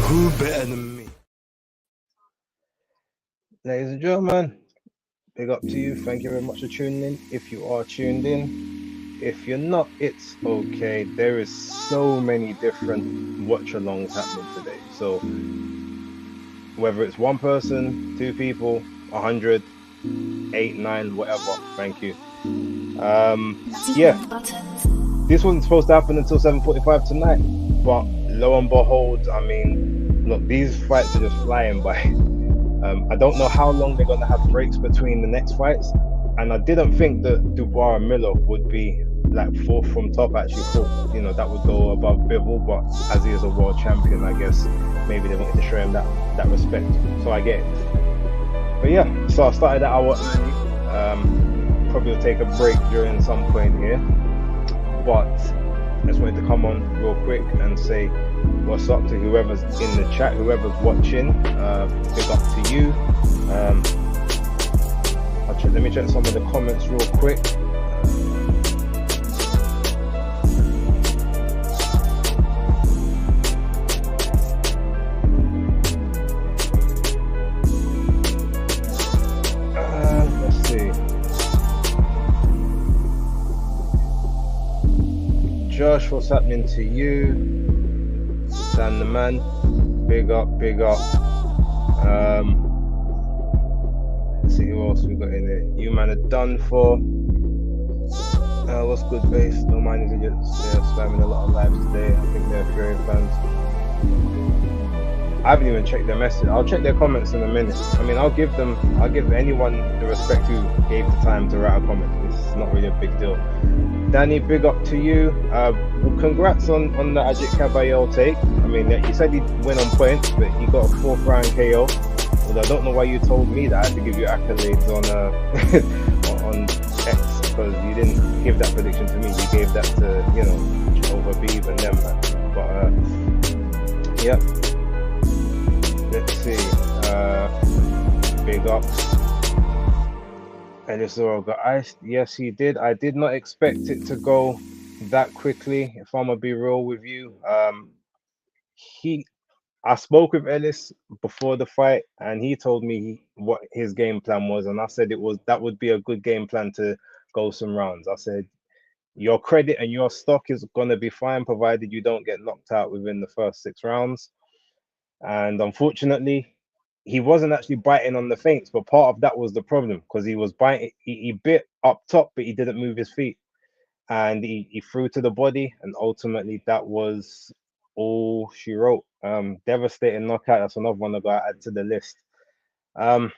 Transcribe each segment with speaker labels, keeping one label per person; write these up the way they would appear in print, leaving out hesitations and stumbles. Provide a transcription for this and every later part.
Speaker 1: Who better than me?
Speaker 2: Ladies and gentlemen, big up to you. Thank you very much for tuning in. If you are tuned in, if you're not, it's okay. There is so many different watch alongs happening today. So whether it's one person, two people, 100, 8, 9, whatever. Thank you. Yeah, this wasn't supposed to happen until 7:45 tonight, but lo and behold, I mean, look, these fights are just flying by. I don't know how long they're going to have breaks between the next fights, and I didn't think that Dubois and Miller would be like fourth from top. I actually thought, that would go above Bivol, but as he is a world champion, I guess maybe they wanted to show him that respect. So I get it. But yeah, so I started that hour early. Probably will take a break during some point here, but I just wanted to come on real quick and say what's up to whoever's in the chat, whoever's watching. Big up to you. Let me check some of the comments real quick. Let's see. Josh, what's happening to you? Dan the man, big up, big up. Let's see who else we got in there. You man are done for. What's good, base? No mind is idiots. They're spamming a lot of lives today. I think they're Fury fans. I haven't even checked their message. I'll check their comments in a minute. I mean, I'll give anyone the respect who gave the time to write a comment. It's not really a big deal. Danny, big up to you. Congrats on the Ajit Caballero take. I mean, he said he'd win on points, but he got a 4th round KO. Although I don't know why you told me that. I had to give you accolades on on X, because you didn't give that prediction to me. You gave that to over Beeve and them. But yeah. Let's see. Big up. Elisoro got iced. Yes, he did. I did not expect it to go that quickly. If I'm gonna be real with you, I spoke with Ellis before the fight, and he told me what his game plan was, and I said that would be a good game plan to go some rounds. I said your credit and your stock is gonna be fine, provided you don't get knocked out within the first 6 rounds. And unfortunately, he wasn't actually biting on the feints, but part of that was the problem, because he was biting. He bit up top, but he didn't move his feet, and he threw to the body, and ultimately that was all she wrote. Devastating knockout. That's another one I got to add to the list. Now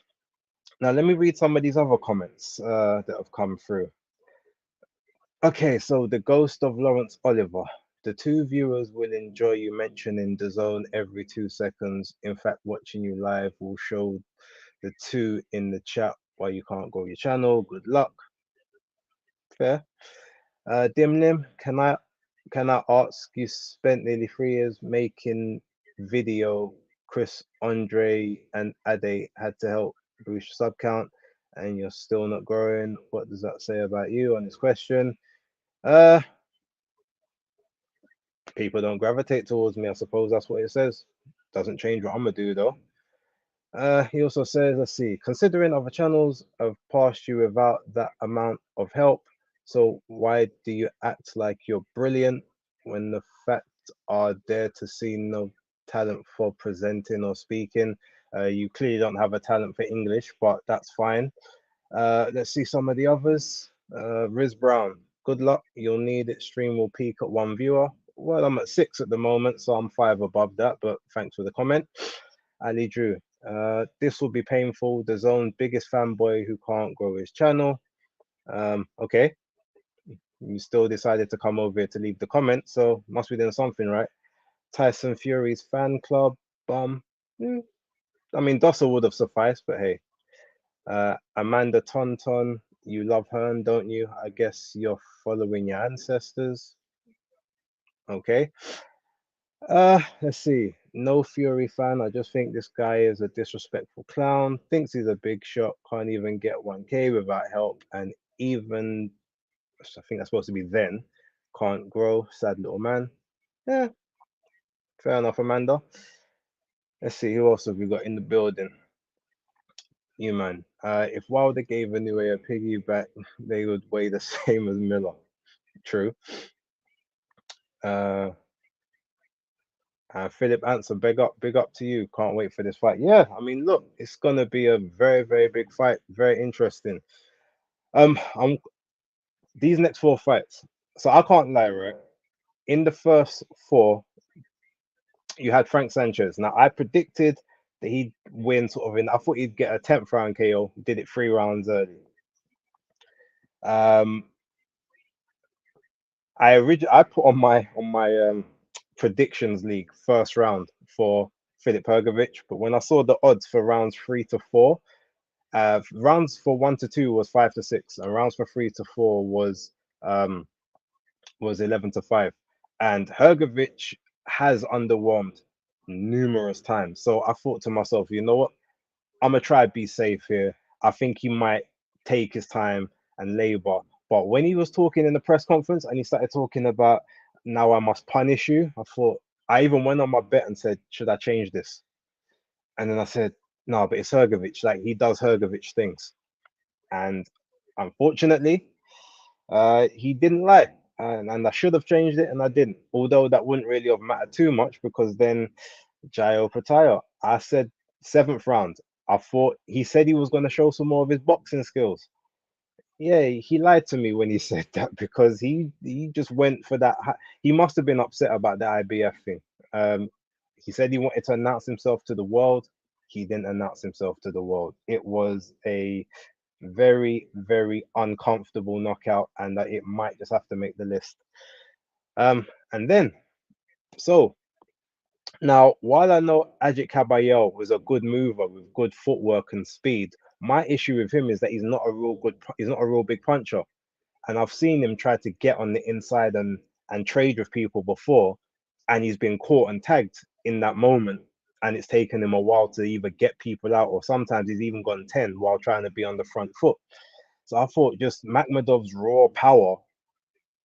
Speaker 2: let me read some of these other comments that have come through. Okay, so the ghost of Lawrence Oliver. The 2 viewers will enjoy you mentioning DAZN every 2 seconds. In fact, watching you live will show the 2 in the chat why you can't grow your channel. Good luck. Fair. Dimlim, can I ask, you spent nearly 3 years making video. Chris, Andre, and Ade had to help boost sub count, and you're still not growing. What does that say about you on this question? People don't gravitate towards me. I suppose that's what it says. Doesn't change what I'm gonna do though. He also says, let's see, considering other channels have passed you without that amount of help, so why do you act like you're brilliant when the facts are there to see no talent for presenting or speaking? You clearly don't have a talent for English, but that's fine. Let's see some of the others. Riz Brown, good luck. You'll need it. Stream will peak at 1 viewer. Well, I'm at 6 at the moment, so I'm 5 above that, but thanks for the comment. Ali Drew, this will be painful. The Zone's biggest fanboy who can't grow his channel. Okay. You still decided to come over here to leave the comment, so must be doing something right. Tyson Fury's fan club, bum. I mean, Dossel would have sufficed, but hey. Amanda Tonton, you love Hearn, don't you? I guess you're following your ancestors. Okay. Let's see. No Fury fan. I just think this guy is a disrespectful clown. Thinks he's a big shot. Can't even get 1K without help. And even, I think that's supposed to be then, can't grow. Sad little man. Yeah. Fair enough, Amanda. Let's see who else have we got in the building. You man. If Wilder gave anyway a piggyback, they would weigh the same as Miller. True. Uh, Philip Answer, big up to you. Can't wait for this fight. Yeah, I mean, look, it's gonna be a very, very big fight. Very interesting. I'm these next four fights. So I can't lie, right? In the first four, you had Frank Sanchez. Now I predicted that he'd win sort of in. I thought he'd get a 10th round KO. Did it 3 rounds early. Um, I put on my predictions league first round for Philip Hergovich, but when I saw the odds for rounds 3 to 4, rounds for 1 to 2 was 5 to 6, and rounds for 3 to 4 um was 11 to 5. And Hergovich has underwhelmed numerous times. So I thought to myself, you know what? I'm gonna try to be safe here. I think he might take his time and labor. But when he was talking in the press conference and he started talking about now I must punish you, I thought I even went on my bet and said, should I change this? And then I said, no, but it's Hergovich. Like he does Hergovich things. And unfortunately, he didn't lie. And I should have changed it and I didn't. Although that wouldn't really have mattered too much because then Jayo Pataya, I said 7th round. I thought he said he was going to show some more of his boxing skills. Yeah, he lied to me when he said that because he just went for that. He must have been upset about the IBF thing. Um, he said he wanted to announce himself to the world. He didn't announce himself to the world. It was a very, very uncomfortable knockout, and that it might just have to make the list. And then so now, while I know Ajit Caballero was a good mover with good footwork and speed, my issue with him is that he's not a real big puncher. And I've seen him try to get on the inside and trade with people before, and he's been caught and tagged in that moment. And it's taken him a while to either get people out, or sometimes he's even gone 10 while trying to be on the front foot. So I thought just Makhmudov's raw power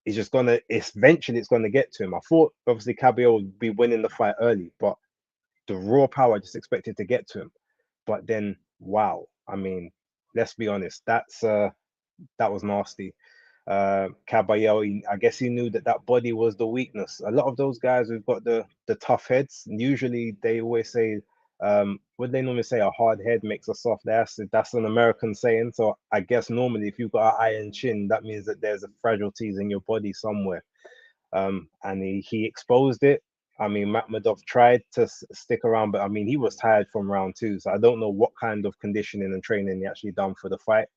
Speaker 2: is just gonna eventually it's gonna get to him. I thought obviously Caballero would be winning the fight early, but the raw power I just expected to get to him. But then, wow, I mean, let's be honest, that was nasty. Caballero, I guess he knew that that body was the weakness. A lot of those guys who've got the tough heads, usually they always say, what they normally say, a hard head makes a soft ass. That's an American saying. So I guess normally if you've got an iron chin, that means that there's a fragilities in your body somewhere. And he exposed it. I mean, Makhmudov tried to stick around, but I mean, he was tired from round 2, so I don't know what kind of conditioning and training he actually done for the fight.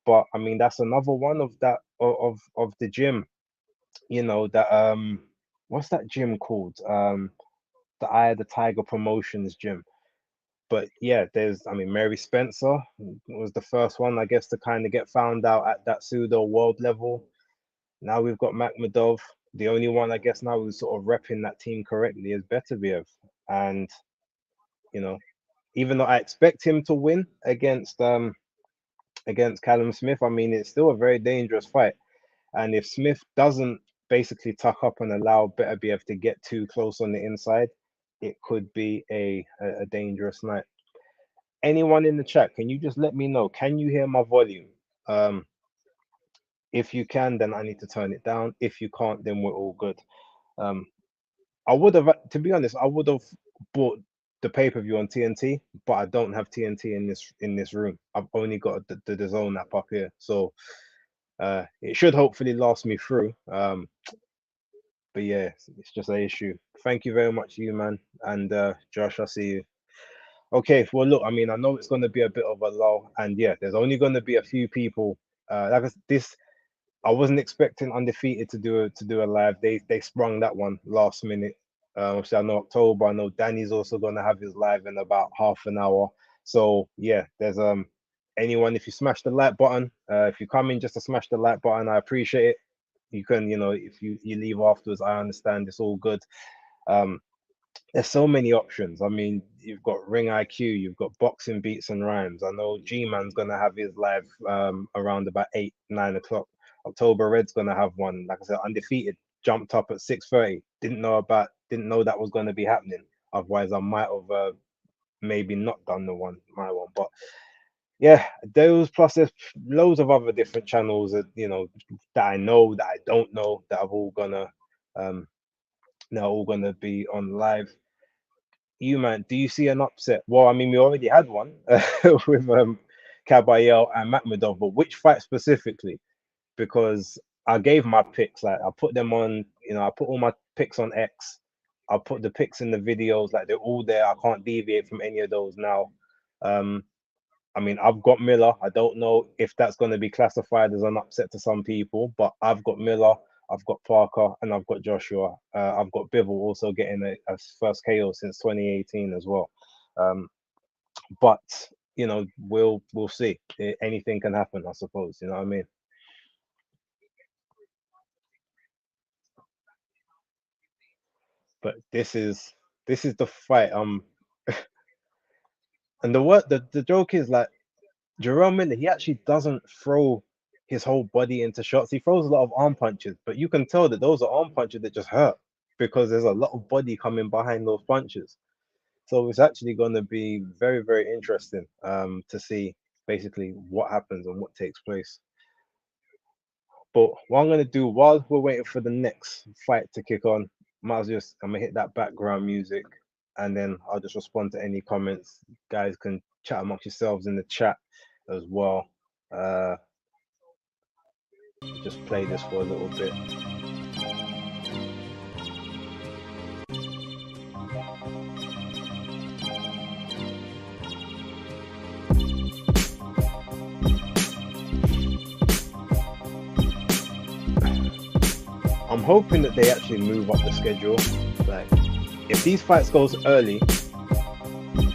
Speaker 2: But I mean, that's another one of that of the gym. You know that what's that gym called? The Eye of the Tiger Promotions gym. But yeah, there's I mean, Mary Spencer was the first one, I guess, to kind of get found out at that pseudo world level. Now we've got Makhmudov. The only one I guess now who's sort of repping that team correctly is Beterbiev. And you know, even though I expect him to win against Callum Smith, I mean it's still a very dangerous fight. And if Smith doesn't basically tuck up and allow Beterbiev to get too close on the inside, it could be a dangerous night. Anyone in the chat, can you just let me know? Can you hear my volume? Um, if you can, then I need to turn it down. If you can't, then we're all good. Um, I would have, to be honest, I would have bought the pay-per-view on TNT, but I don't have TNT in this room. I've only got the DAZN app up here, so it should hopefully last me through. But yeah, it's just an issue. Thank you very much, you man, and Josh, I see you. Okay, well look, I mean, I know it's going to be a bit of a lull, and yeah, there's only going to be a few people. This I wasn't expecting Undefeated to do a live. They sprung that one last minute. Obviously, I know October. I know Danny's also gonna have his live in about half an hour. So yeah, there's anyone, if you smash the like button, if you come in just to smash the like button, I appreciate it. You can, if you leave afterwards, I understand. It's all good. Um, there's so many options. I mean, you've got Ring IQ, you've got Boxing Beats and Rhymes. I know G-Man's gonna have his live around about 8, 9 o'clock. October Red's gonna have one. Like I said, Undefeated jumped up at 6:30. Didn't know that was gonna be happening. Otherwise, I might have maybe not done my one. But yeah, those plus there's loads of other different channels that that I know, that I don't know, that are all gonna um now all gonna be on live. You man, do you see an upset? Well, I mean, we already had one with Kabayel and Makhmudov, but which fight specifically? Because I gave my picks, like I put them on, I put all my picks on X. I put the picks in the videos, like they're all there. I can't deviate from any of those now. Um, I mean, I've got Miller. I don't know if that's going to be classified as an upset to some people, but I've got Miller, I've got Parker, and I've got Joshua. I've got Bivol also getting a first KO since 2018 as well. But we'll see. Anything can happen, I suppose. You know what I mean? But this is the fight. And the joke is like Jerome Miller, he actually doesn't throw his whole body into shots. He throws a lot of arm punches, but you can tell that those are arm punches that just hurt because there's a lot of body coming behind those punches. So it's actually going to be very, very interesting to see basically what happens and what takes place. But what I'm going to do while we're waiting for the next fight to kick on, I'm gonna hit that background music, and then I'll just respond to any comments. Guys can chat amongst yourselves in the chat as well. Just play this for a little bit. I'm hoping that they actually move up the schedule. Like, if these fights goes early,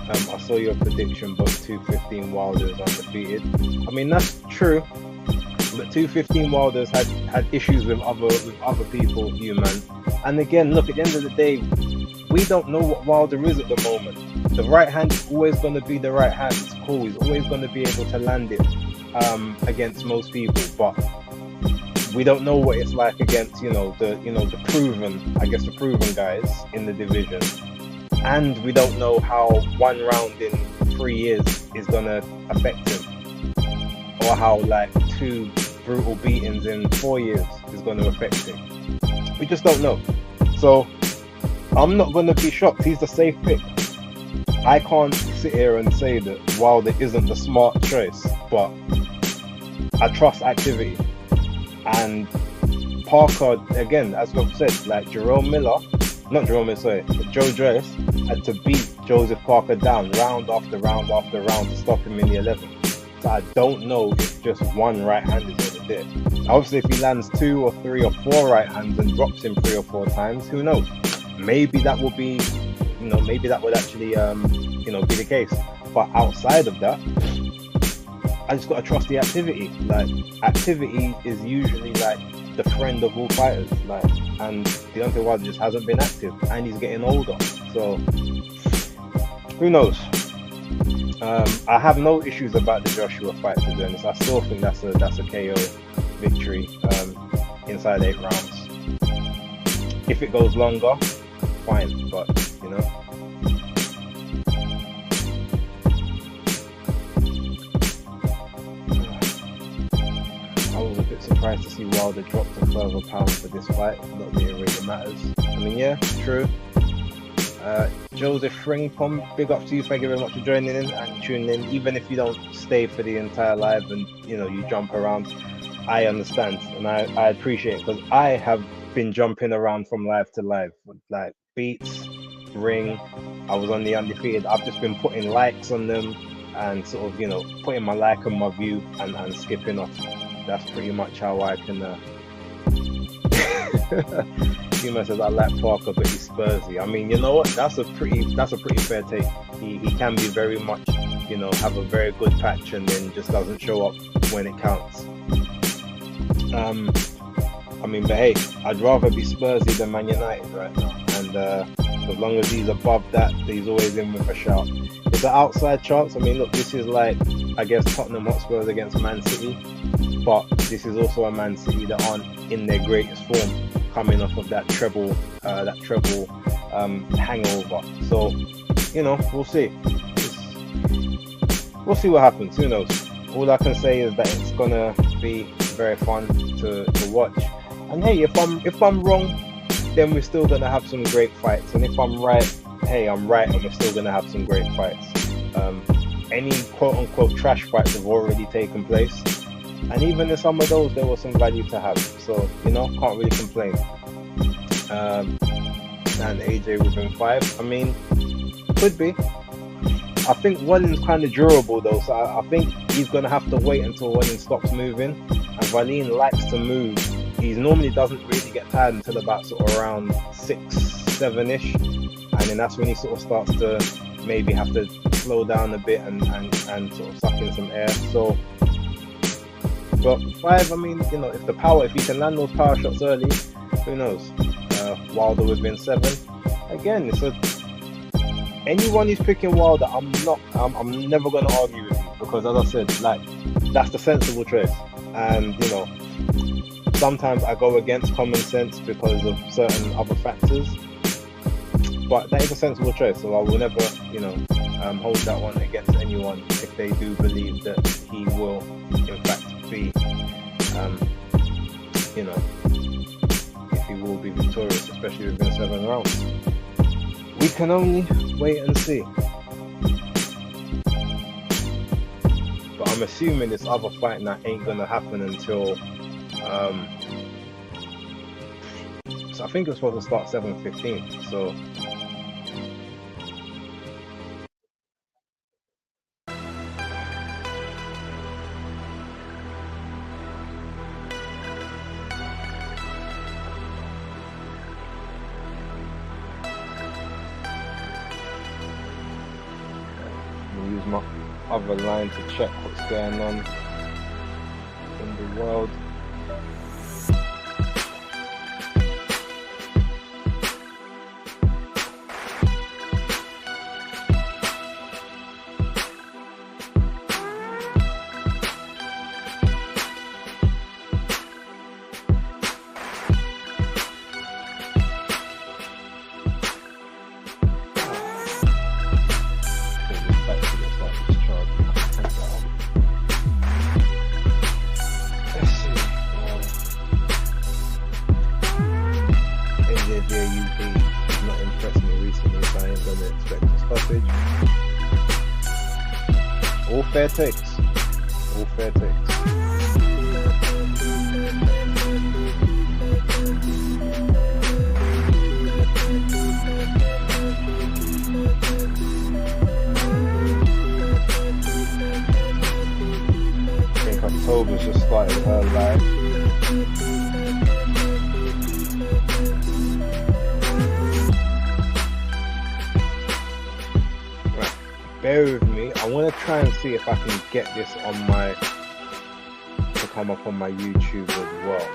Speaker 2: I saw your prediction, but 215 Wilder's undefeated. I mean, that's true, but 215 Wilder's had issues with other people, you man. And again, look, at the end of the day, we don't know what Wilder is at the moment. The right hand is always going to be the right hand. It's cool. He's always going to be able to land it against most people, but we don't know what it's like against the proven guys in the division, and we don't know how one round in 3 years is gonna affect him, or how like 2 brutal beatings in 4 years is gonna affect him. We just don't know. So I'm not gonna be shocked. He's the safe pick. I can't sit here and say that Wilder isn't the smart choice, but I trust activity. And Parker, again, as we've said, like Joe Joyce had to beat Joseph Parker down round after round after round to stop him in the 11th. So I don't know if just one right hand is over there. Obviously, if he lands 2 or 3 or 4 right hands and drops him 3 or 4 times, who knows? Maybe that will be, maybe that would actually, be the case. But outside of that, I just gotta trust the activity. Like, activity is usually like the friend of all fighters. Like, and Deontay Wilder just hasn't been active, and he's getting older. So who knows? I have no issues about the Joshua fight, to be honest. I still think that's a KO victory inside 8 rounds. If it goes longer, fine, but I was a bit surprised to see Wilder drop to £12 for this fight. Not that it really matters. I mean, yeah, true. Joseph Fringpom, big up to you. Thank you very much for joining in and tuning in. Even if you don't stay for the entire live and you jump around, I understand and I appreciate it, because I have been jumping around from live to live, like beats, ring. I was on the undefeated. I've just been putting likes on them and sort of putting my like on my view and skipping off. That's pretty much how I can. Huma says I like Parker, but he's Spursy. I mean, you know what? That's a pretty fair take. He can be very much, have a very good patch and then just doesn't show up when it counts. I mean, but hey, I'd rather be Spursy than Man United right now. And as long as he's above that, he's always in with a shout. It's an outside chance. I mean, look, this is like, I guess, Tottenham Hotspurs against Man City. But this is also a Man City that aren't in their greatest form, coming off of that treble hangover. So, we'll see. we'll see what happens. Who knows? All I can say is that it's gonna be very fun to watch. And hey, if I'm wrong, then we're still gonna have some great fights. And if I'm right, hey, I'm right, and we're still gonna have some great fights. Any quote-unquote trash fights have already taken place, and even in some of those there was some value to have, so you know, can't really complain. And AJ within 5, I mean, could be. I think Wallin's kind of durable though, so I think he's gonna have to wait until Wallin stops moving, and Wallin likes to move. He normally doesn't really get tired until about sort of around 6-7ish, and then that's when he sort of starts to maybe have to slow down a bit and sort of suck in some air. So, but 5, I mean, you know, if he can land those power shots early, who knows? Wilder within 7. Again, anyone who's picking Wilder, I'm never going to argue with you, because as I said, like, that's the sensible choice. And you know, sometimes I go against common sense because of certain other factors, but that is a sensible choice, so I will never, you know, hold that one against anyone if they do believe that he will in fact be, you know, if he will be victorious, especially within 7 rounds. We can only wait and see. But I'm assuming this other fight night ain't gonna happen until so I think it's supposed to start 7:15, so I'll use my other line to check what's going on in the world. All fair takes. All fair takes. I think October's just started her life. Bear with me. I want to try and see if I can get this on to come up on my YouTube as well.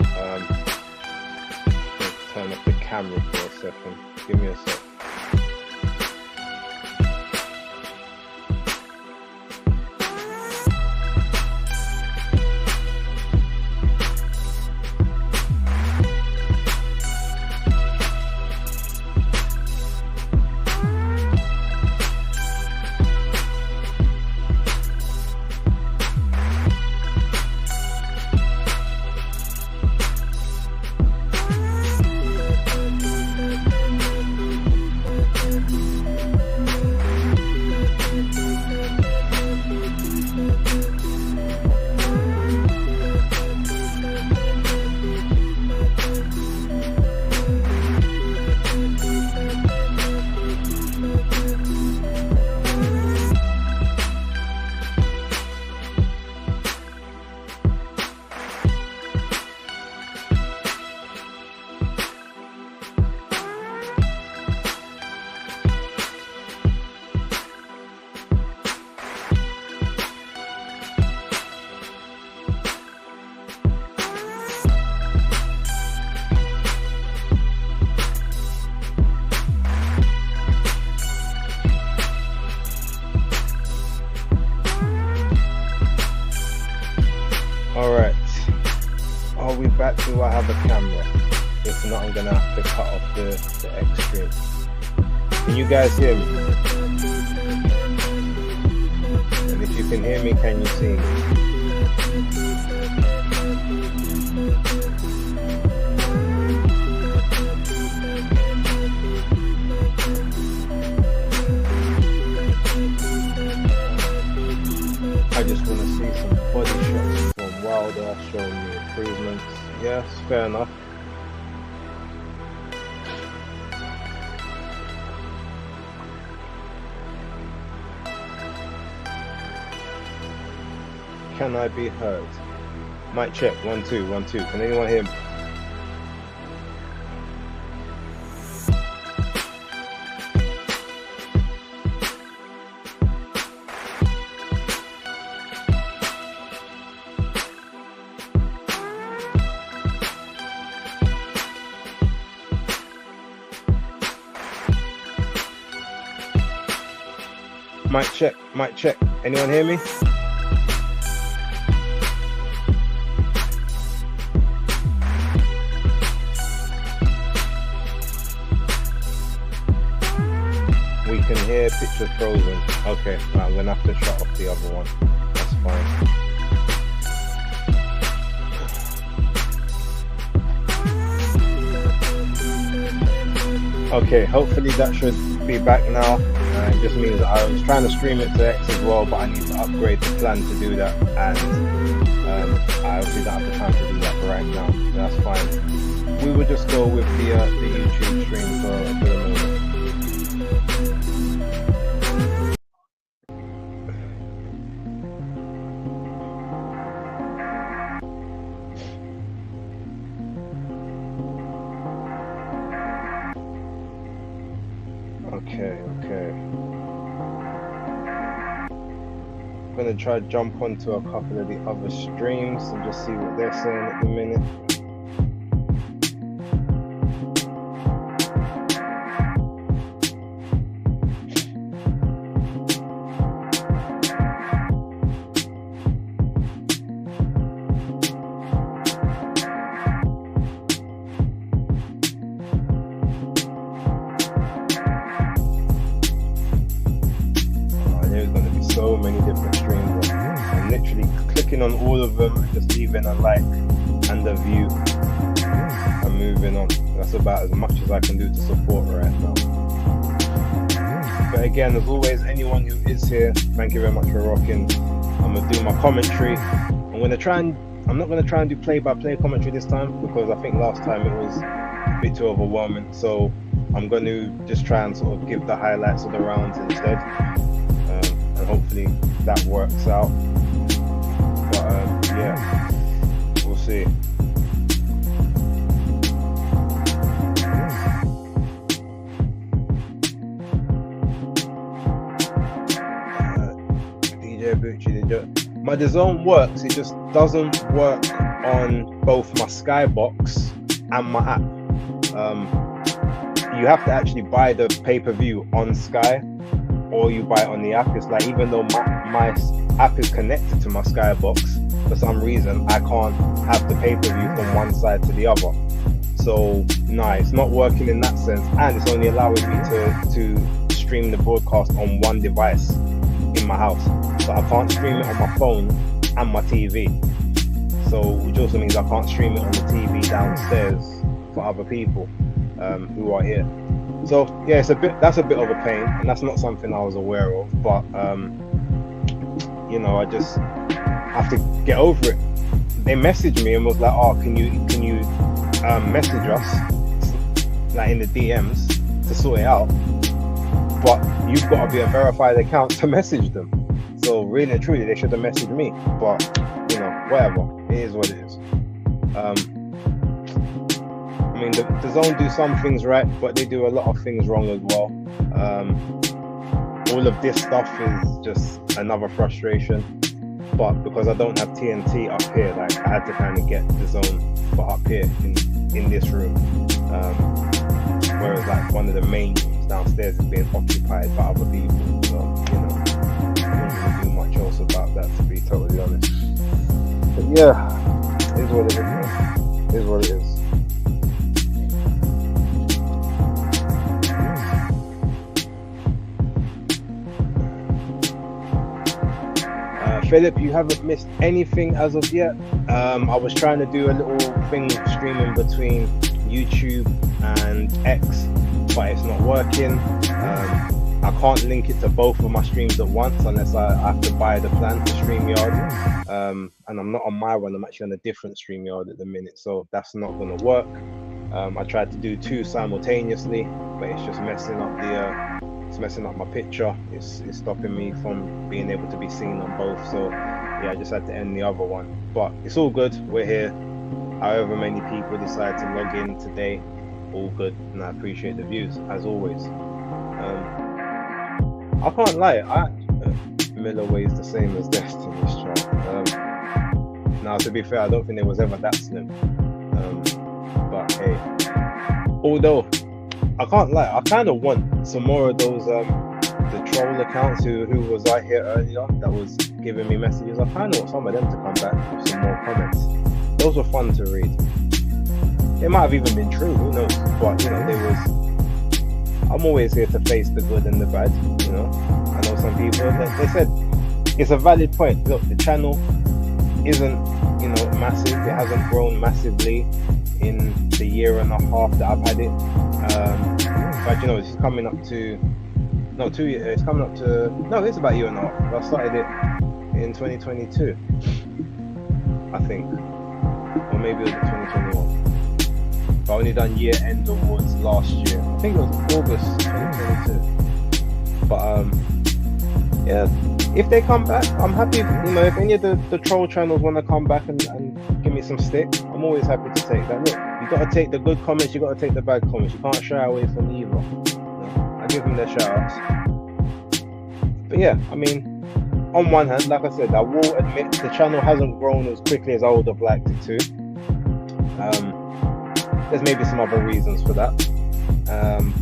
Speaker 2: Let's turn off the camera for a second. Give me a sec. Alright, are we back to I have a camera? If not, I'm gonna have to cut off the extreme. Can you guys hear me? you can hear me, can you see me? I just want to see some body shots from Wilder showing me improvements. Yes, fair enough. Can I be heard? Mic check, 1 2 1 2. Can anyone hear me? Mic check, mic check. Anyone hear me? We can hear pictures frozen. Okay, right, I'm gonna have to shut off the other one. That's fine. Okay, hopefully that should be back now. It just means I was trying to stream it to X as well, but I need to upgrade the plan to do that, and I obviously don't have the time to do that right now. That's fine. We will just go with the YouTube stream for the moment. Okay. I'm gonna try to jump onto a couple of the other streams and just see what they're saying at the minute. So many different streams. I'm literally clicking on all of them and just leaving a like and a view and moving on. That's about as much as I can do to support right now. But again, as always, anyone who is here, thank you very much for rocking. I'm gonna do my commentary. I'm not gonna try and do play-by-play commentary this time, because I think last time it was a bit too overwhelming. So I'm going to just try and sort of give the highlights of the rounds instead. And hopefully that works out. But yeah, we'll see. DJ Bucci, my DAZN works, it just doesn't work on both my Skybox and my app. You have to actually buy the pay-per-view on Sky, or you buy it on the app. It's like, even though my app is connected to my Skybox, for some reason I can't have the pay-per-view from one side to the other. So nah, it's not working in that sense, and it's only allowing me to stream the broadcast on one device in my house. So I can't stream it on my phone and my TV. So, which also means I can't stream it on the TV downstairs for other people who are here. So yeah, that's a bit of a pain, and that's not something I was aware of. But you know, I just have to get over it. They messaged me and was like, "Oh, can you message us like in the DMs to sort it out?" But you've got to be a verified account to message them. So really and truly, they should have messaged me. But you know, whatever. It is what it is. I mean, the DAZN do some things right, but they do a lot of things wrong as well. All of this stuff is just another frustration. But because I don't have TNT up here, like I had to kind of get DAZN put up here in this room. Whereas like one of the main rooms downstairs is being occupied by other people. So, you know, I don't really do much else about that, to be totally honest. But yeah, it is what it is, man. It is what it is. Philip, you haven't missed anything as of yet. I was trying to do a little thing streaming between YouTube and X, but it's not working. I can't link it to both of my streams at once unless I have to buy the plan for StreamYard. And I'm not on my one, I'm actually on a different StreamYard at the minute, so that's not going to work. I tried to do two simultaneously, but it's just messing up it's messing up my picture. It's stopping me from being able to be seen on both. So yeah, I just had to end the other one. But it's all good. We're here. However many people decide to log in today, all good, and I appreciate the views as always. I can't lie. Miller weighs the same as Destiny's Child. Now, to be fair, I don't think there was ever that slim. But hey, although I can't lie, I kind of want some more of those the troll accounts who was right here earlier that was giving me messages. I kind of want some of them to come back with some more comments. Those were fun to read. It might have even been true, who knows? But you know, I'm always here to face the good and the bad. You know, I know some people they said it's a valid point. Look, the channel isn't, you know, massive. It hasn't grown massively in the year and a half that I've had it. But you know, it's coming up to 2 years. It's coming up to it's about a year and a half. I started it in 2022, I think, or maybe it was 2021. But I only done year end awards last year. I think it was August 2022. But yeah, if they come back, I'm happy. You know, if any of the troll channels want to come back and give me some stick, I'm always happy to take that. Look, you got to take the good comments, you got to take the bad comments. You can't shy away from either. You know, I give them their shout outs. But yeah, I mean, on one hand, like I said, I will admit the channel hasn't grown as quickly as I would have liked it to. There's maybe some other reasons for that,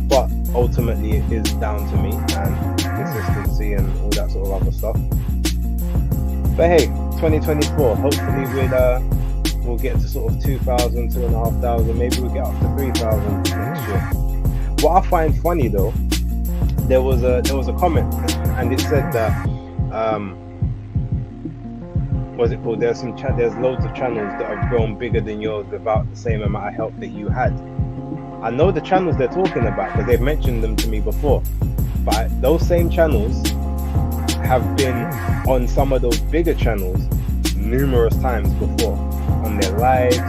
Speaker 2: but ultimately it is down to me and consistency and all that sort of other stuff. But hey, 2024, hopefully we'll get to sort of 2,000, 2,500, maybe we'll get up to 3,000 next year. What I find funny though, there was a comment and it said that what's it called? There's loads of channels that have grown bigger than yours without the same amount of help that you had. I know the channels they're talking about because they've mentioned them to me before, but those same channels have been on some of those bigger channels numerous times before, on their lives,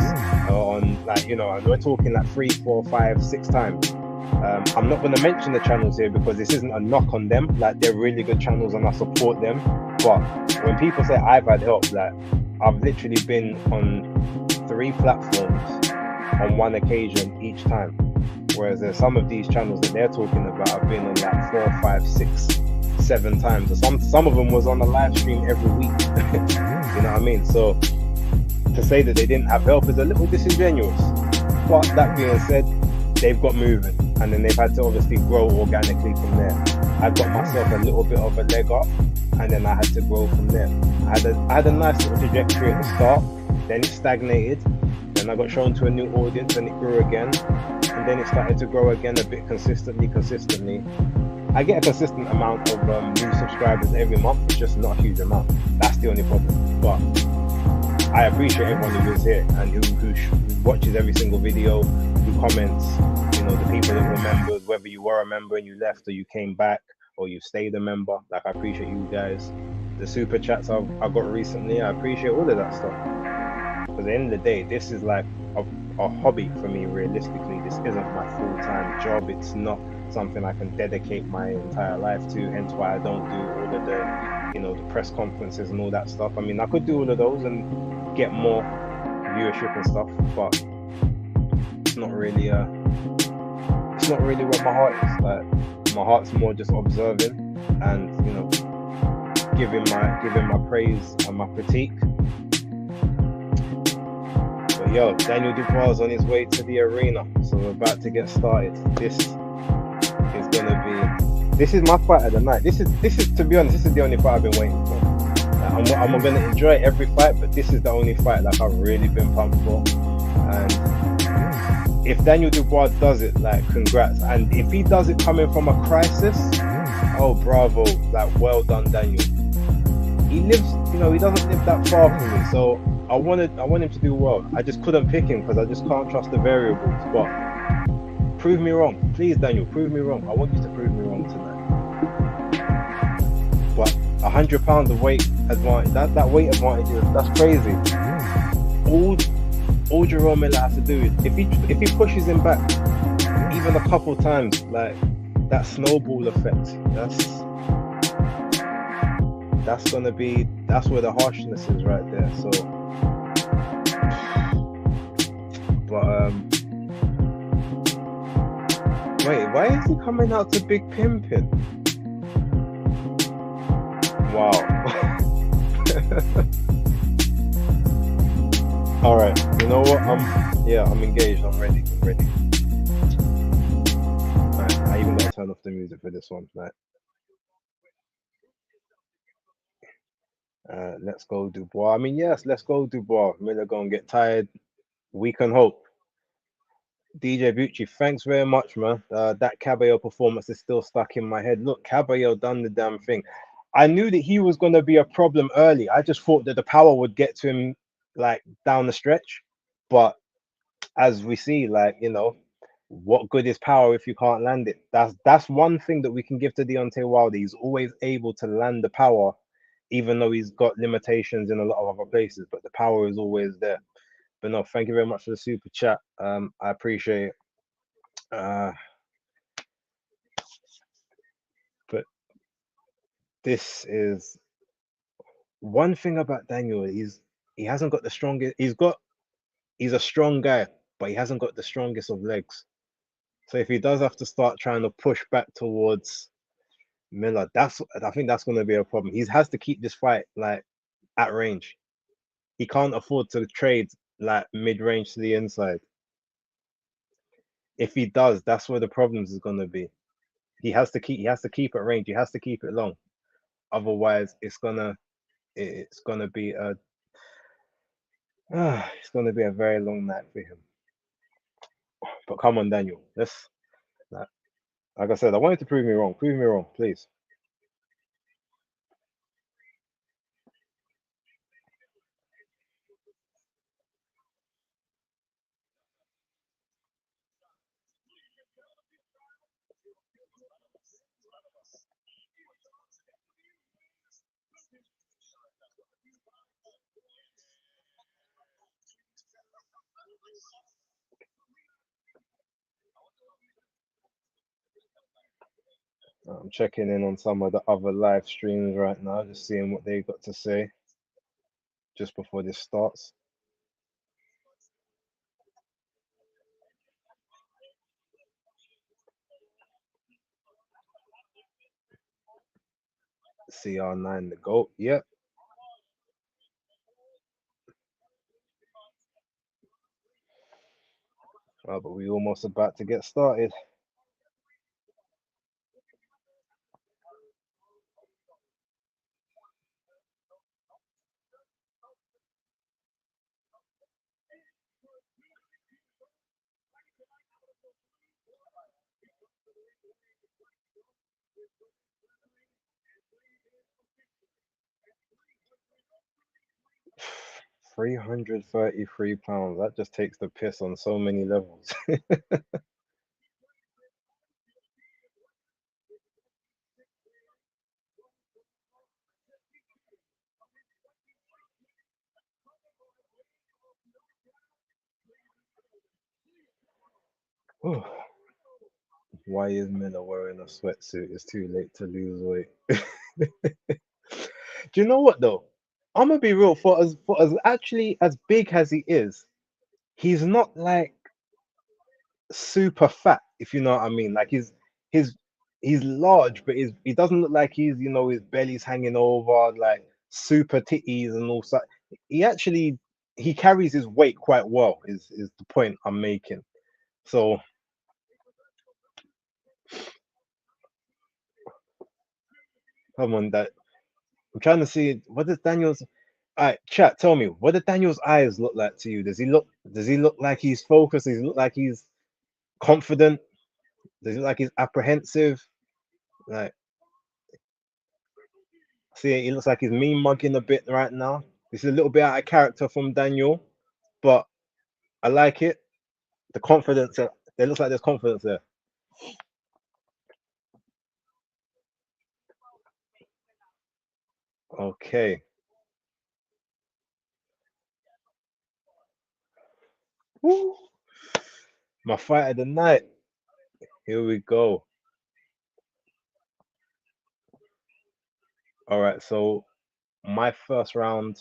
Speaker 2: or on, like, you know, we're talking like 3, 4, 5, 6 times. I'm not going to mention the channels here because this isn't a knock on them. Like, they're really good channels and I support them. But when people say I've had help, like, I've literally been on 3 platforms on one occasion each time. Whereas there's some of these channels that they're talking about I've been on like 4, 5, 6, 7 times. Some of them was on a live stream every week. You know what I mean? So to say that they didn't have help is a little disingenuous. But that being said, they've got moving, and then they've had to obviously grow organically from there. I got myself a little bit of a leg up, and then I had to grow from there. I had a nice little trajectory at the start, then it stagnated, then I got shown to a new audience and it grew again, and then it started to grow again a bit consistently. I get a consistent amount of new subscribers every month, it's just not a huge amount. That's the only problem. But I appreciate everyone who is here and who watches every single video, who comments, you know, the people that were members, whether you were a member and you left or you came back or you stayed a member. Like, I appreciate you guys. The super chats I got recently, I appreciate all of that stuff. Because at the end of the day, this is like a hobby for me, realistically. This isn't my full-time job. It's not something I can dedicate my entire life to, hence why I don't do all of the, you know, the press conferences and all that stuff. I mean, I could do all of those and get more viewership and stuff, but it's not really what my heart is. Like, my heart's more just observing and, you know, giving my praise and my critique. But yo, Daniel Dubois is on his way to the arena, so we're about to get started. This is my fight of the night. This is to be honest, this is the only fight I've been waiting for. Like, I'm gonna enjoy every fight, but this is the only fight like I've really been pumped for. And if Daniel Dubois does it, like, congrats. And if he does it coming from a crisis, oh bravo, like, well done, Daniel. he lives, he doesn't live that far from me. So I want him to do well. I just couldn't pick him because I just can't trust the variables. But prove me wrong, please, Daniel. Prove me wrong. I want you to prove me wrong tonight. But £100 of weight advantage. That weight advantage that's crazy. All Jerome Miller has to do is if he pushes him back even a couple times, like that snowball effect. That's where the harshness is right there. So, but wait, why is he coming out to Big Pimpin? Wow. All right, you know what? I'm engaged. I'm ready. Right, I even gotta turn off the music for this one. Right. Let's go Dubois. I mean, yes, let's go Dubois. Miller gonna get tired. We can hope. DJ Bucci, thanks very much, man. That Caballero performance is still stuck in my head. Look, Caballero done the damn thing. I knew that he was going to be a problem early. I just thought that the power would get to him like down the stretch. But as we see, like, what good is power if you can't land it? That's one thing that we can give to Deontay Wilder. He's always able to land the power, even though he's got limitations in a lot of other places. But the power is always there. But no, thank you very much for the super chat. I appreciate it. But this is one thing about Daniel. He hasn't got the strongest. He's a strong guy, but he hasn't got the strongest of legs. So if he does have to start trying to push back towards Miller, I think that's going to be a problem. He has to keep this fight like at range. He can't afford to trade like mid-range to the inside. If he does, that's where the problems is going to be. He has to keep it range. He has to keep it long. Otherwise, it's gonna be a very long night for him. But come on, Daniel. Like I said, I wanted to prove me wrong. Prove me wrong, please. I'm checking in on some of the other live streams right now, just seeing what they got to say just before this starts. CR9 the GOAT, yep. Oh, but we almost about to get started. £333. That just takes the piss on so many levels. 'Why is Miller wearing a sweatsuit? It's too late to lose weight. Do you know what though? I'm gonna be real. For as actually as big as he is, he's not like super fat, if you know what I mean. Like he's he's large, but he doesn't look like his belly's hanging over, like super titties and all that. He carries his weight quite well, is the point I'm making. So come on, that I'm trying to see what does Daniel's. All right, chat. Tell me, what do Daniel's eyes look like to you? Does he look like he's focused? Does he look like he's confident? Does he look like he's apprehensive? Like See, he looks like he's mean mugging a bit right now. This is a little bit out of character from Daniel, but I like it. The confidence. There looks like there's confidence there. Okay. Woo. My fight of the night. Here we go. All right. So my first round.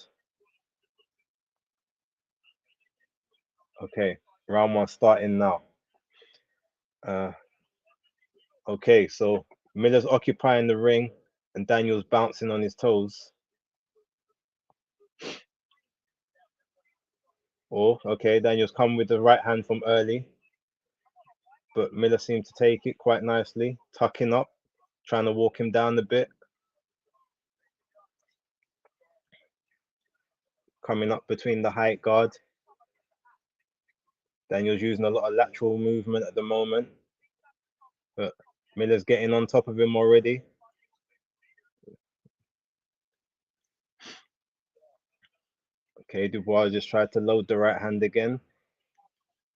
Speaker 2: Okay. Round one starting now. Uh, okay. So Miller's occupying the ring and Daniel's bouncing on his toes. Oh, okay. Daniel's come with the right hand from early, but Miller seemed to take it quite nicely, tucking up, trying to walk him down a bit, coming up between the height guard. Daniel's using a lot of lateral movement at the moment, but Miller's getting on top of him already. Okay, Dubois just tried to load the right hand again.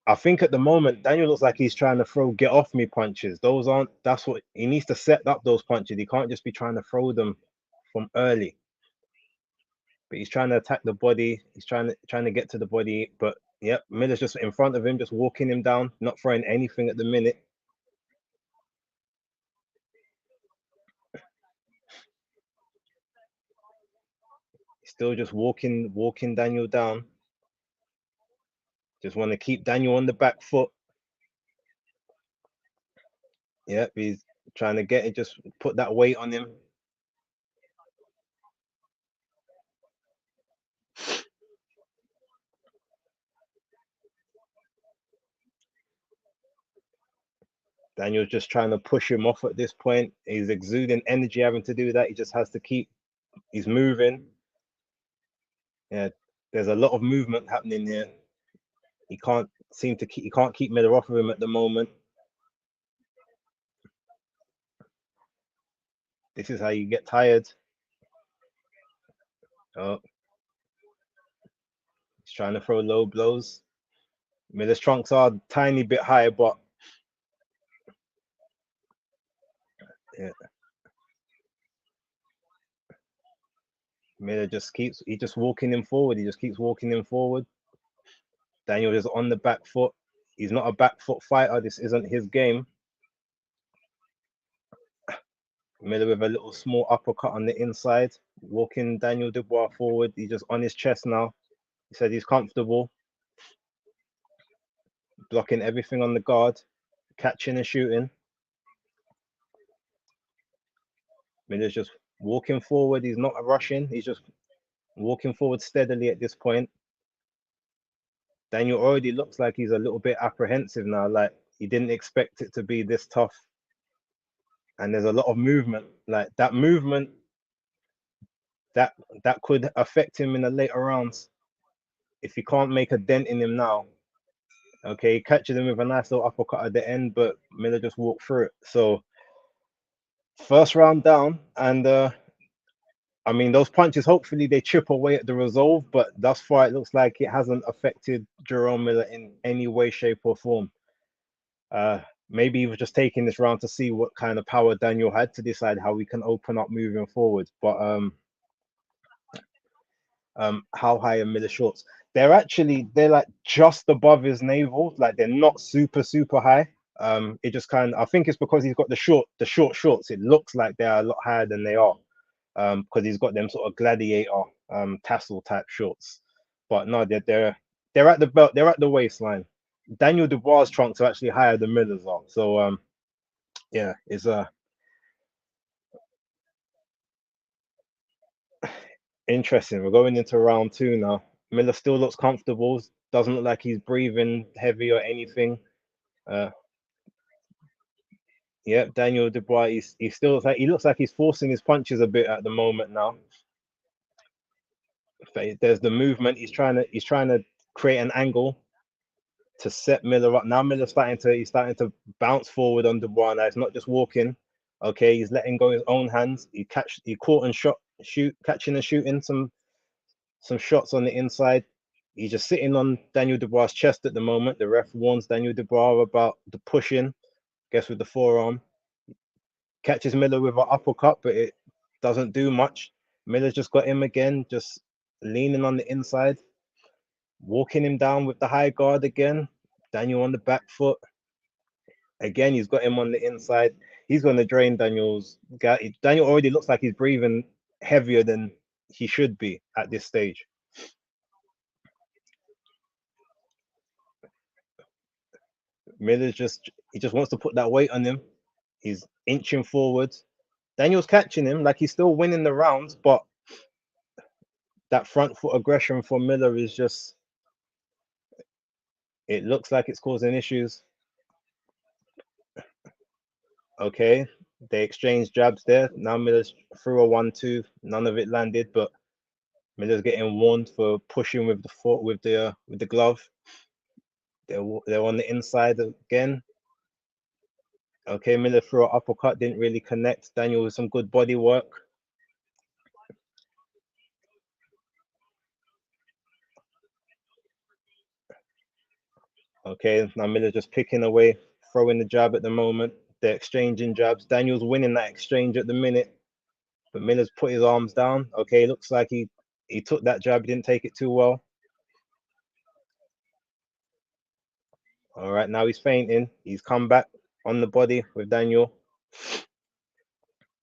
Speaker 2: I think at the moment, Daniel looks like he's trying to throw get off me punches. Those aren't, that's what he needs to set up those punches. He can't just be trying to throw them from early. But he's trying to attack the body. He's trying to get to the body. But yep, Miller's just in front of him, just walking him down, not throwing anything at the minute. Still just walking Daniel down. Just want to keep Daniel on the back foot. Yep, he's trying to get it, just put that weight on him. Daniel's just trying to push him off at this point. He's exuding energy having to do that. He just has to keep, he's moving. Yeah, there's a lot of movement happening here. He can't seem to keep, he can't keep Miller off of him at the moment. This is how you get tired. Oh, he's trying to throw low blows. Miller's trunks are a tiny bit high, but yeah. Miller just keeps, he just walking him forward. He just keeps walking him forward. Daniel is on the back foot. He's not a back foot fighter. This isn't his game. Miller with a little small uppercut on the inside, walking Daniel Dubois forward. He's just on his chest now. He said he's comfortable, blocking everything on the guard, catching and shooting. Miller's just walking forward. He's not rushing. He's just walking forward steadily at this point. Daniel already looks like he's a little bit apprehensive now, like he didn't expect it to be this tough. And there's a lot of movement, like that movement that could affect him in the later rounds if he can't make a dent in him now. Okay, he catches him with a nice little uppercut at the end, but Miller just walked through it. So first round down, and I mean those punches. Hopefully they chip away at the resolve, but thus far it looks like it hasn't affected Jerome Miller in any way, shape, or form. Maybe he was just taking this round to see what kind of power Daniel had to decide how we can open up moving forward. But how high are Miller shorts? They're like just above his navel, like they're not super high. It just kind of, I think it's because he's got the short shorts. It looks like they are a lot higher than they are, because he's got them sort of gladiator tassel type shorts. But no, they're at the belt, they're at the waistline. Daniel Dubois' trunks are actually higher than Miller's are. So yeah, it's interesting. We're going into round two now. Miller still looks comfortable. Doesn't look like he's breathing heavy or anything. Uh, yeah, Daniel Dubois. He's still like he looks like he's forcing his punches a bit at the moment now. There's the movement. He's trying to create an angle to set Miller up. Now Miller's starting to bounce forward on Dubois. Now it's not just walking. Okay, he's letting go his own hands. He caught and shot catching and shooting some shots on the inside. He's just sitting on Daniel Dubois' chest at the moment. The ref warns Daniel Dubois about the pushing, guess with the forearm. Catches Miller with an uppercut, but it doesn't do much. Miller's just got him again, just leaning on the inside, walking him down with the high guard again. Daniel on the back foot. Again, he's got him on the inside. He's going to drain Daniel's. Daniel already looks like he's breathing heavier than he should be at this stage. Miller's he just wants to put that weight on him. He's inching forwards. Daniel's catching him, like he's still winning the rounds, but that front foot aggression for Miller is just, it looks like it's causing issues. Okay, they exchanged jabs there. Now Miller's threw a 1-2. None of it landed, but Miller's getting warned for pushing with the foot, with the glove. They're on the inside again. Okay, Miller threw an uppercut, didn't really connect. Daniel with some good body work. Okay, now Miller just picking away, throwing the jab at the moment. They're exchanging jabs. Daniel's winning that exchange at the minute, but Miller's put his arms down. Okay, looks like he took that jab, didn't take it too well. All right, now he's fainting. He's come back on the body with Daniel.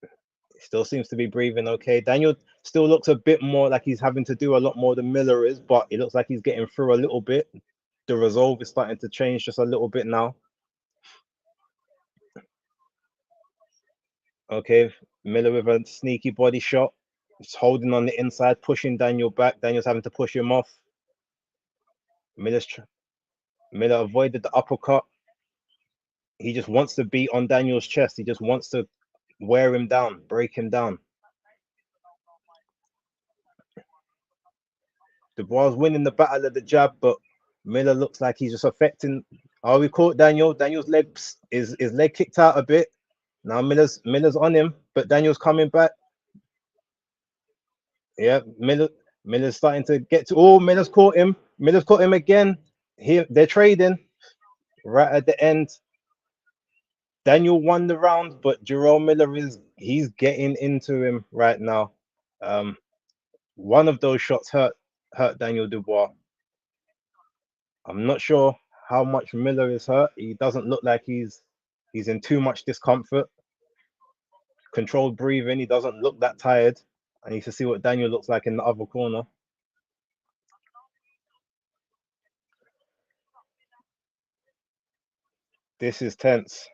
Speaker 2: He still seems to be breathing okay. Daniel still looks a bit more like he's having to do a lot more than Miller is, but it looks like he's getting through a little bit. The resolve is starting to change just a little bit now. Okay, Miller with a sneaky body shot. He's holding on the inside, pushing Daniel back. Daniel's having to push him off. Miller avoided the uppercut. He just wants to beat on Daniel's chest. He just wants to wear him down, break him down. Dubois winning the battle of the jab, but Miller looks like he's just affecting. Oh, we caught Daniel. Daniel's his leg kicked out a bit. Now Miller's on him, but Daniel's coming back. Yeah, Miller's starting to get to. Oh, Miller's caught him. Miller's caught him again. They're trading right at the end. Daniel won the round, but Jerome Miller he's getting into him right now. One of those shots hurt Daniel Dubois. I'm not sure how much Miller is hurt. He doesn't look like he's in too much discomfort. Controlled breathing. He doesn't look that tired. I need to see what Daniel looks like in the other corner. This is tense.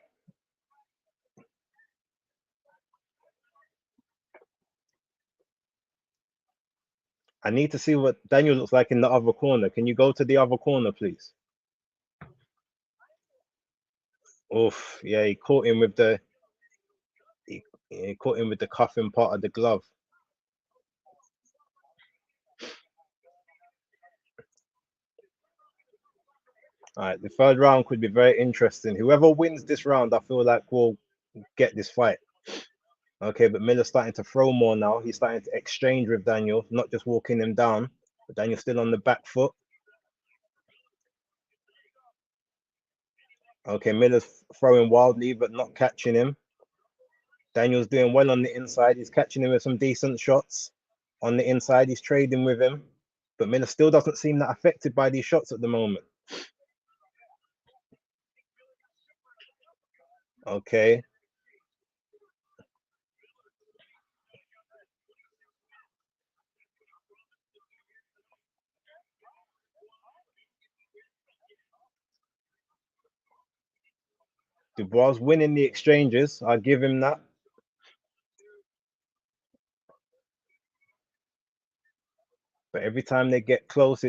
Speaker 2: I need to see what Daniel looks like in the other corner. Can you go to the other corner, please? Oof, yeah, he caught him with the he caught him with the cuffing part of the glove. All right, the third round could be very interesting. Whoever wins this round, I feel like will get this fight. Okay, but Miller's starting to throw more now. He's starting to exchange with Daniel, not just walking him down. But Daniel's still on the back foot. Okay, Miller's throwing wildly, but not catching him. Daniel's doing well on the inside. He's catching him with some decent shots. On the inside, he's trading with him. But Miller still doesn't seem that affected by these shots at the moment. Okay. Dubois winning the exchanges. I'll give him that. But every time they get close,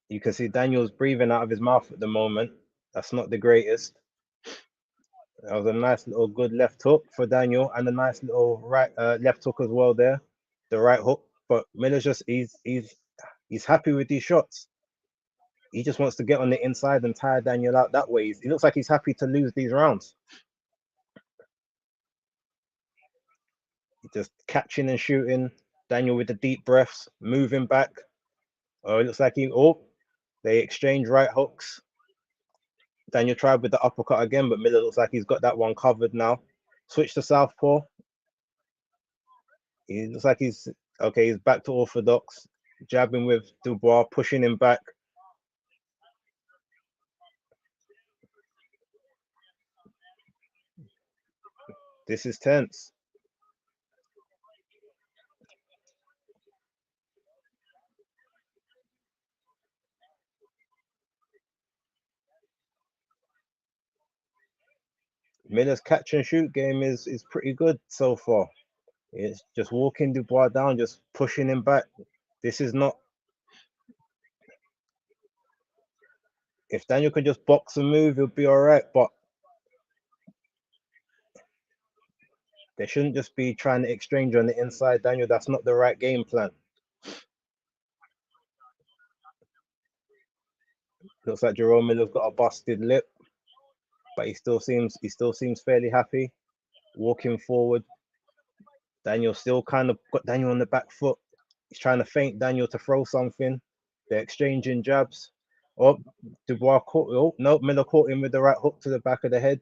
Speaker 2: you can see Daniel's breathing out of his mouth at the moment. That's not the greatest. That was a nice little good left hook for Daniel, and a nice little right left hook as well there, the right hook. But Miller's just he's happy with these shots. He just wants to get on the inside and tire Daniel out that way. He looks like he's happy to lose these rounds. just catching and shooting. Daniel with the deep breaths, moving back. Oh, it looks like they exchange right hooks. Daniel tried with the uppercut again, but Miller looks like he's got that one covered now. Switch to southpaw. He looks like he's okay. He's back to orthodox. Jabbing with Dubois, pushing him back. This is tense. Miller's catch and shoot game is pretty good so far. It's just walking Dubois down, just pushing him back. This is not. If Daniel could just box and move, he'll be all right. But they shouldn't just be trying to exchange on the inside, Daniel. That's not the right game plan. Looks like Jerome Miller's got a busted lip, but he still seems fairly happy. Walking forward, Daniel still kind of got Daniel on the back foot. He's trying to feint Daniel to throw something. They're exchanging jabs. Oh, Dubois caught. Oh no, Miller caught him with the right hook to the back of the head.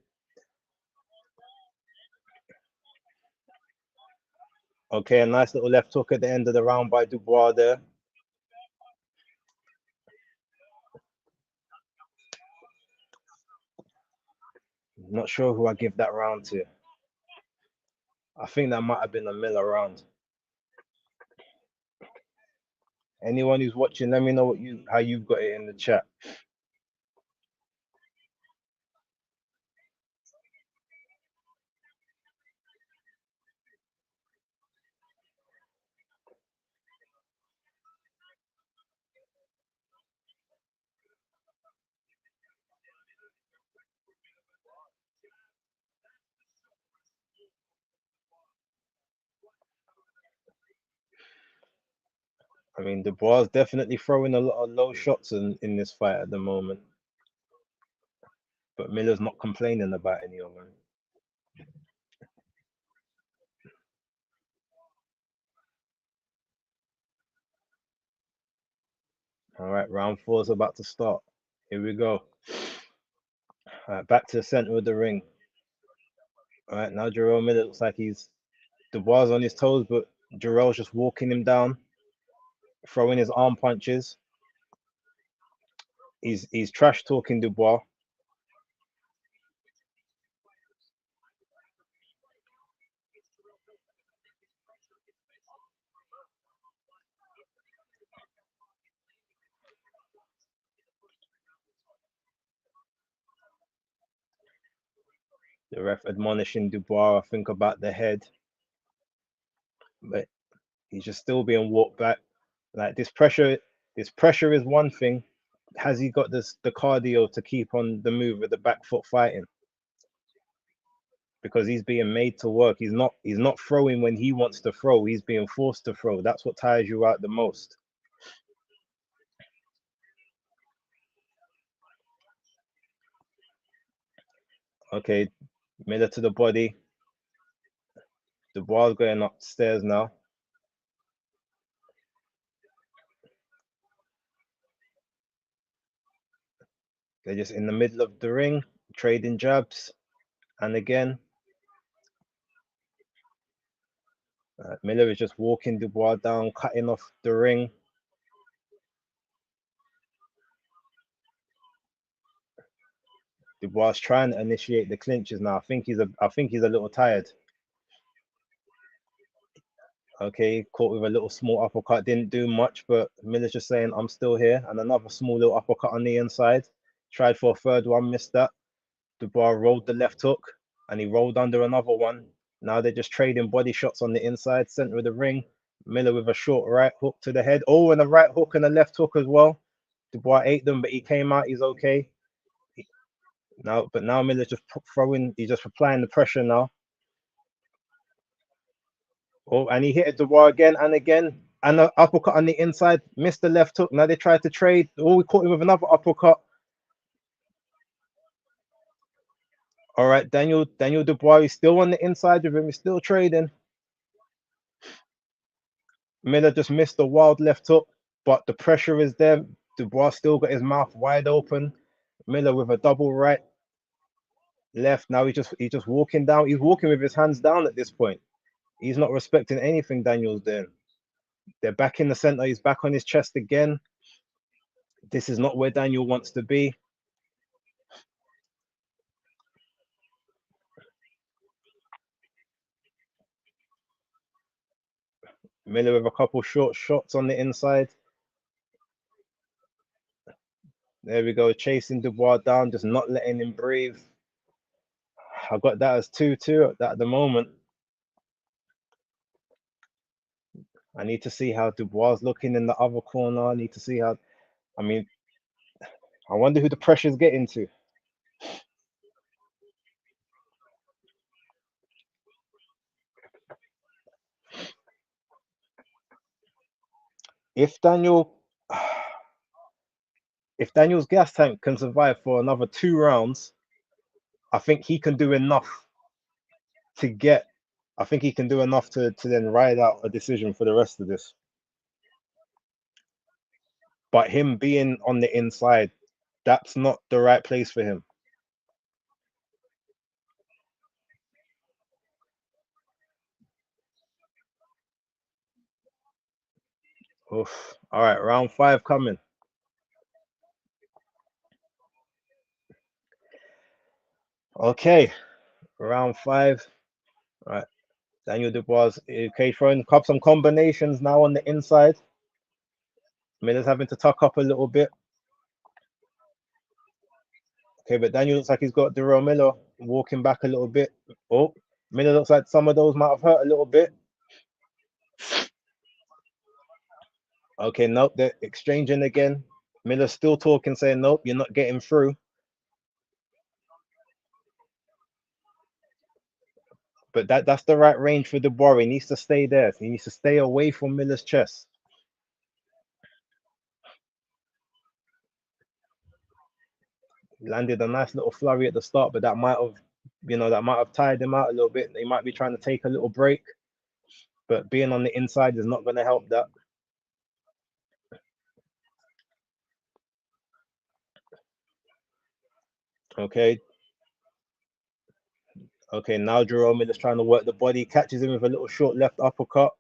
Speaker 2: Okay, a nice little left hook at the end of the round by Dubois there. Not sure who I give that round to. I think that might have been a Miller round. Anyone who's watching, let me know how you've got it in the chat. I mean, Dubois is definitely throwing a lot of low shots in this fight at the moment, but Miller's not complaining about any of them. All right, round 4 is about to start. Here we go. All right, back to the center of the ring. All right, now Jarrell Miller looks like Dubois on his toes, but Jarrell's just walking him down, throwing his arm punches. He's trash talking Dubois. The ref admonishing Dubois, I think, about the head, but he's just still being walked back. Like this pressure is one thing. Has he got the cardio to keep on the move with the back foot fighting? Because he's being made to work. He's not throwing when he wants to throw. He's being forced to throw. That's what tires you out the most. Okay, Miller to the body. Dubois going upstairs now. They're just in the middle of the ring, trading jabs. And again, Miller is just walking Dubois down, cutting off the ring. Dubois trying to initiate the clinches now. I think he's a little tired. Okay, caught with a little small uppercut, didn't do much, but Miller's just saying, I'm still here. And another small little uppercut on the inside. Tried for a third one, missed that. Dubois rolled the left hook and he rolled under another one. Now they're just trading body shots on the inside, center of the ring. Miller with a short right hook to the head. Oh, and a right hook and a left hook as well. Dubois ate them, but he came out. He's okay. Now Miller's just throwing. He's just applying the pressure now. Oh, and he hit Dubois again and again. And an uppercut on the inside. Missed the left hook. Now they tried to trade. Oh, we caught him with another uppercut. All right, Daniel Dubois is still on the inside of him. He's still trading. Miller just missed the wild left hook, but the pressure is there. Dubois still got his mouth wide open. Miller with a double right, left. Now he's just walking down. He's walking with his hands down at this point. He's not respecting anything Daniel's doing. They're back in the center. He's back on his chest again. This is not where Daniel wants to be. Miller with a couple short shots on the inside. There we go, chasing Dubois down, just not letting him breathe. I got that as 2-2 at the moment. I need to see how Dubois is looking in the other corner. I need to see how, I mean, I wonder who the pressure's getting to. If Daniel, if Daniel's gas tank can survive for another 2 rounds, I think he can do enough to get. I think he can do enough to then ride out a decision for the rest of this. But him being on the inside, that's not the right place for him. Oof. All right, round 5 coming. Okay, round 5. All right, Daniel Dubois. Okay, throwing some combinations now on the inside. Miller's having to tuck up a little bit. Okay, but Daniel looks like he's got Darrell Miller walking back a little bit. Oh, Miller looks like some of those might have hurt a little bit. Okay, nope, they're exchanging again. Miller's still talking, saying, nope, you're not getting through. But that's the right range for Dubois. He needs to stay there. He needs to stay away from Miller's chest. He landed a nice little flurry at the start, but that might have tired him out a little bit. He might be trying to take a little break, but being on the inside is not going to help that. Okay. Okay, now Jerome is trying to work the body, catches him with a little short left uppercut.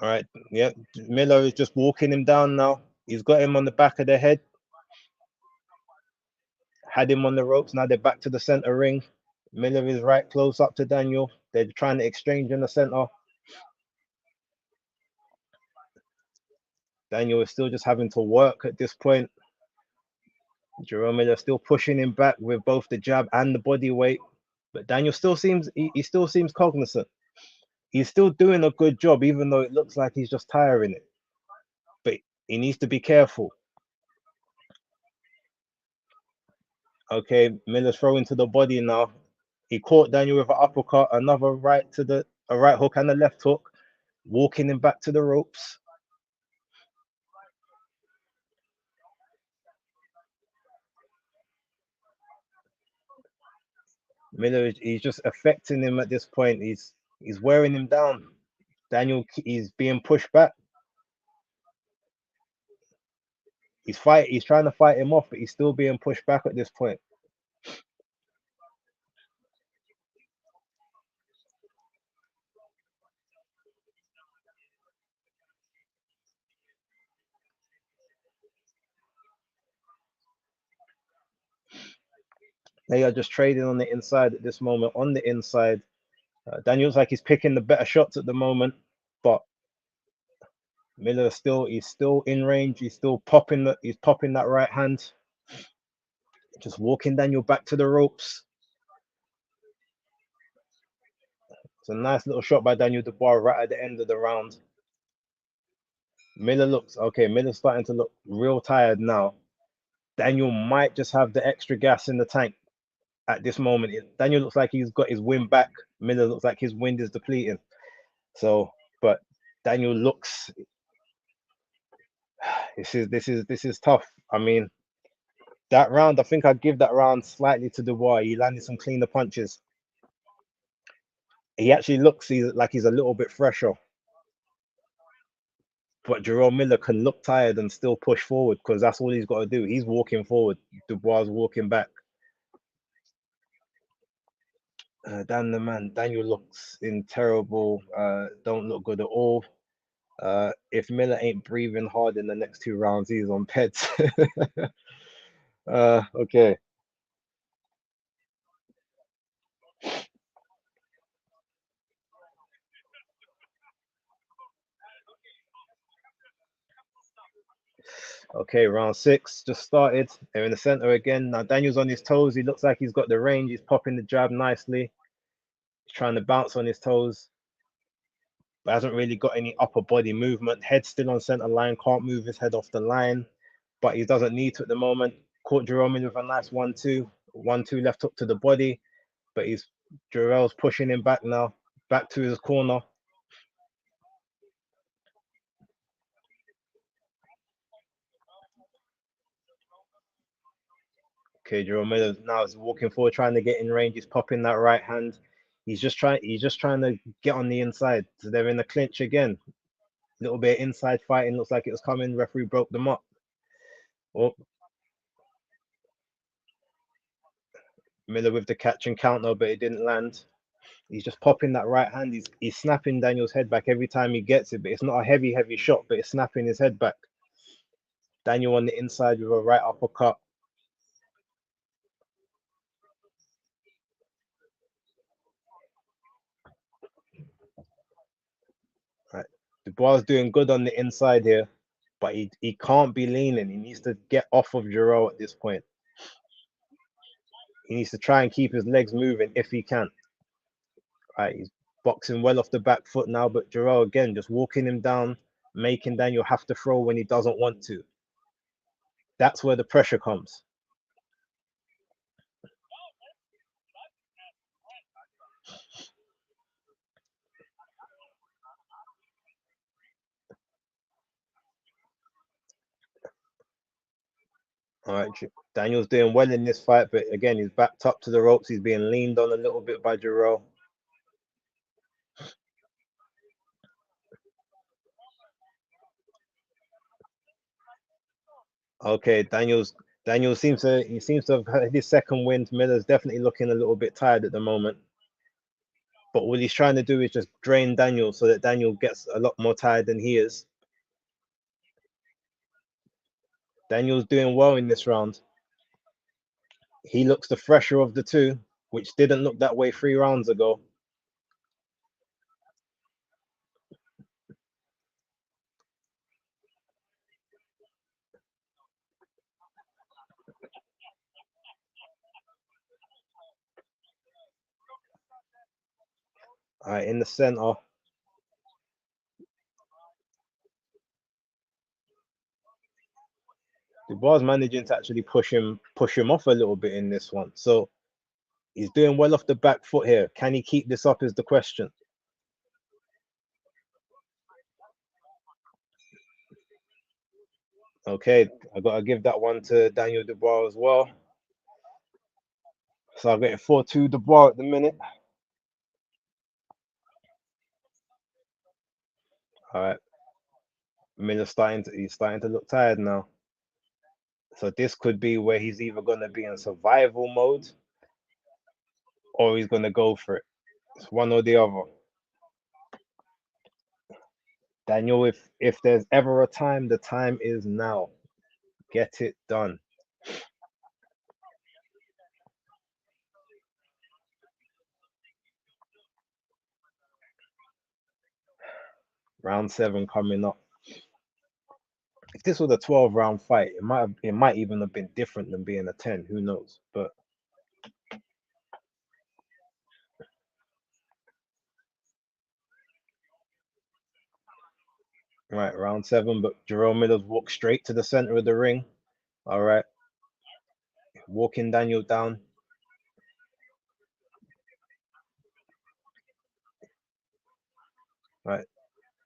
Speaker 2: All right, yeah, Miller is just walking him down now. He's got him on the back of the head, had him on the ropes. Now they're back to the center ring. Miller is right close up to Daniel. They're trying to exchange in the center. Daniel is still just having to work at this point. Jerome Miller still pushing him back with both the jab and the body weight. But Daniel still seems he still seems cognizant. He's still doing a good job, even though it looks like he's just tiring it. But he needs to be careful. Okay, Miller's throwing to the body now. He caught Daniel with an uppercut, another a right hook and a left hook, walking him back to the ropes. Miller, he's just affecting him at this point. He's wearing him down. Daniel, he's being pushed back. He's trying to fight him off, but he's still being pushed back at this point. They are just trading on the inside at this moment. On the inside, Daniel's like he's picking the better shots at the moment, but Miller he's still in range. He's popping that right hand, just walking Daniel back to the ropes. It's a nice little shot by Daniel Dubois right at the end of the round. Miller's starting to look real tired now. Daniel might just have the extra gas in the tank at this moment. Daniel looks like he's got his wind back. Miller looks like his wind is depleting. So, but Daniel looks. This is tough. I mean, that round, I think I'd give that round slightly to Dubois. He landed some cleaner punches. He actually looks like he's a little bit fresher. But Jerome Miller can look tired and still push forward because that's all he's got to do. He's walking forward. Dubois walking back. Dan the man, Daniel looks in terrible. Don't look good at all. If Miller ain't breathing hard in the next 2 rounds, he's on pets. Okay. Okay, round 6 just started. They're in the center again. Now Daniel's on his toes. He looks like he's got the range. He's popping the jab nicely. He's trying to bounce on his toes, but hasn't really got any upper body movement. Head still on center line. Can't move his head off the line, but he doesn't need to at the moment. Caught Jerome in with a nice 1-2. 1-2 left hook to the body, but Jarrell's pushing him back now. Back to his corner. Okay, Jerome Miller now is walking forward, trying to get in range. He's popping that right hand. He's just trying to get on the inside. So they're in the clinch again. Little bit of inside fighting. Looks like it was coming. Referee broke them up. Oh, Miller with the catch and counter, but it didn't land. He's just popping that right hand. He's snapping Daniel's head back every time he gets it, but it's not a heavy shot, but it's snapping his head back. Daniel on the inside with a right uppercut. Right. Dubois doing good on the inside here, but he can't be leaning. He needs to get off of Giroux at this point. He needs to try and keep his legs moving if he can. Right, he's boxing well off the back foot now, but Giroux again just walking him down, making Daniel have to throw when he doesn't want to. That's where the pressure comes. All right, Daniel's doing well in this fight, but again, he's backed up to the ropes. He's being leaned on a little bit by Giroux. Okay, Daniel seems to have had his second win. Miller's definitely looking a little bit tired at the moment. But what he's trying to do is just drain Daniel so that Daniel gets a lot more tired than he is. Daniel's doing well in this round. He looks the fresher of the two, which didn't look that way 3 rounds ago. All right, in the center. Dubois managing to actually push him off a little bit in this one. So he's doing well off the back foot here. Can he keep this up is the question. Okay, I gotta give that one to Daniel Dubois as well. So I'm getting 4-2 Dubois at the minute. All right, Miller's starting to look tired now. So this could be where he's either gonna be in survival mode or he's gonna go for it. It's one or the other. Daniel, if there's ever a time, the time is now. Get it done. Round 7 coming up. If this was a 12-round fight, it might even have been different than being a 10. Who knows? But right, round 7. But Jerome Miller's walked straight to the center of the ring. All right, walking Daniel down. Right,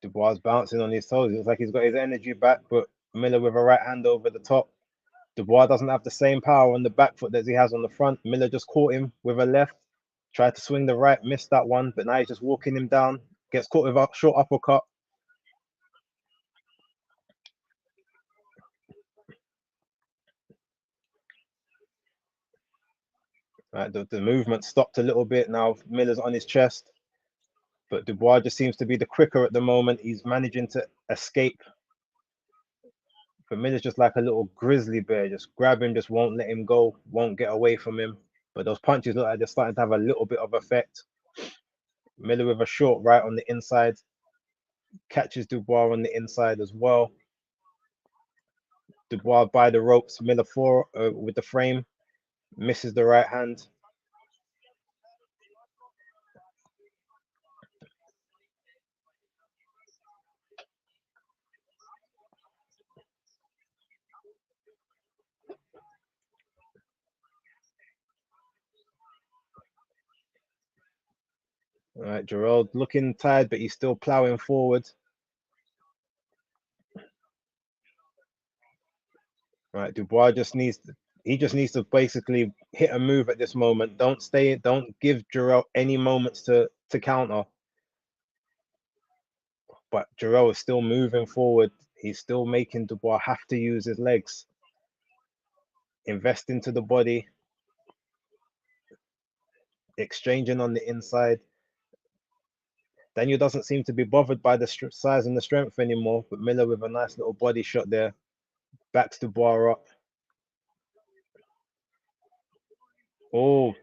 Speaker 2: Dubois bouncing on his toes. It looks like he's got his energy back, but Miller with a right hand over the top. Dubois doesn't have the same power on the back foot that he has on the front. Miller just caught him with a left, Tried to swing the right, missed that one, but now he's just walking him down. Gets caught with a short uppercut. Right, the movement stopped a little bit. Now Miller's on his chest, but Dubois just seems to be the quicker at the moment. He's managing to escape. But Miller's just like a little grizzly bear. Just grab him, just won't let him go, won't get away from him. But those punches look like they're starting to have a little bit of effect. Miller with a short right on the inside. Catches Dubois on the inside as well. Dubois by the ropes. Miller with the frame. Misses the right hand. All right, Gerald looking tired, but he's still plowing forward. All right, Dubois just needs to basically hit a move at this moment. Don't give Gerald any moments to counter. But Gerald is still moving forward. He's still making Dubois have to use his legs. Invest into the body. Exchanging on the inside. Daniel doesn't seem to be bothered by the size and the strength anymore, but Miller with a nice little body shot there. Backs Dubois up. Oh,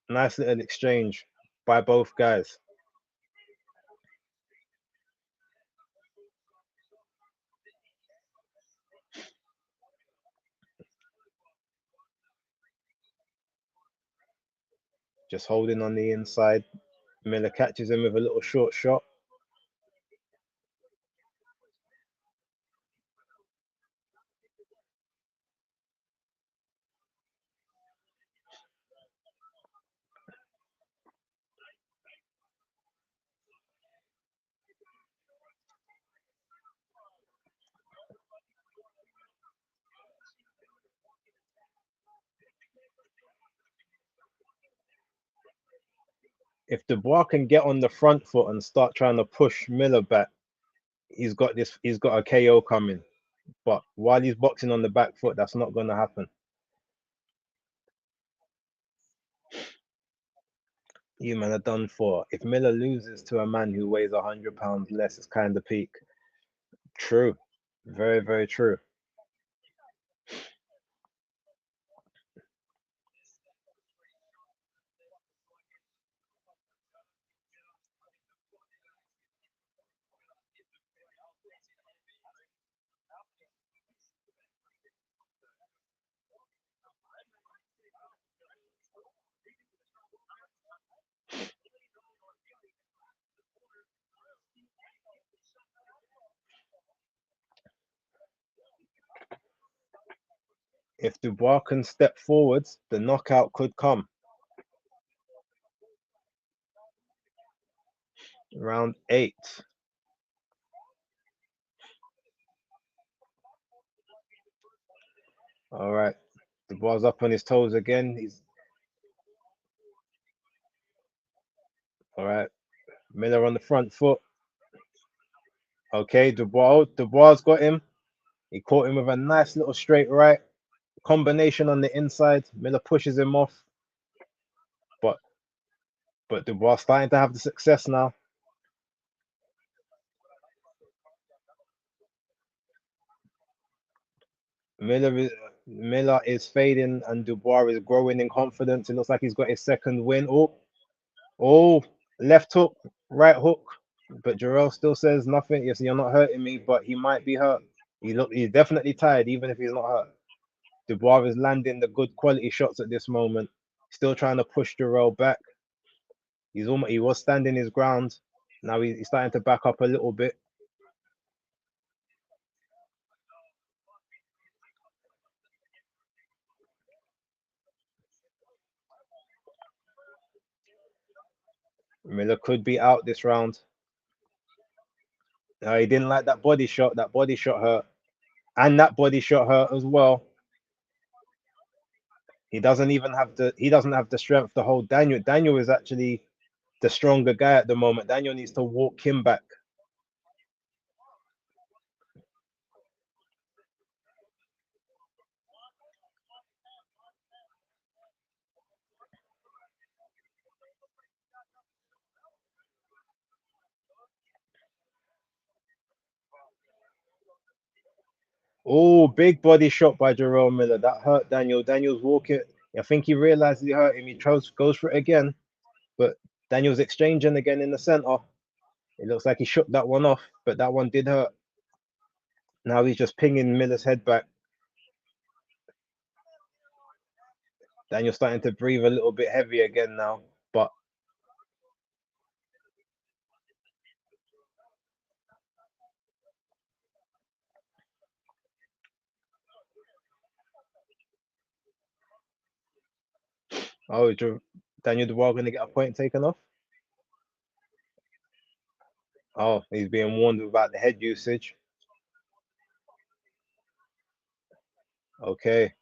Speaker 2: nice little exchange by both guys. Just holding on the inside. Miller catches him with a little short shot. If Dubois can get on the front foot and start trying to push Miller back, he's got a KO coming. But while he's boxing on the back foot, that's not going to happen. You man are done for. If Miller loses to a man who weighs 100 pounds less, it's kind of peak. True. Very, very true. If Dubois can step forwards, the knockout could come. Round 8. All right. Dubois up on his toes again. He's all right. Miller on the front foot. Okay, Dubois got him. He caught him with a nice little straight right. Combination on the inside. Miller pushes him off. But Dubois starting to have the success now. Miller is fading and Dubois is growing in confidence. It looks like he's got his second win. Oh, left hook, right hook. But Jarrell still says nothing. Yes, you're not hurting me, but he might be hurt. He's definitely tired, even if he's not hurt. Dubois is landing the good quality shots at this moment. Still trying to push Jarrell back. He was standing his ground. Now he's starting to back up a little bit. Miller could be out this round. He didn't like that body shot. That body shot hurt. And that body shot hurt as well. He doesn't even have the strength to hold Daniel. Daniel is actually the stronger guy at the moment. Daniel needs to walk him back. Oh, big body shot by Jerome Miller. That hurt Daniel. Daniel's walking. I think he realized he hurt him. He goes for it again. But Daniel's exchanging again in the center. It looks like he shook that one off, but that one did hurt. Now he's just pinging Miller's head back. Daniel's starting to breathe a little bit heavy again now. But oh, Daniel Dubois going to get a point taken off? Oh, he's being warned about the head usage. Okay.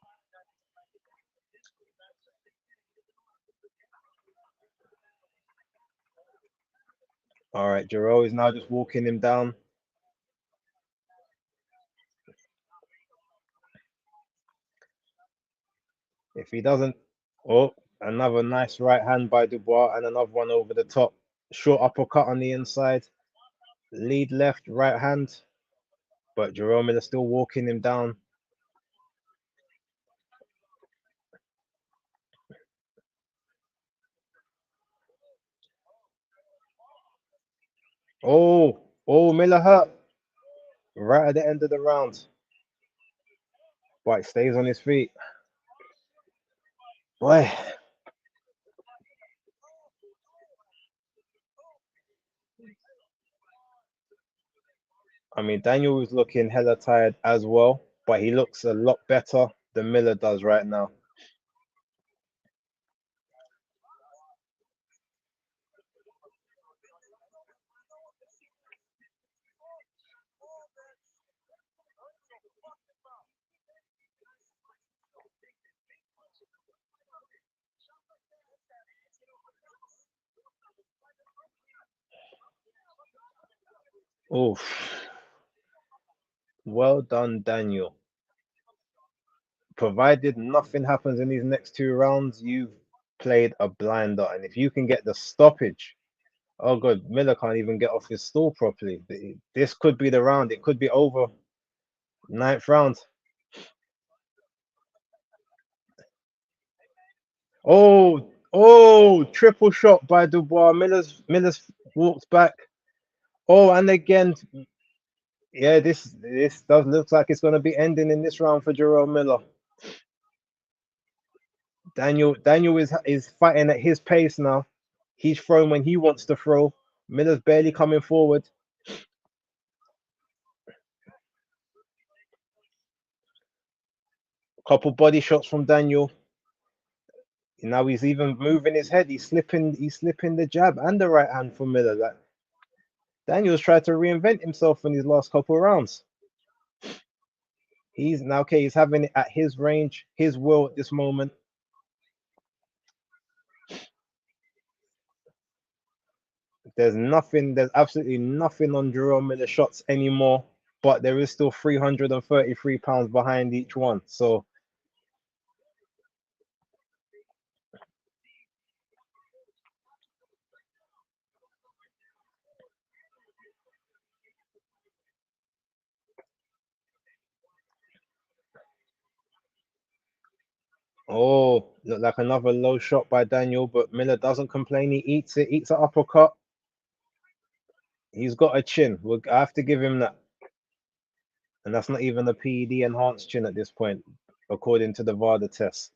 Speaker 2: All right, Jarrell is now just walking him down. If he doesn't, oh, another nice right hand by Dubois and another one over the top. Short uppercut on the inside. Lead left, right hand. But Jerome Miller still walking him down. Oh, Miller hurt right at the end of the round. But stays on his feet. Boy. I mean, Daniel was looking hella tired as well, but he looks a lot better than Miller does right now. Oof. Well done, Daniel. Provided nothing happens in these next two rounds, you've played a blinder. And if you can get the stoppage, oh god, Miller can't even get off his stool properly. This could be the round. It could be over. Ninth round. Oh, triple shot by Dubois. Miller's walked back. Oh, and again, yeah, this does look like it's going to be ending in this round for Jerome Miller. Daniel is fighting at his pace now. He's throwing when he wants to throw. Miller's barely coming forward. Couple body shots from Daniel. Now he's even moving his head. He's slipping the jab and the right hand for Miller. Like Daniel's tried to reinvent himself in his last couple of rounds. He's now okay. He's having it at his range, his will at this moment. There's absolutely nothing on Jerome Miller shots anymore, but there is still 333 pounds behind each one. So, oh, look like another low shot by Daniel, but Miller doesn't complain. He eats it, eats an uppercut. He's got a chin. I have to give him that. And that's not even a PED enhanced chin at this point, according to the VADA test.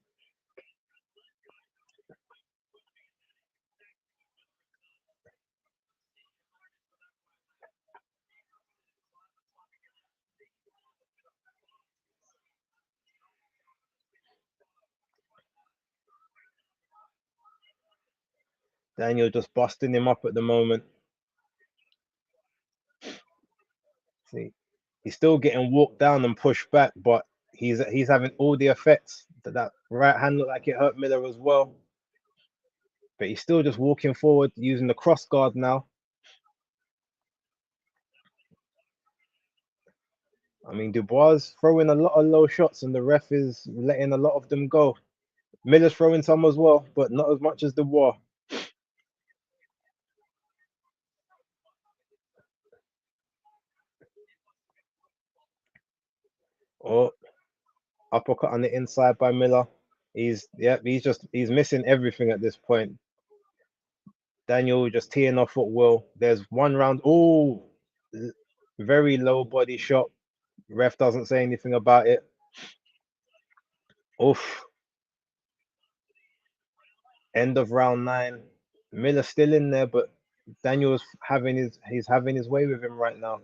Speaker 2: Daniel just busting him up at the moment. See, he's still getting walked down and pushed back, but he's having all the effects that Right hand looked like it hurt Miller as well. But he's still just walking forward using the cross guard now. I mean, Dubois throwing a lot of low shots and the ref is letting a lot of them go. Miller's throwing some as well, but not as much as Dubois. Oh, uppercut on the inside by Miller. He's missing everything at this point. Daniel just teeing off at will. There's one round. Oh, very low body shot. Ref doesn't say anything about it. Oof. End of round 9. Miller still in there, but Daniel's he's having his way with him right now.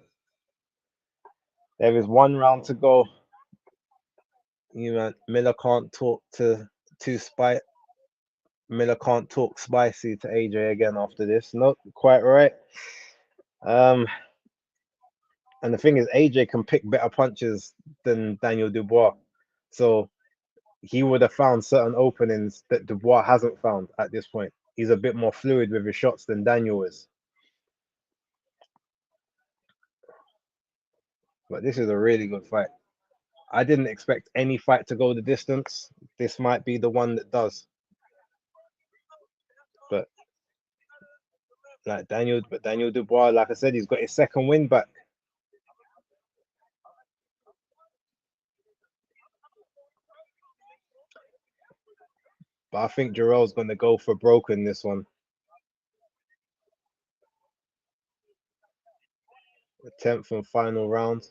Speaker 2: There is one round to go. Miller can't talk to Spite. Miller can't talk spicy to AJ again after this. Not quite right. And the thing is, AJ can pick better punches than Daniel Dubois. So he would have found certain openings that Dubois hasn't found at this point. He's a bit more fluid with his shots than Daniel is. But this is a really good fight. I didn't expect any fight to go the distance. This might be the one that does. But Daniel Dubois, like I said, he's got his second win back. But I think Jarrell's going to go for broke in this one. The 10th and final round.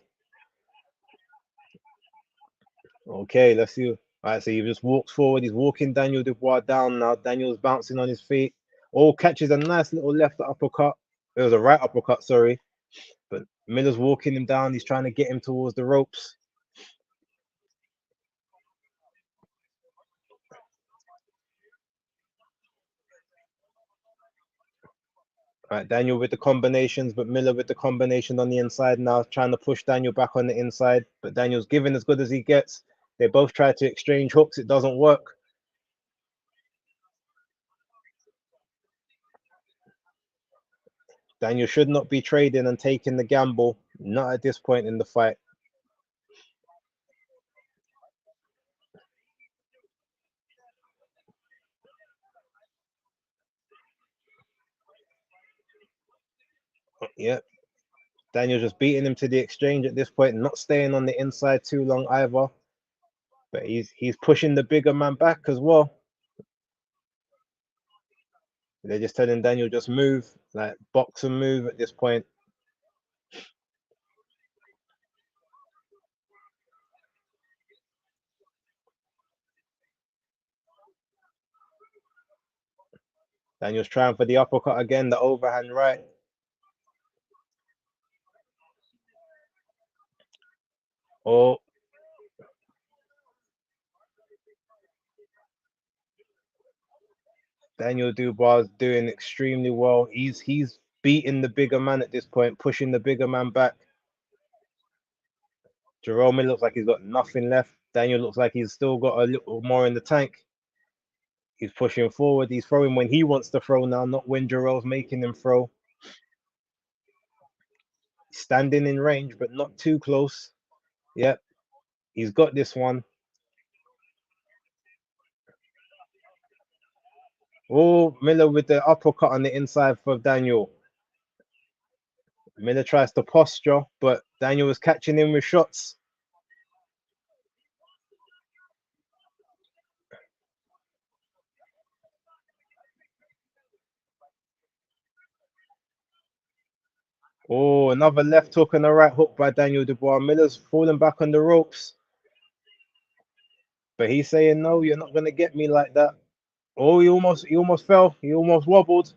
Speaker 2: Okay, let's see. All right, so he just walks forward. He's walking Daniel Dubois down now. Daniel's bouncing on his feet. Oh, catches a nice little left uppercut. It was a right uppercut, sorry. But Miller's walking him down. He's trying to get him towards the ropes. All right, Daniel with the combinations, but Miller with the combination on the inside now, trying to push Daniel back on the inside. But Daniel's giving as good as he gets. They both try to exchange hooks. It doesn't work. Daniel should not be trading and taking the gamble. Not at this point in the fight. Yep. Daniel just beating him to the exchange at this point, not staying on the inside too long either. But he's pushing the bigger man back as well. They're just telling Daniel just move, like box and move at this point. Daniel's trying for the uppercut again, the overhand right. Oh. Daniel Dubois doing extremely well. He's beating the bigger man at this point, pushing the bigger man back. Jerome looks like he's got nothing left. Daniel looks like he's still got a little more in the tank. He's pushing forward. He's throwing when he wants to throw now, not when Jerome's making him throw. Standing in range, but not too close. Yep, he's got this one. Oh, Miller with the uppercut on the inside for Daniel. Miller tries to posture, but Daniel was catching him with shots. Oh, another left hook and a right hook by Daniel Dubois. Miller's falling back on the ropes. But he's saying, no, you're not going to get me like that. Oh, he almost fell. He almost wobbled.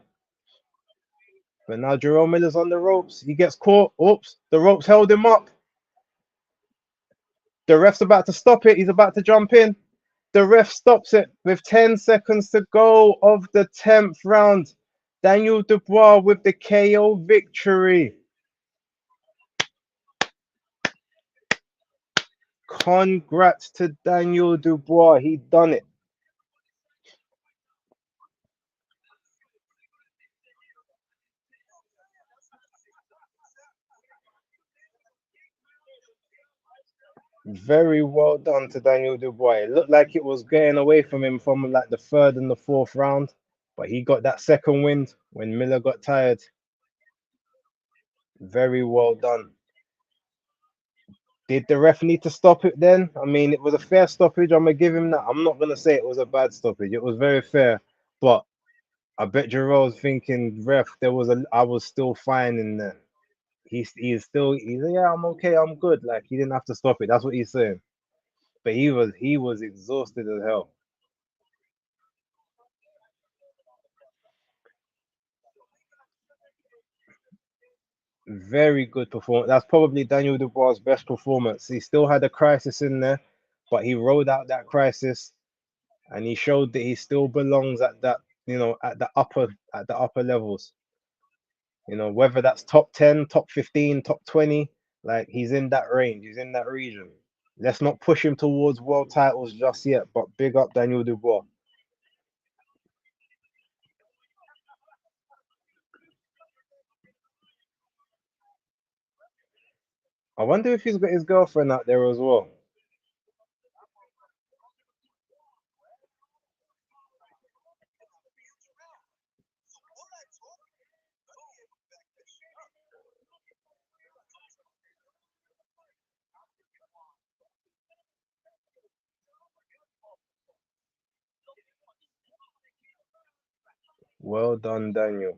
Speaker 2: But now Jerome Miller's on the ropes. He gets caught. Oops, the ropes held him up. The ref's about to stop it. He's about to jump in. The ref stops it with 10 seconds to go of the 10th round. Daniel Dubois with the KO victory. Congrats to Daniel Dubois. He done it. Very well done to Daniel Dubois. It looked like it was getting away from him from like the third and the fourth round, but he got that second wind when Miller got tired. Very well done. Did the ref need to stop it then? I mean, it was a fair stoppage. I'm gonna give him that. I'm not gonna say it was a bad stoppage. It was very fair, but I bet Jarrell's thinking, ref, I was still fine in there. He's yeah, I'm okay, I'm good. Like he didn't have to stop it. That's what he's saying. But he was exhausted as hell. Very good performance. That's probably Daniel Dubois' best performance. He still had a crisis in there, but he rode out that crisis and he showed that he still belongs at that, at the upper levels. Whether that's top 10, top 15, top 20, like he's in that range, he's in that region. Let's not push him towards world titles just yet, but big up Daniel Dubois. I wonder if he's got his girlfriend out there as well. Well done, Daniel.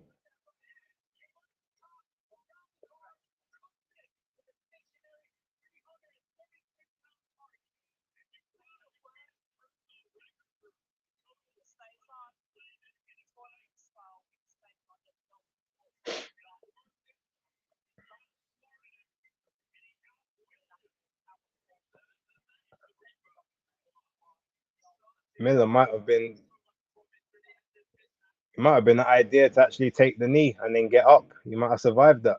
Speaker 2: Miller might have been an idea to actually take the knee and then get up. He might have survived that.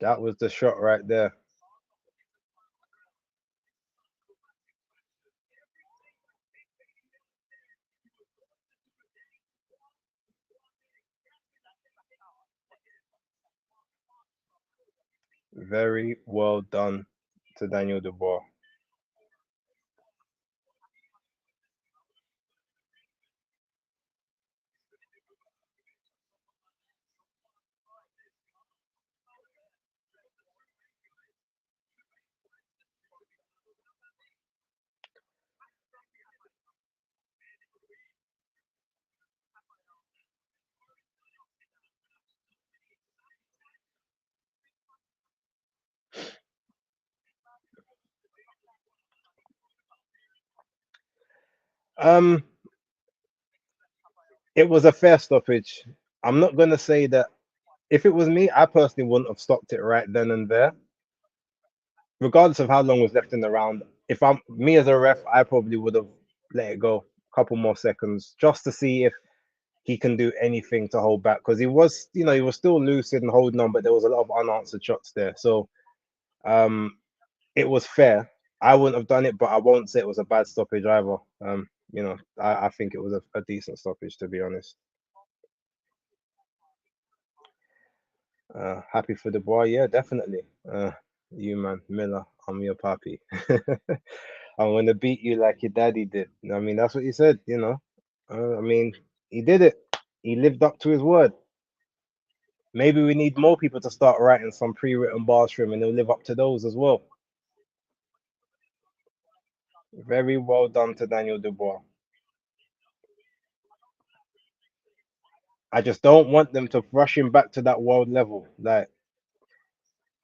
Speaker 2: That was the shot right there. Very well done to Daniel Dubois. Um, it was a fair stoppage. I'm not gonna say that if it was me, I personally wouldn't have stopped it right then and there, regardless of how long was left in the round. If I'm me as a ref, I probably would have let it go a couple more seconds just to see if he can do anything to hold back because he was still lucid and holding on, but there was a lot of unanswered shots there. So um, it was fair. I wouldn't have done it, but I won't say it was a bad stoppage either. I think it was a decent stoppage to be honest. Happy for the boy, yeah, definitely. You man, Miller, I'm your papi. I'm gonna beat you like your daddy did. I mean, that's what he said. I mean, he did it. He lived up to his word. Maybe we need more people to start writing some pre-written bars for him, and he'll live up to those as well. Very well done to Daniel Dubois. I just don't want them to rush him back to that world level. Like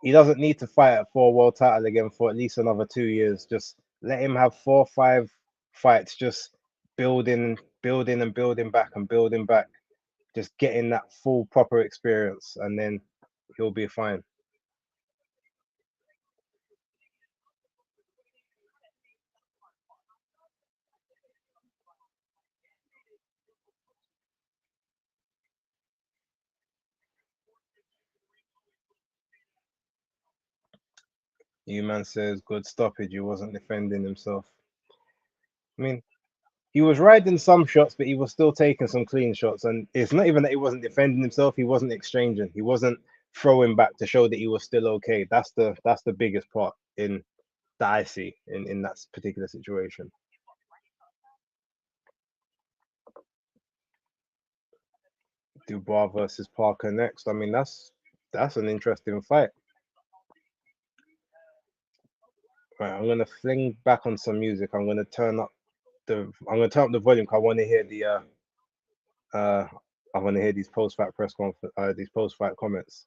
Speaker 2: he doesn't need to fight for a world title again for at least another 2 years. Just let him have 4 or 5 fights, just building and building back and building back, just getting that full proper experience, and then he'll be fine. You man says good stoppage. He wasn't defending himself. I mean, he was riding some shots, but he was still taking some clean shots. And it's not even that he wasn't defending himself. He wasn't exchanging. He wasn't throw him back to show that he was still okay. That's the biggest part in that I see in that particular situation. Dubois versus Parker next. I mean, that's an interesting fight. Right, I'm gonna fling back on some music. I'm gonna turn up the volume 'cause I want to hear I want to hear these post-fight press conference, these post-fight comments.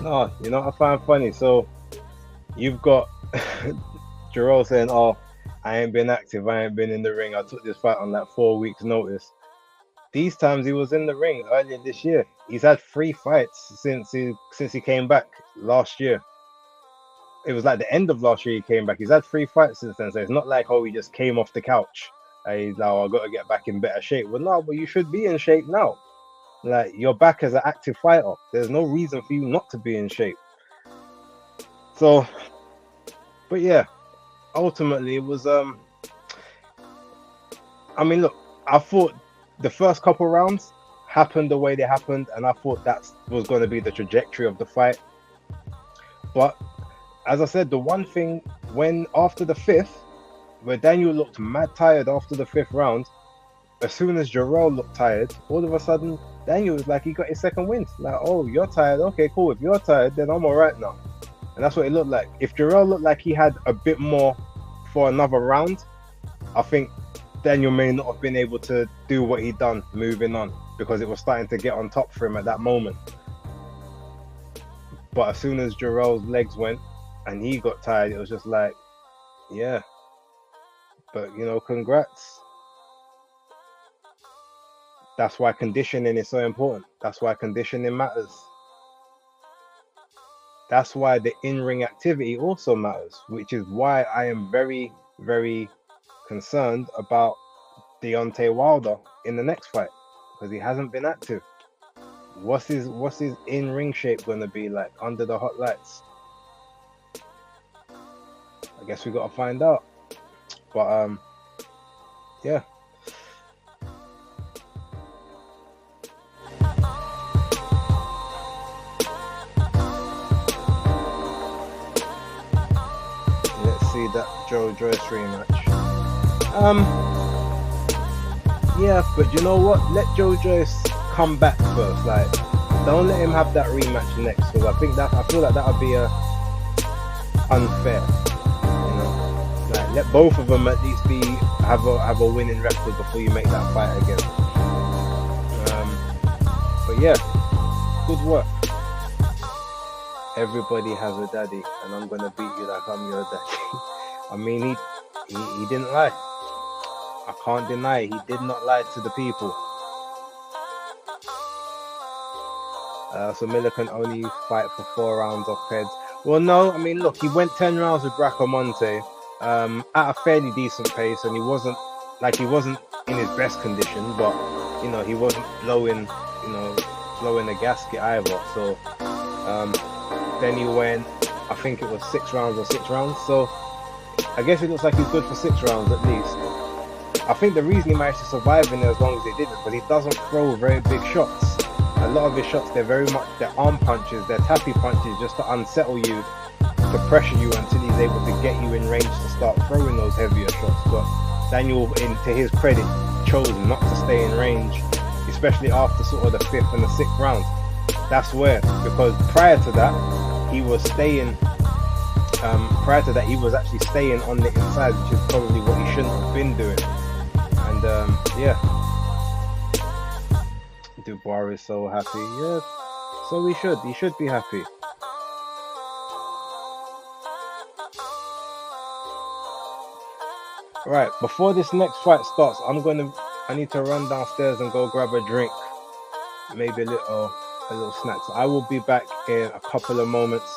Speaker 2: No, you know what I find funny? So you've got Jarrell saying, "Oh, I ain't been active. I ain't been in the ring. I took this fight on like 4 weeks' notice." These times he was in the ring earlier this year. He's had 3 fights since he came back last year. It was like the end of last year he came back. He's had 3 fights since then. So it's not like, oh, he just came off the couch and he's like, oh, I got to get back in better shape. Well, no, but you should be in shape now. Like, you're back as an active fighter. There's no reason for you not to be in shape. So, but yeah, ultimately it was I mean, look, I thought the first couple rounds happened the way they happened, and I thought that was going to be the trajectory of the fight. But as I said, the one thing, when after the fifth, where Daniel looked mad tired after the 5th round, as soon as Jarrell looked tired, all of a sudden Daniel was like, he got his second win. Like, oh, you're tired. Okay, cool. If you're tired, then I'm all right now. And that's what it looked like. If Jarrell looked like he had a bit more for another round, I think Daniel may not have been able to do what he done moving on, because it was starting to get on top for him at that moment. But as soon as Jarrell's legs went and he got tired, it was just like, yeah. But, you know, congrats. That's why conditioning is so important. That's why conditioning matters. That's why the in-ring activity also matters, which is why I am very, very concerned about Deontay Wilder in the next fight, because he hasn't been active. What's his in-ring shape going to be like under the hot lights? I guess we got to find out. But yeah. Let's see that Joe Joyce rematch. Yeah, but you know what? Let Joe Joyce come back first. Like, don't let him have that rematch next, because I feel like that would be unfair. You know, like, let both of them at least have a winning record before you make that fight again. But yeah, good work. Everybody has a daddy, and I'm gonna beat you like I'm your daddy. I mean, he didn't lie. I can't deny it. He did not lie to the people. So Miller can only fight for 4 rounds off heads. Well, no, I mean, look, he went 10 rounds with Bracamonte at a fairly decent pace, and he wasn't in his best condition, but you know, he wasn't blowing a gasket either. So then he went, I think it was 6 rounds. So I guess it looks like he's good for 6 rounds at least. I think the reason he managed to survive in there as long as he did is because he doesn't throw very big shots. A lot of his shots, they're arm punches, they're tappy punches, just to unsettle you, to pressure you until he's able to get you in range to start throwing those heavier shots. But Daniel, to his credit, chose not to stay in range, especially after sort of the 5th and the 6th round. That's where, because prior to that, he was actually staying on the inside, which is probably what he shouldn't have been doing. And yeah, Dubois is so happy. Yeah, so he should be happy. Right, before this next fight starts, I need to run downstairs and go grab a drink, maybe a little snack. So I will be back in a couple of moments.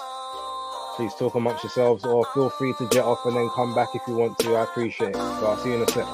Speaker 2: Please talk amongst yourselves, or feel free to jet off and then come back if you want to. I appreciate it. So I'll see you in a sec.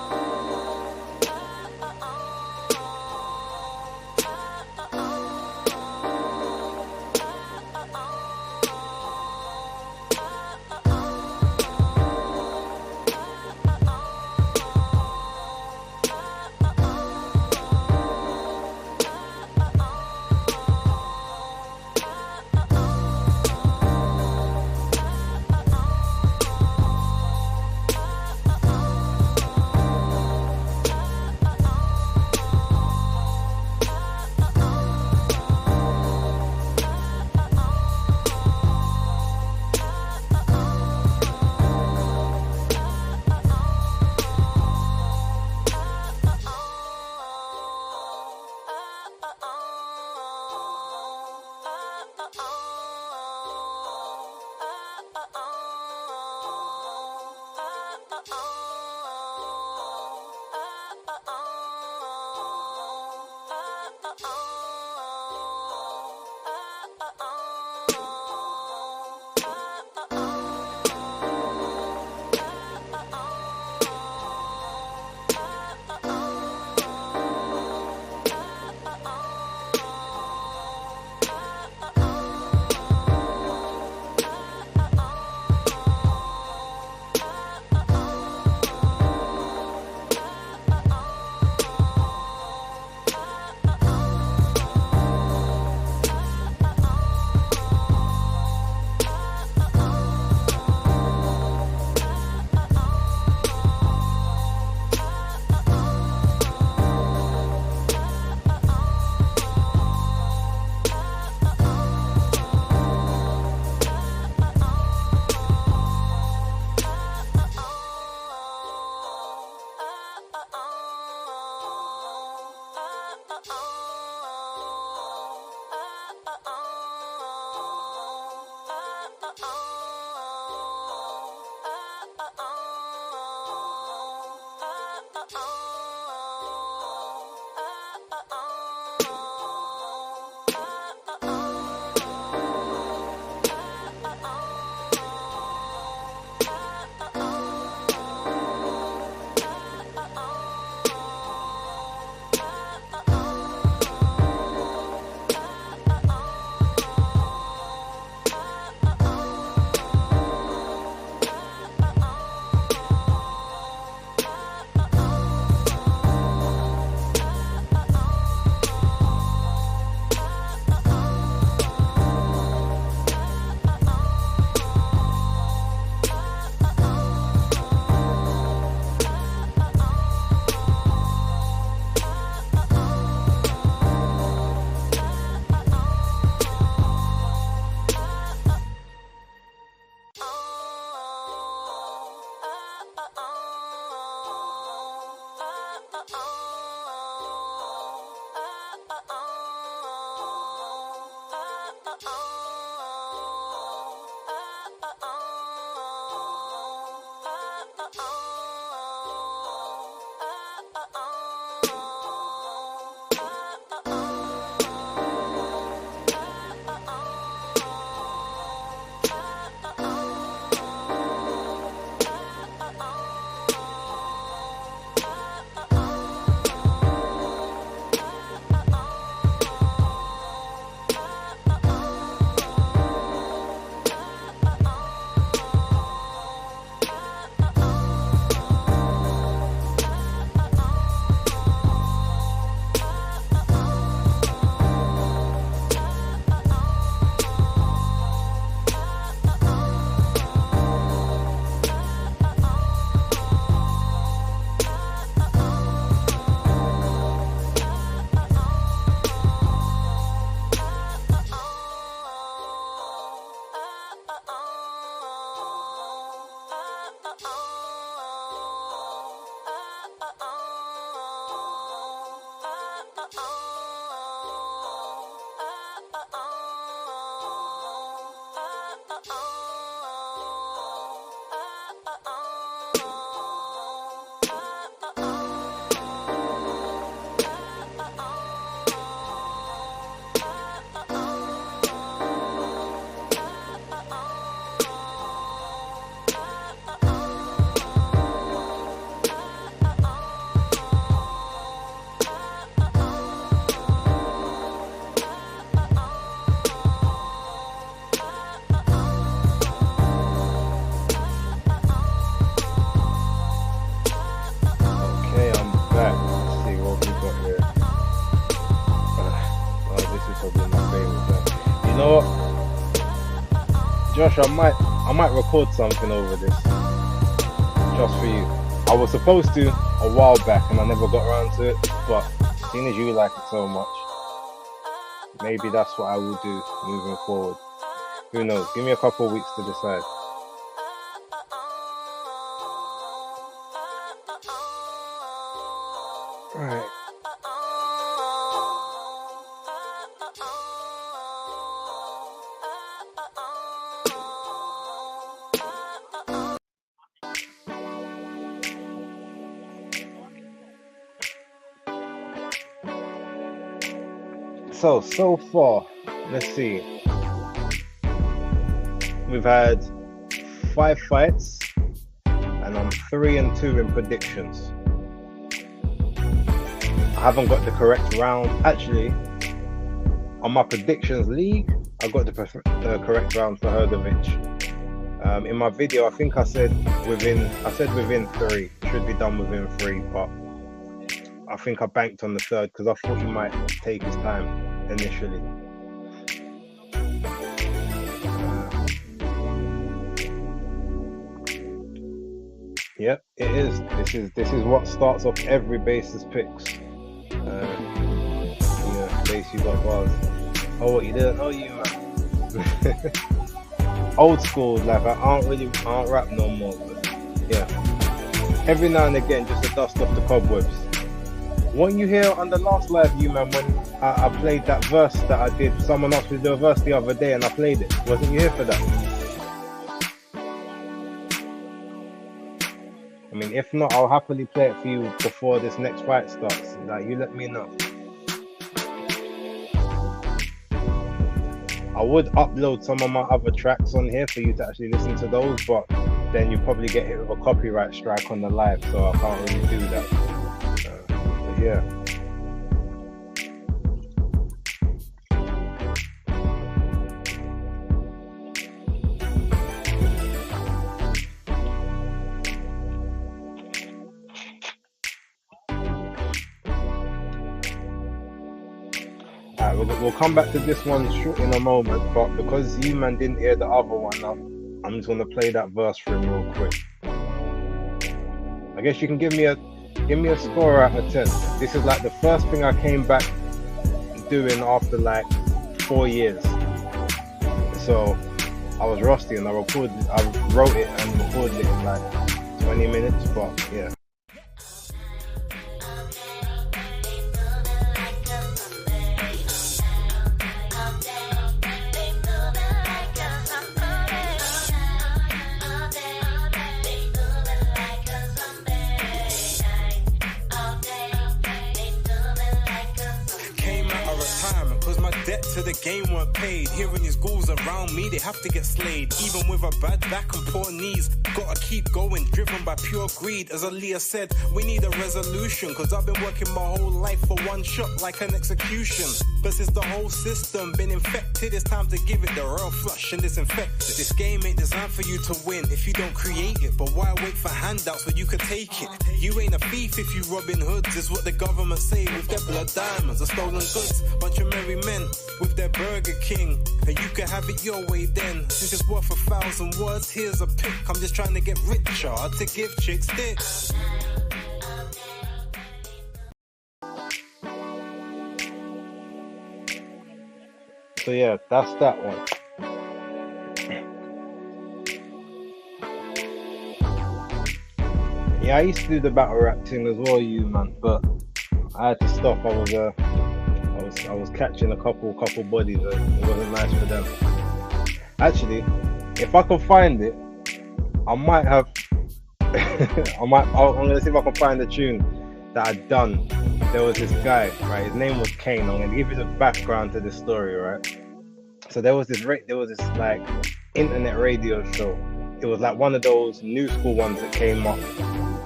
Speaker 2: Josh, I might record something over this just for you. I was supposed to a while back and I never got around to it, but seeing as you like it so much, maybe that's what I will do moving forward. Who knows? Give me a couple of weeks to decide. Right. So far, let's see. We've had 5 fights, and I'm 3-2 in predictions. I haven't got the correct round. Actually, on my predictions league, I got the correct round for Hrgovic. In my video, I think I said within 3. Should be done within 3, but I think I banked on the 3rd because I thought he might take his time initially. Yep, it is. This is what starts off every basis picks. Base, you got bars. Oh, what you didn't know, you man. Old school, like I aren't rap no more. But yeah, every now and again, just to dust off the cobwebs. Weren't you here on the last live, you man, when I played that verse that I did? Someone asked me to do a verse the other day and I played it. Wasn't you here for that? I mean, if not, I'll happily play it for you before this next fight starts. Like, you let me know. I would upload some of my other tracks on here for you to actually listen to those, but then you probably get hit with a copyright strike on the live, so I can't really do that. But yeah. Alright, we'll come back to this one in a moment, but because you man didn't hear the other one, I'm just gonna play that verse for him real quick. I guess you can give me a score out of 10. This is like the first thing I came back doing after like 4 years. So I was rusty and I wrote it and recorded it in like 20 minutes, but yeah.
Speaker 1: To the game weren't paid. Hearing these ghouls around me, they have to get slayed. Even with a bad back and poor knees, gotta keep going, driven by pure greed. As Aaliyah said, we need a resolution, cause I've been working my whole life for one shot like an execution. But since the whole system been infected, it's time to give it the royal flush and disinfect it. This game ain't designed for you to win if you don't create it, but why wait for handouts when you could take it? You ain't a thief if you robbing hoods, is what the government say with their blood diamonds or stolen goods. Bunch of merry men with their Burger King, and you can have it your way then. Since it's worth 1,000 words, here's a pick. I'm just trying to get richer to give chicks dicks.
Speaker 2: So yeah, that's that one. Yeah, I used to do the battle rap thing as well, you man, but I had to stop. I was catching a couple bodies, and it wasn't nice for them. Actually, if I can find it, I might have. I'm gonna see if I can find the tune that I'd done. There was this guy, right? His name was Kane. I'm gonna give you the background to this story, right? So there was this like internet radio show. It was like one of those new school ones that came up.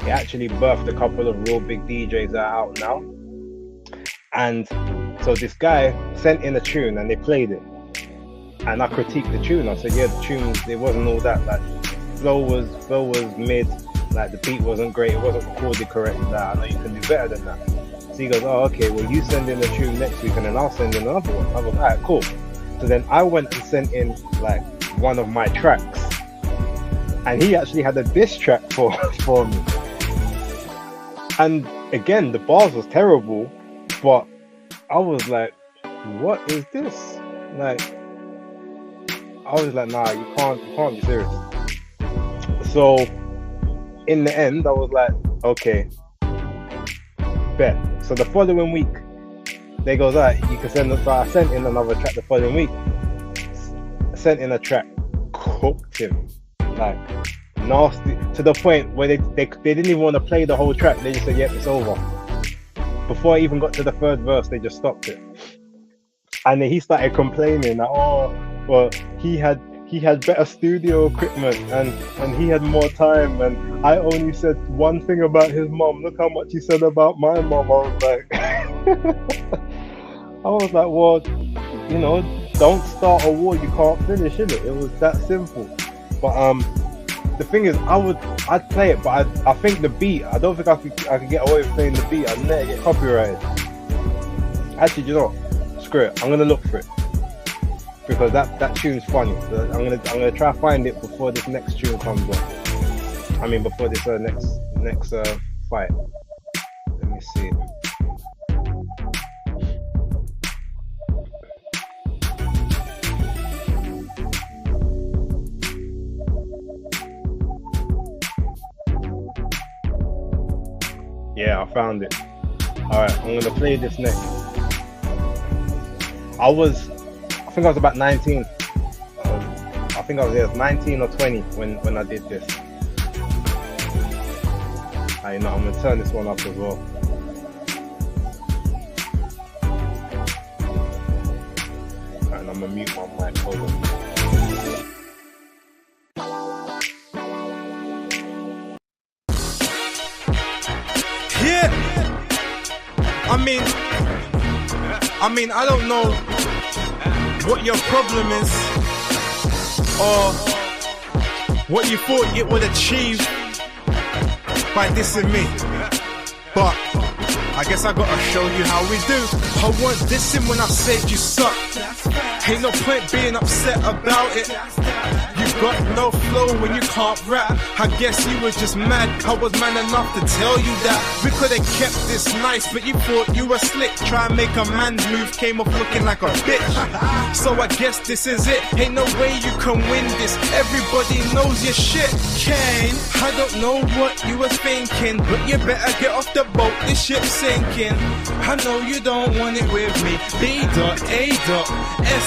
Speaker 2: It actually birthed a couple of real big DJs that are out now. And so this guy sent in a tune and they played it. And I critiqued the tune. I said, yeah, the tune, it wasn't all that. Like, flow was mid. Like, the beat wasn't great. It wasn't recorded correctly. Like, I know you can do better than that. So he goes, oh, okay, well, you send in the tune next week and then I'll send in another one. I was like, all right, cool. So then I went and sent in like one of my tracks. And he actually had a diss track for me. And again, the bars was terrible, but I was like, what is this? Like, I was like, nah, you can't be serious. So in the end, I was like, okay, bet. So the following week, they goes, alright, you can send us. So I sent in another track the following week. I sent in a track, cooked him, like nasty, to the point where they didn't even want to play the whole track. They just said, yep, it's over. Before I even got to the third verse, they just stopped it. And then he started complaining that, oh, well, he had better studio equipment and he had more time, and I only said one thing about his mom. Look how much he said about my mom. I was like, well, you know, don't start a war you can't finish, innit? It was that simple. But the thing is, I'd play it, but I think the beat, I don't think I could get away with playing the beat. I'd never get copyrighted. Actually, you know what? Screw it. I'm gonna look for it because that tune's funny. So I'm gonna try to find it before this next tune comes on. I mean, before this next fight. Let me see. Yeah, I found it. Alright, I'm gonna play this next. I think I was about 19. I think I was 19 or 20 when I did this. You know, I'm gonna turn this one up as well. And I'm gonna mute my mic. Hold on.
Speaker 1: I mean, I don't know what your problem is or what you thought it would achieve by dissing me, but I guess I gotta show you how we do. I weren't dissing when I said you suck. Ain't no point being upset about it. You got no flow when you can't rap. I guess you was just mad. I was man enough to tell you that we could've kept this nice, but you thought you were slick. Try and make a man's move, came off looking like a bitch. So I guess this is it. Ain't no way you can win this. Everybody knows your shit, Kane. I don't know what you was thinking, but you better get off the boat. This ship's sinking. I know you don't want it with me. B.A.S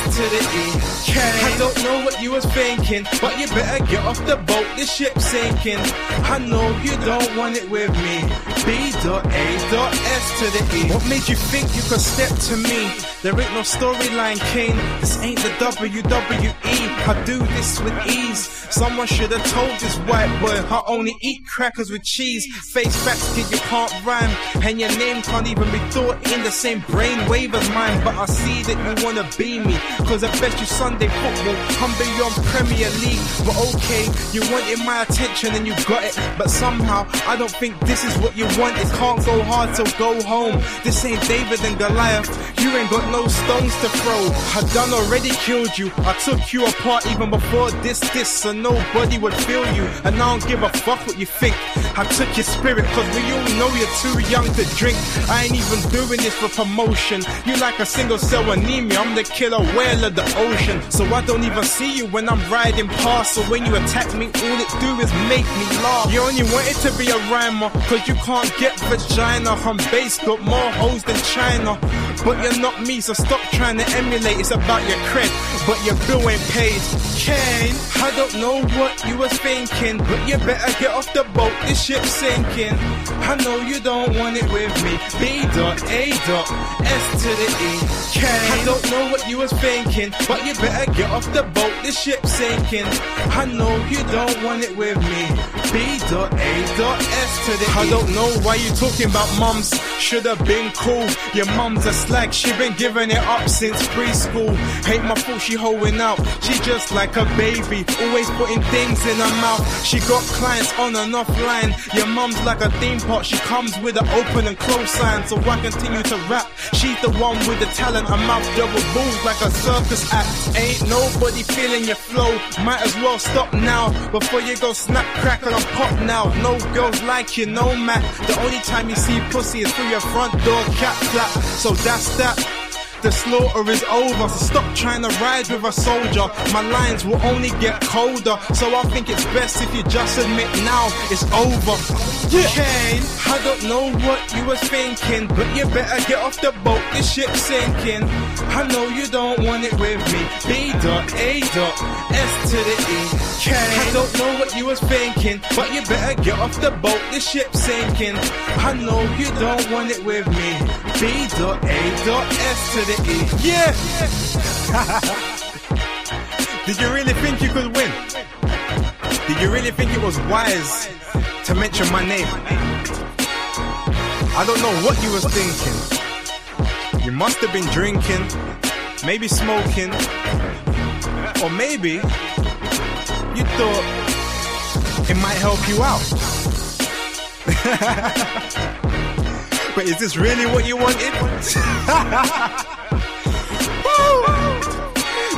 Speaker 1: to the E. Kane. I don't know what you was thinking, but you better get off the boat, this ship's sinking. I know you don't want it with me. B.A.S to the E. What made you think you could step to me? There ain't no storyline, Kane. This ain't the WWE. I do this with ease. Someone should have told this white boy I only eat crackers with cheese. Face facts, kid, you can't rhyme, and your name can't even be thought in the same brainwave as mine. But I see that you wanna be me, cause I bet you Sunday football, I'm beyond Premier League. But okay, you wanted my attention and you got it, but somehow I don't think this is what you want. It can't go hard, so go home. This ain't David and Goliath. You ain't got no stones to throw. I done already killed you. I took you apart even before this, so nobody would feel you. And I don't give a fuck what you think. I took your spirit, cause we all know you're too young to drink. I ain't even doing this for promotion. You like a single cell anemia, I'm the killer whale of the ocean. So I don't even see you when I'm riding past, so when you attack me, all it do is make me laugh. You only wanted to be a rhymer, cause you can't get vagina. I'm base, got more hoes than China. But you're not me, so stop trying to emulate. It's about your cred, but your bill ain't paid. Kane, I don't know what you was thinking, but you better get off the boat, this ship's sinking. I know you don't want it with me. B.A.S to the E. Kane, I don't know what you was thinking, but you better get off the boat, this ship's sinking. I know you don't want it with me. B.A.S to the E. I don't know why you talking about mums. Should've been cool. Your mum's a slag, she been giving it up since preschool. Ain't my fault she holding out. She just like a baby, always putting things in her mouth. She got clients on and offline. Your mum's like a theme park, she comes with an open and close sign. So I continue to rap. She's the one with the talent. Her mouth double moves like a circus act. Ain't nobody feeling your flow. Might as well stop now before you go snap, crackle and pop now. No girls like you, no Matt. The only time you see pussy is through your front door cat flap. So that's that. The slaughter is over, so stop trying to ride with a soldier. My lines will only get colder, so I think it's best if you just admit now it's over. Yeah. Kane, I don't know what you was thinking, but you better get off the boat, this ship's sinking. I know you don't want it with me. B.A.S to the E. Kane, I don't know what you was thinking, but you better get off the boat, this ship's sinking. I know you don't want it with me. B.A.S to the E. Yeah. Did you really think you could win? Did you really think it was wise to mention my name? I don't know what you was thinking. You must have been drinking, maybe smoking, or maybe you thought it might help you out. But is this really what you wanted?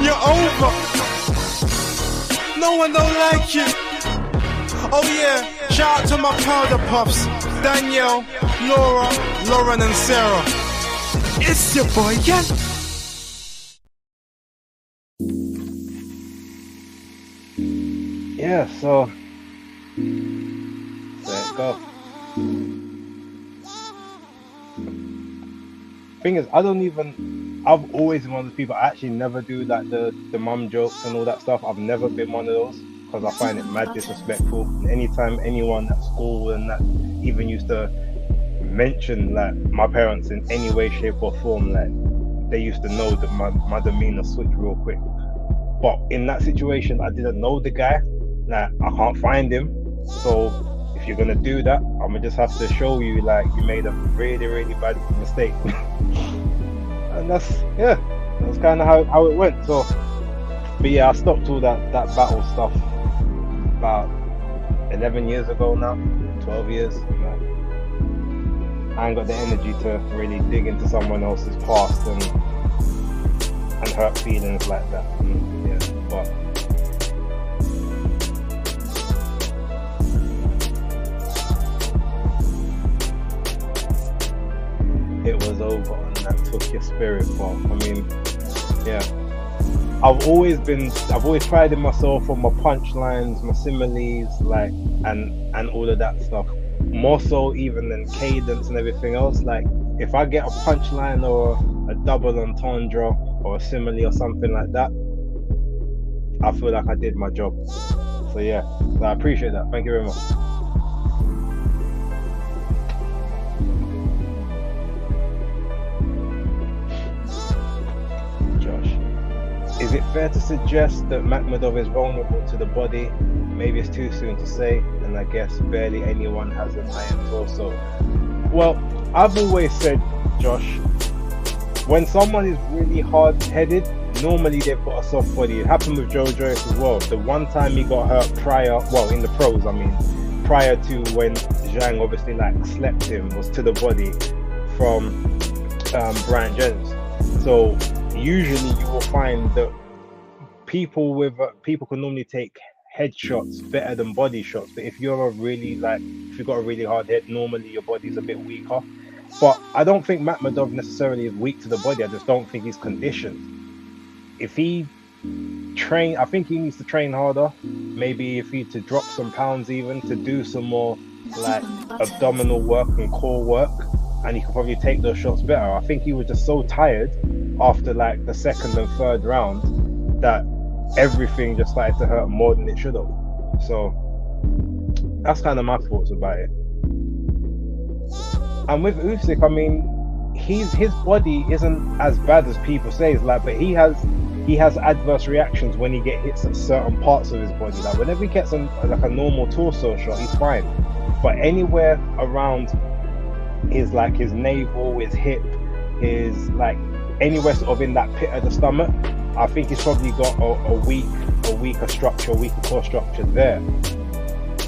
Speaker 1: You're over. No one don't like you. Oh yeah, shout out to my powder puffs, Danielle, Laura, Lauren and Sarah. It's your boy, yeah.
Speaker 2: Yeah, so let's go. Thing is, I've always been one of those people. I actually never do like the mum jokes and all that stuff. I've never been one of those because I find it mad disrespectful. Anytime anyone at school and that even used to mention like my parents in any way, shape or form, like they used to know that my demeanor switched real quick. But in that situation, I didn't know the guy. Like I can't find him, so if you're gonna do that, I'm gonna just have to show you like you made a really, really bad mistake. And that's kind of how it went. So, but yeah, I stopped all that battle stuff about 11 years ago now, 12 years. I ain't got the energy to really dig into someone else's past and hurt feelings like that. Yeah, but. It was over and that took your spirit. But I mean, yeah, I've always prided myself on my punchlines, my similes, like and all of that stuff, more so even than cadence and everything else. Like if I get a punchline or a double entendre or a simile or something like that, I feel like I did my job. So yeah, so I appreciate that. Thank you very much. Is it fair to suggest that Makhmudov is vulnerable to the body? Maybe it's too soon to say, and I guess barely anyone has an iron torso. Well, I've always said, Josh, when someone is really hard-headed, normally they've got a soft body. It happened with Joe Joyce as well. The one time he got hurt in the pros, prior to when Zhang obviously slept him, was to the body from Brian Jones. So usually you will find that people can normally take headshots better than body shots, but if you're if you've got a really hard head, normally your body's a bit weaker. But I don't think Makhmudov necessarily is weak to the body. I just don't think he's conditioned. If he train. I think he needs to train harder. Maybe if he to drop some pounds, even to do some more like abdominal work and core work, and he could probably take those shots better. I think he was just so tired after like the second and third round that everything just started to hurt more than it should have. So that's kind of my thoughts about it. And with Usyk, I mean, his body isn't as bad as people say. It's like, but he has adverse reactions when he get hits at certain parts of his body. Like whenever he gets like a normal torso shot, he's fine. But anywhere around his like his navel, his hip, his like anywhere sort of in that pit of the stomach, I think he's probably got a weaker structure, weaker core structure there.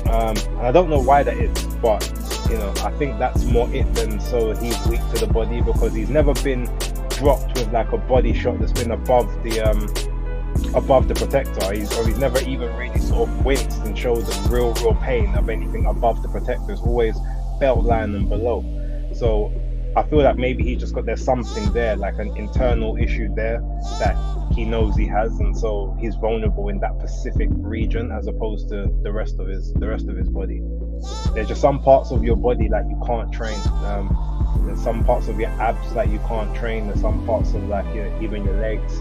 Speaker 2: And I don't know why that is, but you know, I think that's more it than so he's weak to the body, because he's never been dropped with like a body shot that's been above the protector. He's never even really sort of winced and showed the real pain of anything above the protector. It's always belt line and below. So I feel like maybe he just got there's something there, like an internal issue there that he knows he has, and so he's vulnerable in that specific region as opposed to the rest of his body. There's just some parts of your body that you can't train. There's some parts of your abs that you can't train. There's some parts of like even your legs,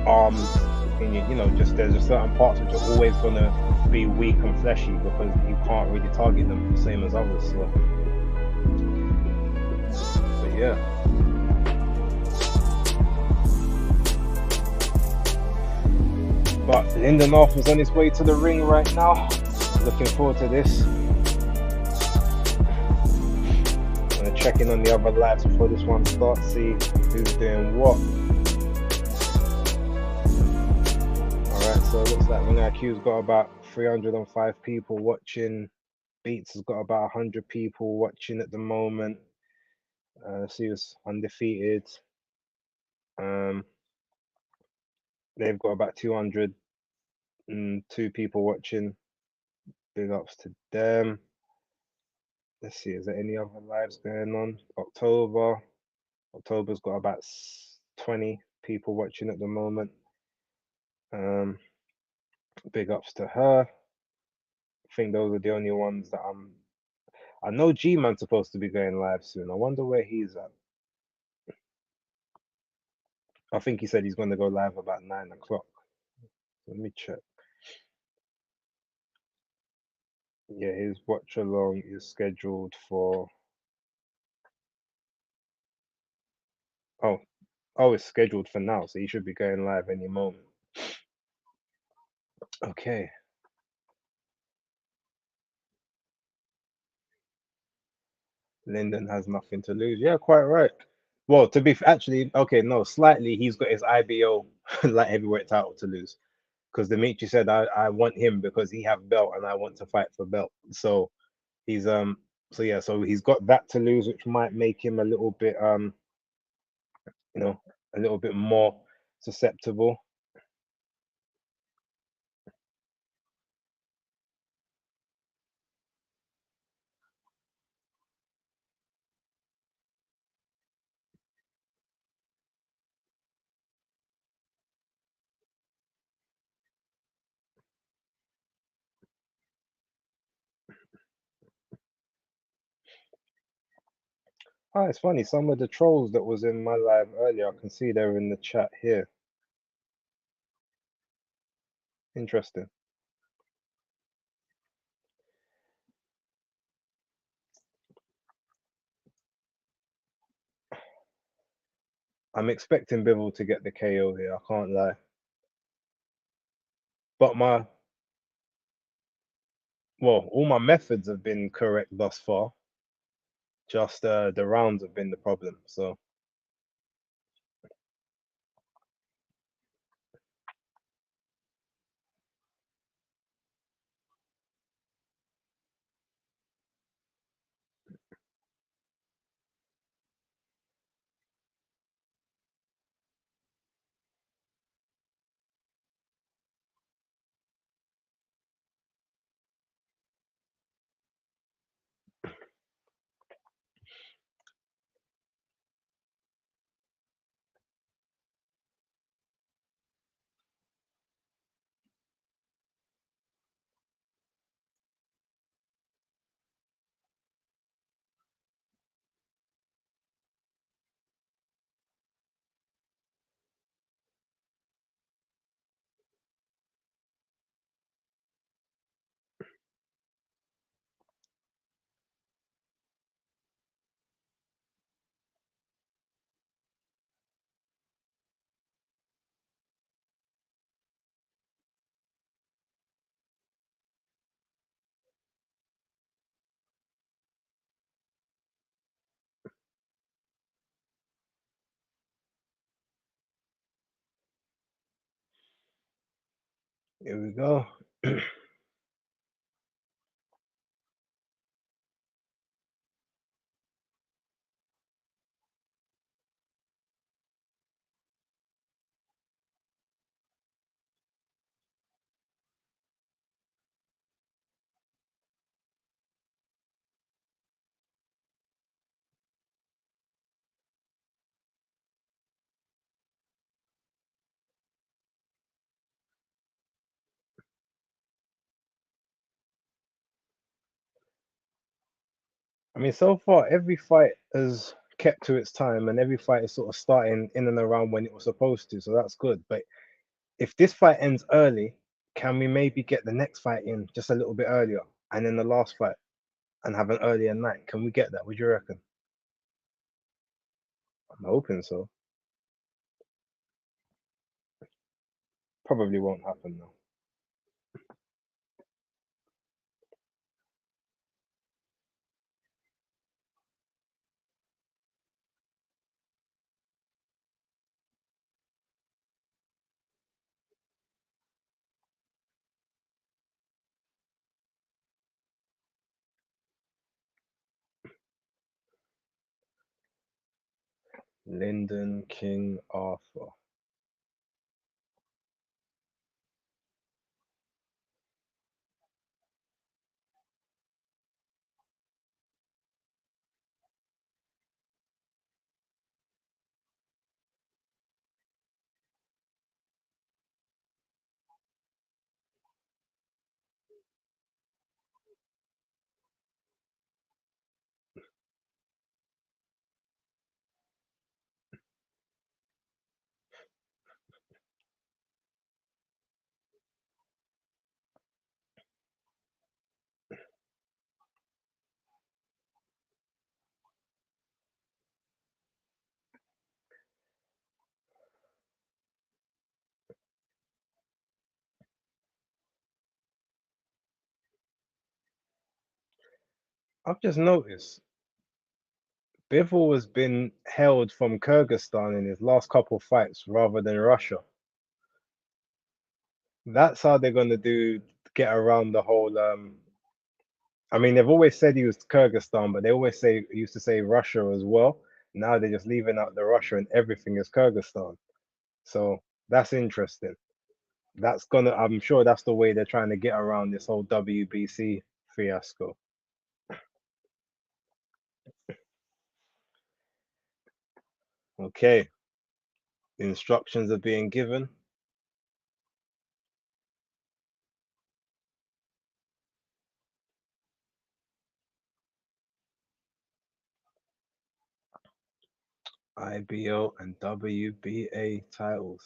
Speaker 2: arms, and you know, just there's just certain parts which are always gonna be weak and fleshy because you can't really target them the same as others. So, but yeah. But Lindenhoff is on his way to the ring right now. Looking forward to this. I'm gonna check in on the other lives before this one starts, see who's doing what. Alright, so it looks like Ring IQ's got about 305 people watching. Beats has got about 100 people watching at the moment. Let's see who's undefeated. They've got about 202 people watching. Big ups to them. Let's see, is there any other lives going on? October's got about 20 people watching at the moment. Big ups to her. I think those are the only ones that I know G-Man's supposed to be going live soon. I wonder where he's at. I think he said he's going to go live about 9 o'clock. Let me check. Yeah, his watch along is scheduled for. Oh, it's scheduled for now, so he should be going live any moment. Okay. Lyndon has nothing to lose. Yeah, quite right. Well, to be actually, okay, no, slightly, he's got his IBO light heavyweight title to lose. Because Dimitri said I want him because he have belt and I want to fight for belt. So he's so yeah, so he's got that to lose, which might make him a little bit you know, a little bit more susceptible. Ah, it's funny, some of the trolls that was in my live earlier, I can see they're in the chat here. Interesting. I'm expecting Bivol to get the KO here, I can't lie. But all my methods have been correct thus far. Just the rounds have been the problem. So Here we go. I mean, so far every fight has kept to its time, and every fight is sort of starting in and around when it was supposed to. So that's good. But if this fight ends early, can we maybe get the next fight in just a little bit earlier, and then the last fight, and have an earlier night? Can we get that? Would you reckon? I'm hoping so. Probably won't happen though. Lyndon King Arthur. I've just noticed Bivol has been held from Kyrgyzstan in his last couple of fights rather than Russia. That's how they're gonna do get around the whole. I mean, they've always said he was Kyrgyzstan, but they always say used to say Russia as well. Now they're just leaving out the Russia and everything is Kyrgyzstan. So that's interesting. That's gonna. I'm sure that's the way they're trying to get around this whole WBC fiasco. Okay, instructions are being given. IBO and WBA titles.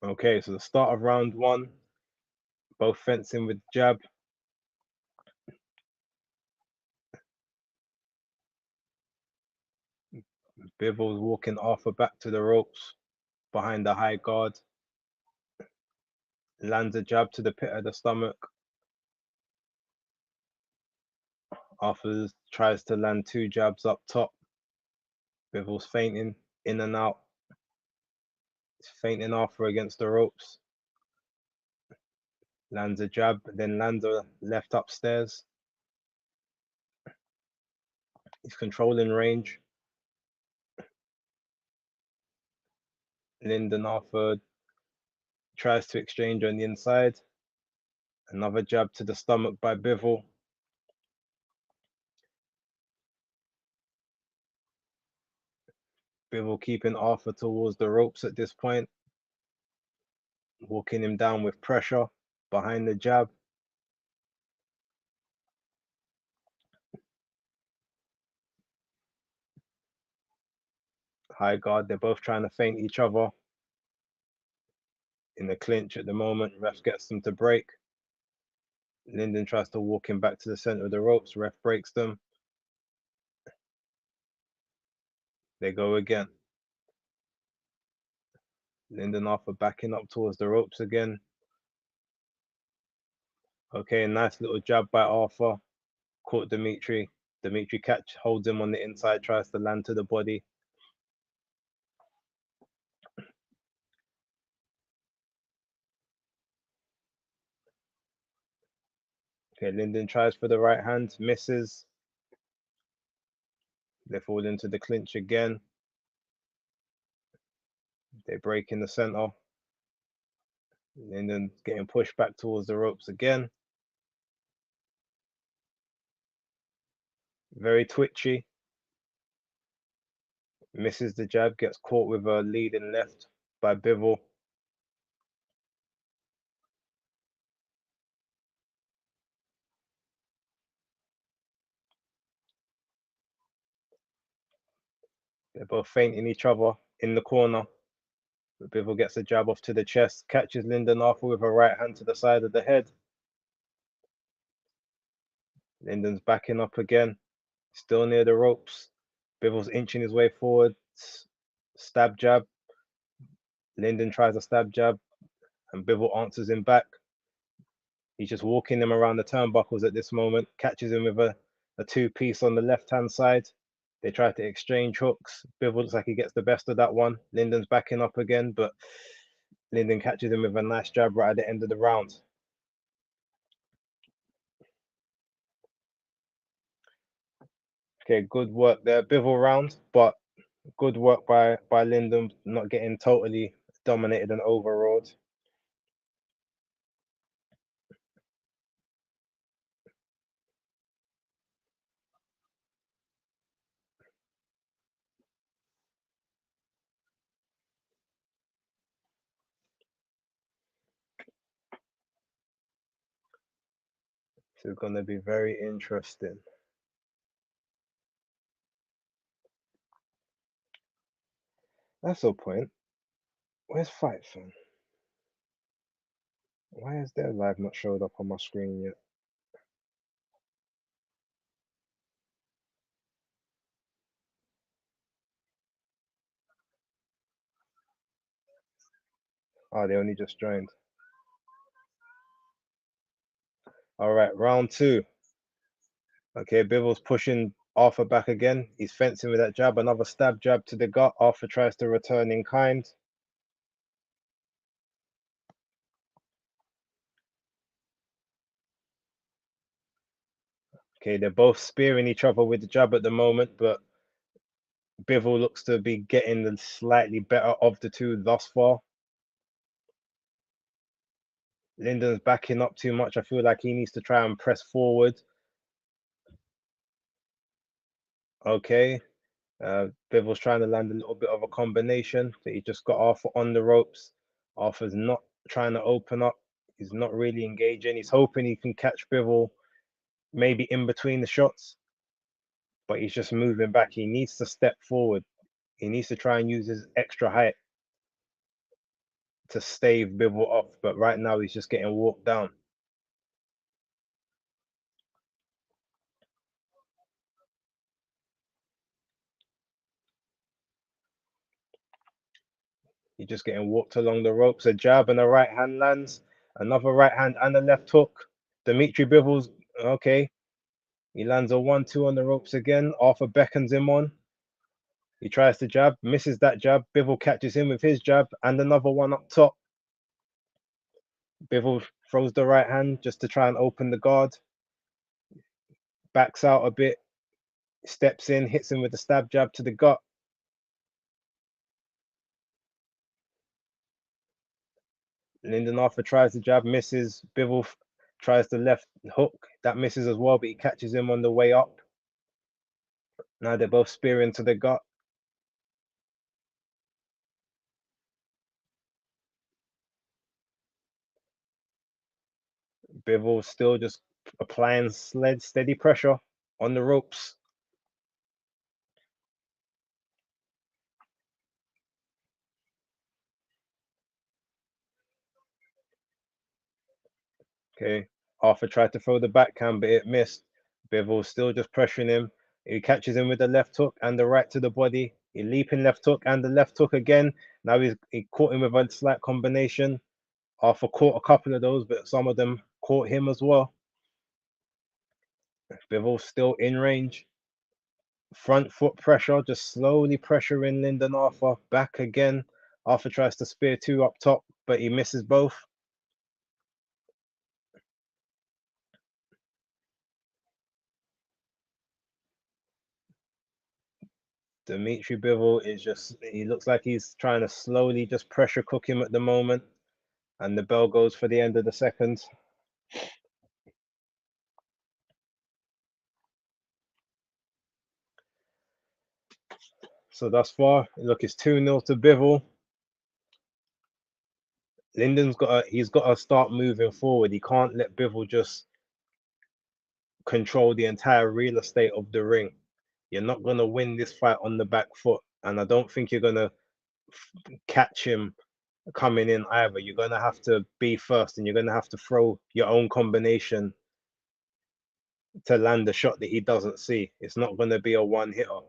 Speaker 2: Okay, so the start of round one, both fencing with jab. Bivol's walking Arthur back to the ropes behind the high guard. Lands a jab to the pit of the stomach. Arthur tries to land two jabs up top. Bivol's fainting in and out. He's fainting Arthur against the ropes. Lands a jab, then lands a left upstairs. He's controlling range. Lyndon Arthur tries to exchange on the inside. Another jab to the stomach by Bivol. Bivol keeping Arthur towards the ropes at this point. Walking him down with pressure behind the jab. High guard, they're both trying to feint each other. In the clinch at the moment, ref gets them to break. Lyndon tries to walk him back to the center of the ropes, ref breaks them. They go again. Lyndon Arthur backing up towards the ropes again. Okay, nice little jab by Arthur. Caught Dimitri. Dimitri holds him on the inside, tries to land to the body. Okay, Linden tries for the right hand, misses. They fall into the clinch again. They break in the center. Linden getting pushed back towards the ropes again. Very twitchy. Misses the jab, gets caught with a leading left by Bivol. They're both feinting each other in the corner. But Bivol gets a jab off to the chest, catches Linden Arthur with a right hand to the side of the head. Linden's backing up again, still near the ropes. Bivol's inching his way forward. Stab jab. Linden tries a stab jab, and Bivol answers him back. He's just walking him around the turnbuckles at this moment, catches him with a two-piece on the left-hand side. They try to exchange hooks. Bivol looks like he gets the best of that one. Linden's backing up again, but Linden catches him with a nice jab right at the end of the round. Okay, good work there. Bivol round, but good work by Linden, not getting totally dominated and overawed. This is going to be very interesting. That's the point. Where's Fight Fan? Why is their live not showed up on my screen yet? Oh, they only just joined. All right, round two. Okay, Bivol's pushing Arthur back again. He's fencing with that jab, another stab jab to the gut. Arthur tries to return in kind. Okay, they're both spearing each other with the jab at the moment, but Bivol looks to be getting the slightly better of the two thus far. Linden's backing up too much. I feel like he needs to try and press forward. Okay. Bivol's trying to land a little bit of a combination, but he just got Arthur on the ropes. Arthur's not trying to open up. He's not really engaging. He's hoping he can catch Bivol maybe in between the shots, but he's just moving back. He needs to step forward. He needs to try and use his extra height to stave Bivol off, but right now he's just getting walked down. He's just getting walked along the ropes. A jab and a right hand lands. Another right hand and a left hook. Dimitri Bivol's okay. He lands a 1-2 on the ropes again. Arthur beckons him on. He tries to jab, misses that jab. Bivol catches him with his jab and another one up top. Bivol throws the right hand just to try and open the guard. Backs out a bit. Steps in, hits him with the stab jab to the gut. Linden Arthur tries the jab, misses. Bivol tries the left hook. That misses as well, but he catches him on the way up. Now they're both spearing to the gut. Bivol still just applying steady pressure on the ropes. Okay, Arthur tried to throw the backhand, but it missed. Bivol still just pressuring him. He catches him with the left hook and the right to the body. He leaping left hook and the left hook again. Now he caught him with a slight combination. Arthur caught a couple of those, but some of them caught him as well. Bivol still in range. Front foot pressure, just slowly pressuring Lyndon Arthur. Back again. Arthur tries to spear two up top, but he misses both. Dimitri Bivol is just, he looks like he's trying to slowly just pressure cook him at the moment. And the bell goes for the end of the second. So thus far, look, it's 2-0 to Bivol. He's got to start moving forward. He can't let Bivol just control the entire real estate of the ring. You're not going to win this fight on the back foot. And I don't think you're going to catch him coming in either. You're going to have to be first, and you're going to have to throw your own combination to land a shot that he doesn't see. It's not going to be a one hitter.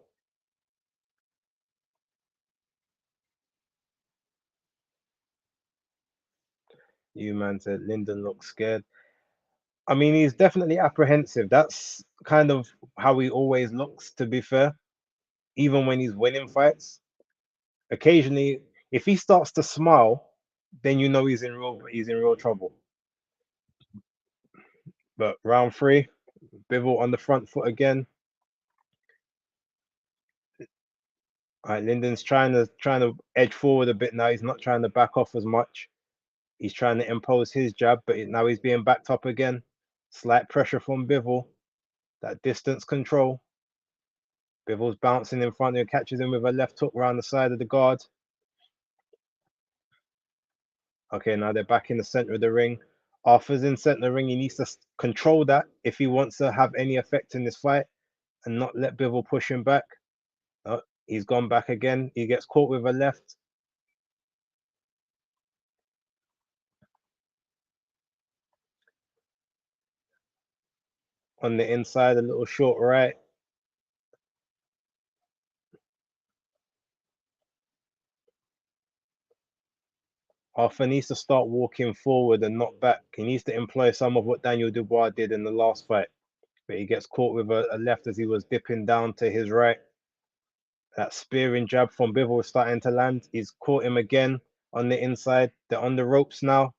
Speaker 2: You man said Lyndon looks scared. I mean, he's definitely apprehensive. That's kind of how he always looks, to be fair. Even when he's winning fights, occasionally, if he starts to smile, then you know he's in real trouble. But round three, Bivol on the front foot again. All right, Lyndon's trying to edge forward a bit now. He's not trying to back off as much. He's trying to impose his jab, but now he's being backed up again. Slight pressure from Bivol. That distance control. Bivol's bouncing in front of him, catches him with a left hook around the side of the guard. Okay, now they're back in the center of the ring. Arthur's in center of the ring. He needs to control that if he wants to have any effect in this fight and not let Bivol push him back. He's gone back again. He gets caught with a left. On the inside, a little short right. Arthur needs to start walking forward and not back. He needs to employ some of what Daniel Dubois did in the last fight. But he gets caught with a left as he was dipping down to his right. That spearing jab from Bivol is starting to land. He's caught him again on the inside. They're on the ropes now.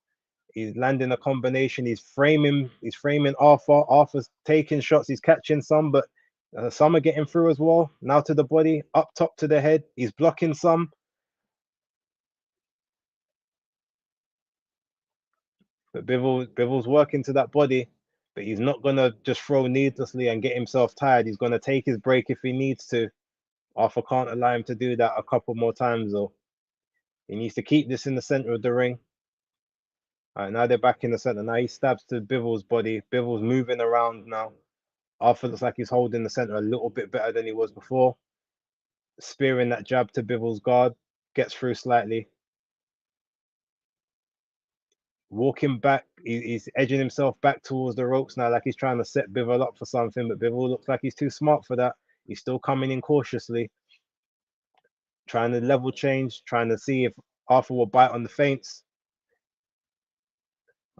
Speaker 2: He's landing a combination. He's framing Arthur. Arthur's taking shots. He's catching some, but some are getting through as well. Now to the body, up top to the head. He's blocking some. But Bivol's working to that body, but he's not going to just throw needlessly and get himself tired. He's going to take his break if he needs to. Arthur can't allow him to do that a couple more times, though. He needs to keep this in the center of the ring. All right, now they're back in the center. Now he stabs to Bivol's body. Bivol's moving around now. Arthur looks like he's holding the center a little bit better than he was before. Spearing that jab to Bivol's guard. Gets through slightly. Walking back, he's edging himself back towards the ropes now, like he's trying to set Bivol up for something, but Bivol looks like he's too smart for that. He's still coming in cautiously, trying to level change, trying to see if Arthur will bite on the feints.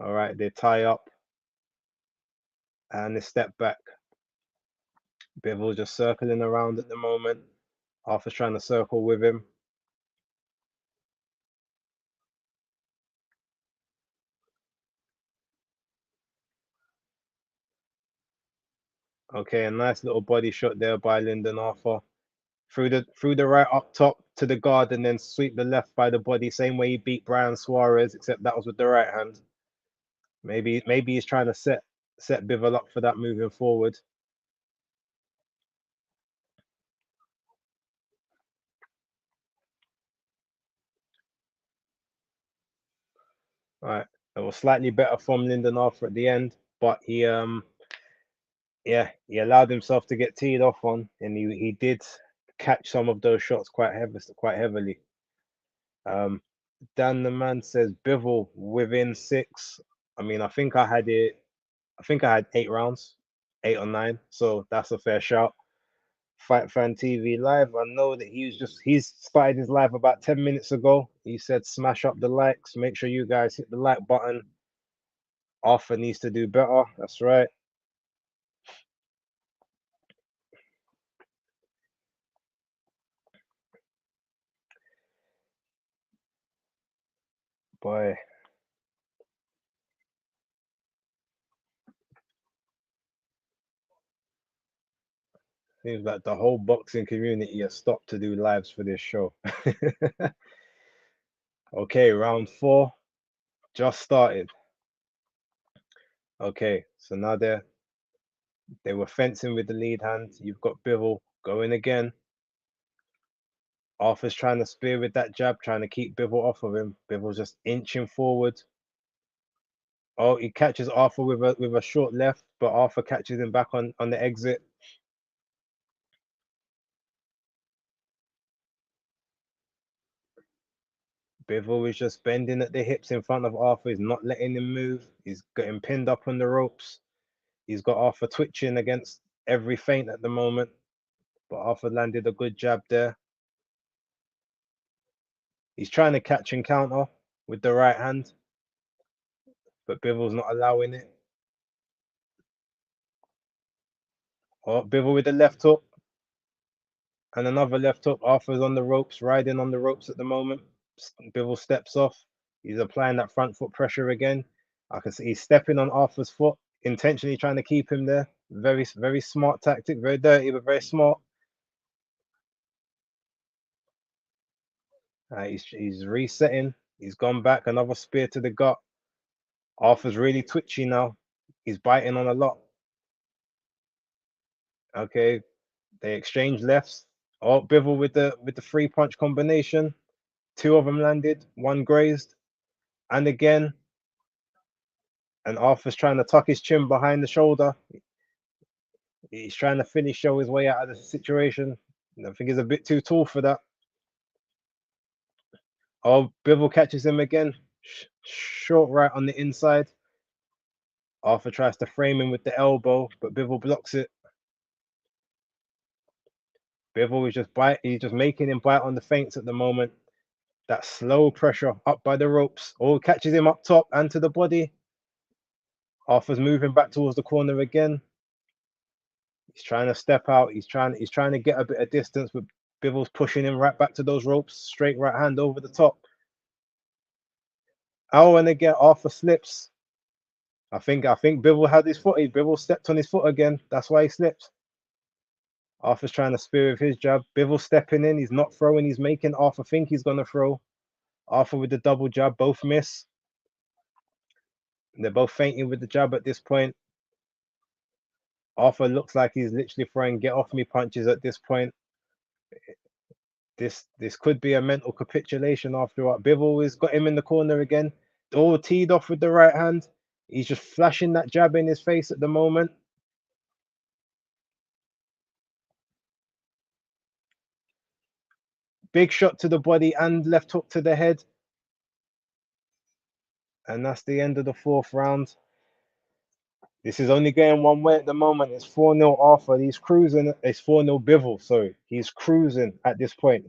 Speaker 2: All right, they tie up and they step back. Bivol just circling around at the moment. Arthur's trying to circle with him. Okay, a nice little body shot there by Lyndon Arthur. Through the right up top to the guard and then sweep the left by the body. Same way he beat Brian Suarez, except that was with the right hand. Maybe he's trying to set Bivol up for that moving forward. All right, it was slightly better from Lyndon Arthur at the end, but he he allowed himself to get teed off on, and he did catch some of those shots quite heavily. Dan the man says Bivol within 6. I mean, I think I had 8 rounds, 8 or 9, so that's a fair shout. Fight Fan TV live. I know that he's started his live about 10 minutes ago. He said smash up the likes. Make sure you guys hit the like button. Arthur needs to do better. That's right. boy. Seems like the whole boxing community has stopped to do lives for this show. Okay, round 4 just started. Okay, so now they were fencing with the lead hand. You've got Bivol going again. Arthur's trying to spear with that jab, trying to keep Bivol off of him. Bivol's just inching forward. Oh, he catches Arthur with a short left, but Arthur catches him back on the exit. Bivol is just bending at the hips in front of Arthur. He's not letting him move. He's getting pinned up on the ropes. He's got Arthur twitching against every feint at the moment, but Arthur landed a good jab there. He's trying to catch and counter with the right hand, but Bivol's not allowing it. Oh, Bivol with the left hook and another left hook. Arthur's on the ropes, riding on the ropes at the moment. Bivol steps off. He's applying that front foot pressure again. I can see he's stepping on Arthur's foot, intentionally trying to keep him there. Very, very smart tactic. Very dirty, but very smart. He's resetting. He's gone back. Another spear to the gut. Arthur's really twitchy now. He's biting on a lot. Okay, they exchange lefts. Oh, Bivol with the 3-punch combination. 2 of them landed. 1 grazed, and again. And Arthur's trying to tuck his chin behind the shoulder. He's trying to finish show his way out of the situation. I think he's a bit too tall for that. Oh, Bivol catches him again. Short right on the inside. Arthur tries to frame him with the elbow, but Bivol blocks it. Bivol is he's just making him bite on the feints at the moment. That slow pressure up by the ropes. Oh, catches him up top and to the body. Arthur's moving back towards the corner again. He's trying to step out. He's trying to get a bit of distance, but Bivol's pushing him right back to those ropes. Straight right hand over the top. Oh, and again Arthur slips. I think Bivol had his foot. Bivol stepped on his foot again. That's why he slipped. Arthur's trying to spear with his jab. Bivol stepping in. He's not throwing. He's making Arthur think he's gonna throw. Arthur with the double jab. Both miss. They're both fainting with the jab at this point. Arthur looks like he's literally throwing get off me punches at this point. This could be a mental capitulation after what. Bivol has got him in the corner again. All teed off with the right hand. He's just flashing that jab in his face at the moment. Big shot to the body and left hook to the head. And that's the end of the 4th round. This is only going one way at the moment. It's 4-0 Arthur. He's cruising. It's 4-0 Bivol, sorry. He's cruising at this point.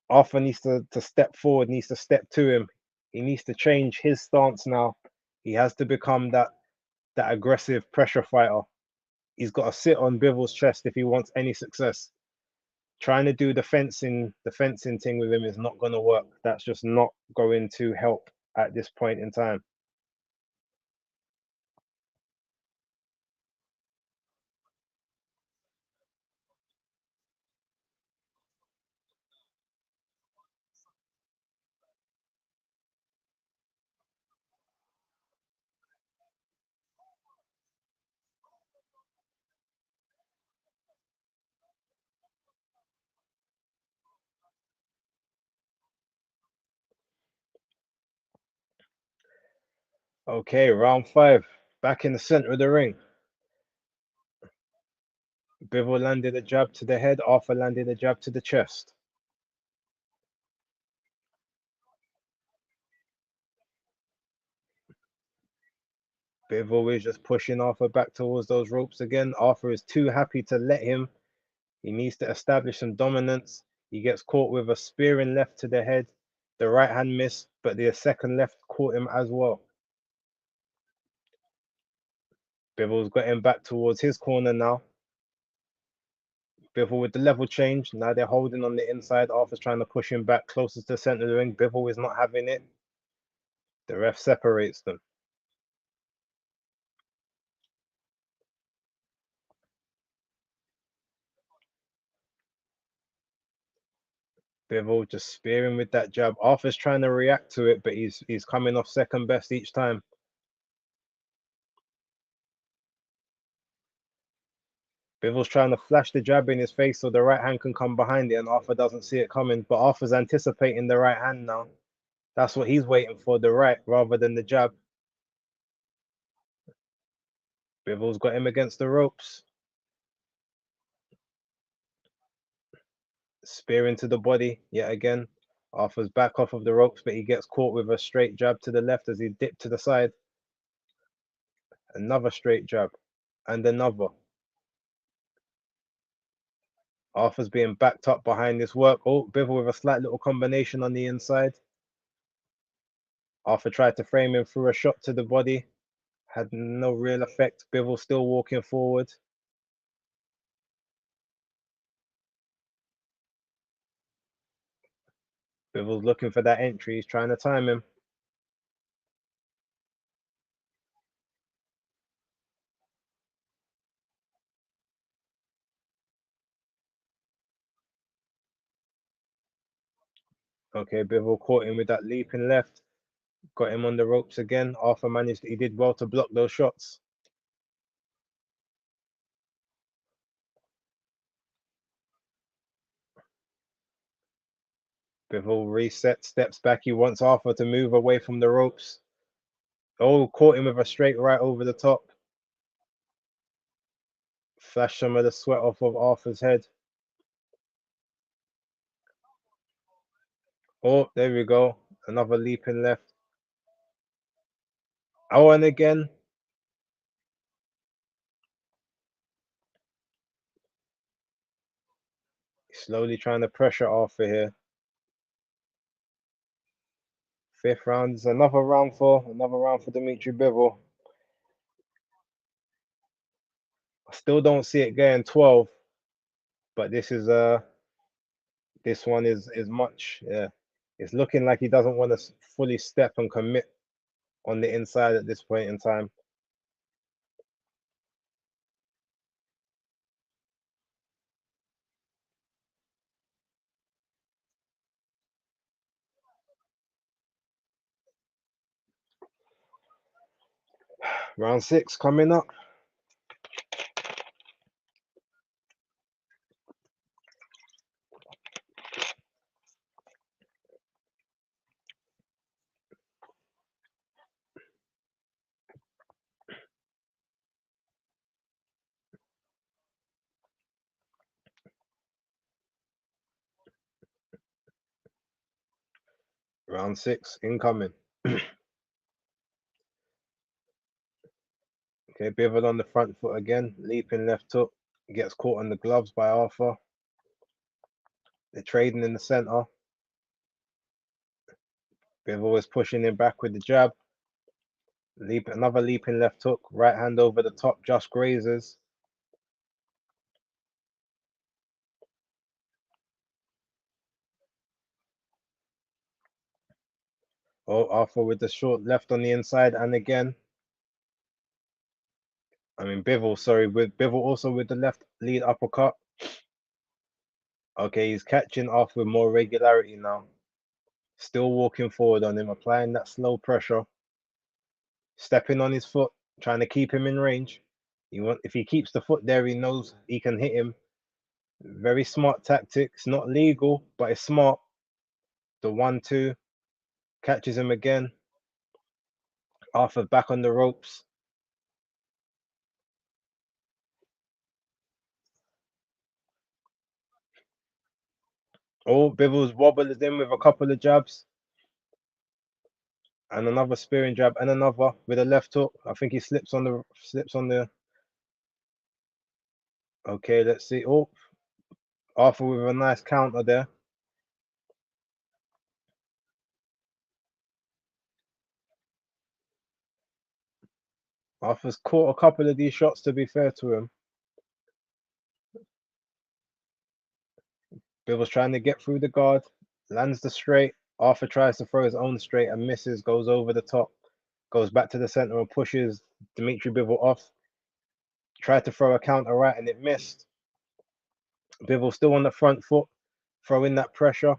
Speaker 2: Arthur needs to step forward, needs to step to him. He needs to change his stance now. He has to become that aggressive pressure fighter. He's got to sit on Bivol's chest if he wants any success. Trying to do the fencing thing with him is not going to work. That's just not going to help at this point in time. Okay, round 5. Back in the center of the ring. Bivol landed a jab to the head. Arthur landed a jab to the chest. Bivol is just pushing Arthur back towards those ropes again. Arthur is too happy to let him. He needs to establish some dominance. He gets caught with a spearing left to the head. The right hand missed, but the second left caught him as well. Bivol's got him back towards his corner now. Bivol with the level change. Now they're holding on the inside. Arthur's trying to push him back closer to the center of the ring. Bivol is not having it. The ref separates them. Bivol just spearing with that jab. Arthur's trying to react to it, but he's coming off second best each time. Bivol's trying to flash the jab in his face so the right hand can come behind it, and Arthur doesn't see it coming. But Arthur's anticipating the right hand now. That's what he's waiting for, the right rather than the jab. Bivol's got him against the ropes. Spear into the body yet again. Arthur's back off of the ropes, but he gets caught with a straight jab to the left as he dipped to the side. Another straight jab and another. Arthur's being backed up behind this work. Oh, Bivol with a slight little combination on the inside. Arthur tried to frame him through a shot to the body. Had no real effect. Bivol still walking forward. Bivol's looking for that entry. He's trying to time him. Okay, Bivol caught him with that leaping left. Got him on the ropes again. Arthur managed, he did well to block those shots. Bivol resets, steps back. He wants Arthur to move away from the ropes. Oh, caught him with a straight right over the top. Flashed some of the sweat off of Arthur's head. Oh, there we go. Another leaping left. Oh, and again. Slowly trying to pressure Arthur here. Fifth round is another round for Dimitri Bivol. I still don't see it getting 12, but this one is much, yeah. It's looking like he doesn't want to fully step and commit on the inside at this point in time. Round 6 coming up. Round 6 incoming. Okay, Bivol on the front foot again, leaping left hook, gets caught on the gloves by Arthur. They're trading in the center. Bivol is pushing him back with the jab. Another leaping left hook, right hand over the top, just grazes. Oh, Arthur with the short left on the inside, and again. I mean, Bivol, sorry, with Bivol also with the left lead uppercut. Okay, he's catching off with more regularity now. Still walking forward on him, applying that slow pressure. Stepping on his foot, trying to keep him in range. If he keeps the foot there, he knows he can hit him. Very smart tactics, not legal, but it's smart. The 1-2 catches him again. Arthur back on the ropes. Oh, Bivol's wobbles in with a couple of jabs. And another spearing jab and another with a left hook. I think he slips on the. Okay, let's see. Oh, Arthur with a nice counter there. Arthur's caught a couple of these shots, to be fair to him. Bivol's trying to get through the guard, lands the straight. Arthur tries to throw his own straight and misses, goes over the top, goes back to the center and pushes Dimitri Bivol off. Tried to throw a counter right and it missed. Bivol still on the front foot, throwing that pressure.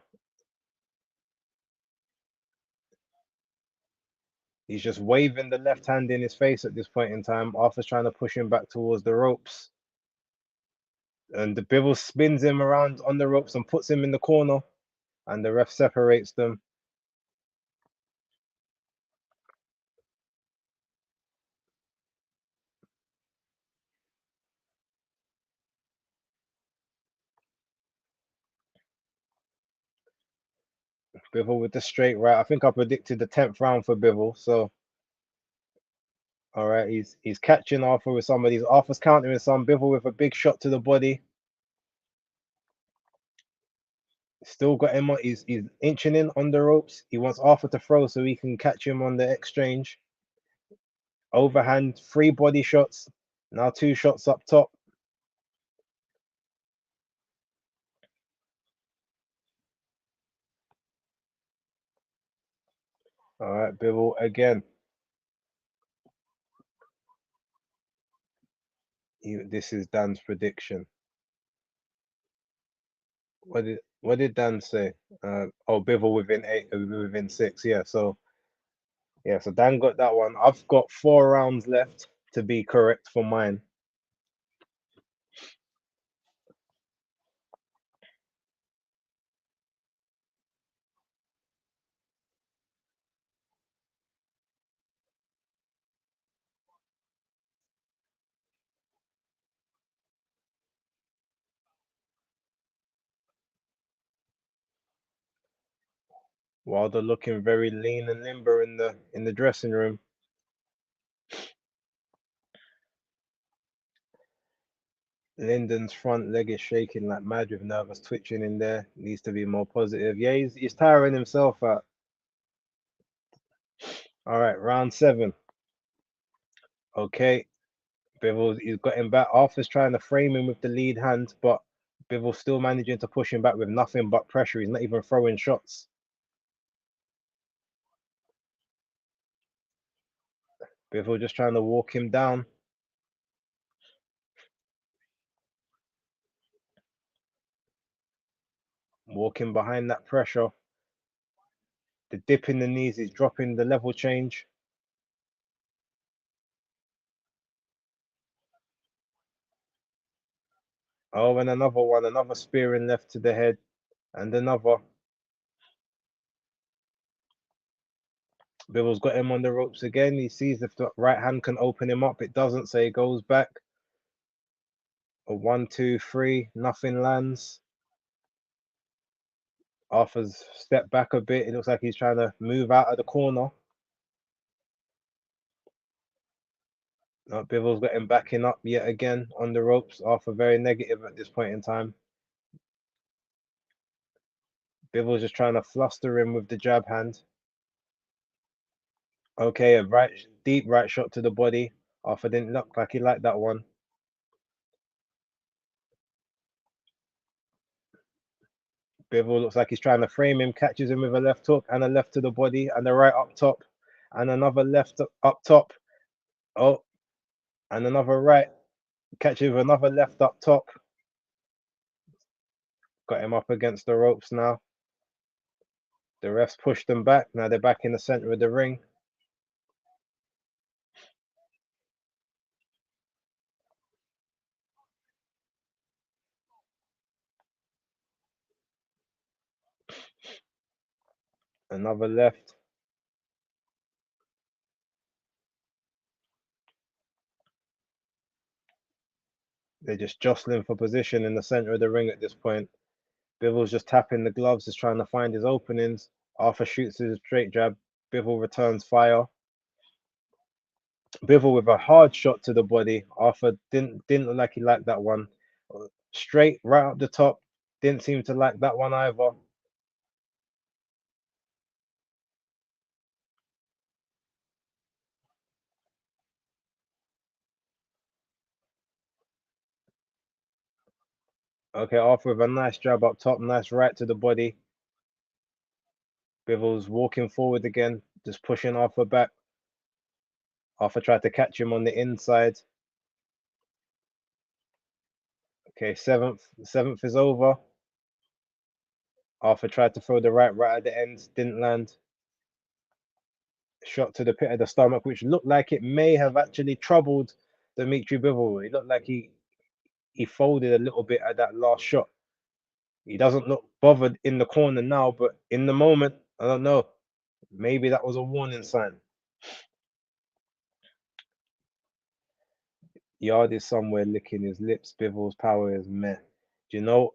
Speaker 2: He's just waving the left hand in his face at this point in time. Arthur's trying to push him back towards the ropes. And the Bivol spins him around on the ropes and puts him in the corner. And the ref separates them. Bivol with the straight right. I think I predicted the 10th round for Bivol. So, all right, he's catching Arthur with some of these. Arthur's countering some. Bivol with a big shot to the body. Still got him on. He's inching in on the ropes. He wants Arthur to throw so he can catch him on the exchange. Overhand, 3 body shots. Now 2 shots up top. All right, Bivol again. This is Dan's prediction. What did Dan say? Bivol within 6. Yeah, so Dan got that one. I've got 4 rounds left to be correct for mine. Wilder looking very lean and limber in the dressing room. Lyndon's front leg is shaking like mad with nervous twitching in there. Needs to be more positive. Yeah, he's tiring himself out. All right, round 7. Okay, he's got him back. Arthur's trying to frame him with the lead hand, but Bivol's still managing to push him back with nothing but pressure. He's not even throwing shots. Bivol just trying to walk him down. Walking behind that pressure. The dip in the knees is dropping the level change. Oh, and another one, another spearing left to the head, and another. Bivol's got him on the ropes again. He sees if the right hand can open him up. It doesn't, so he goes back. A 1, 2, 3, nothing lands. Arthur's stepped back a bit. It looks like he's trying to move out of the corner. Bivol's got him backing up yet again on the ropes. Arthur very negative at this point in time. Bivol's just trying to fluster him with the jab hand. Okay, a deep right shot to the body. Arthur didn't look like he liked that one. Bivol looks like he's trying to frame him, catches him with a left hook and a left to the body and a right up top and another left up top. Oh, and another right. Catches with another left up top. Got him up against the ropes now. The refs pushed them back. Now they're back in the center of the ring. Another left. They're just jostling for position in the center of the ring at this point. Bivol's just tapping the gloves, just trying to find his openings. Arthur shoots his straight jab. Bivol returns fire. Bivol with a hard shot to the body. Arthur didn't look like he liked that one. Straight right up the top. Didn't seem to like that one either. Okay, Arthur with a nice jab up top, nice right to the body. Bivol's walking forward again, just pushing Arthur back. Arthur tried to catch him on the inside. Okay, seventh is over. Arthur tried to throw the right at the end, didn't land. Shot to the pit of the stomach, which looked like it may have actually troubled Dimitri Bivol. It looked like he folded a little bit at that last shot. He doesn't look bothered in the corner now, but in the moment, I don't know. Maybe that was a warning sign. Yard is somewhere licking his lips. Bivol's power is meh. Do you know,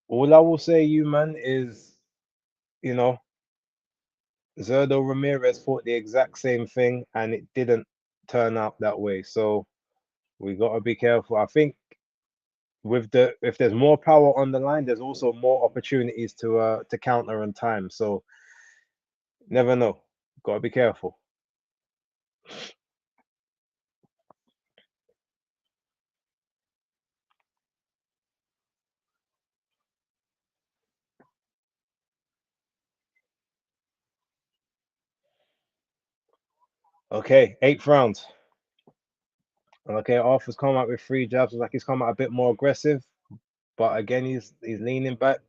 Speaker 2: all I will say, you man, is, you know, Zerdo Ramirez thought the exact same thing and it didn't turn out that way. So we gotta be careful. I think with if there's more power on the line, there's also more opportunities to counter on time. So never know. Gotta be careful. Okay, 8th round. Okay, Arthur's come out with 3 jabs. Looks like he's come out a bit more aggressive, but again he's leaning back.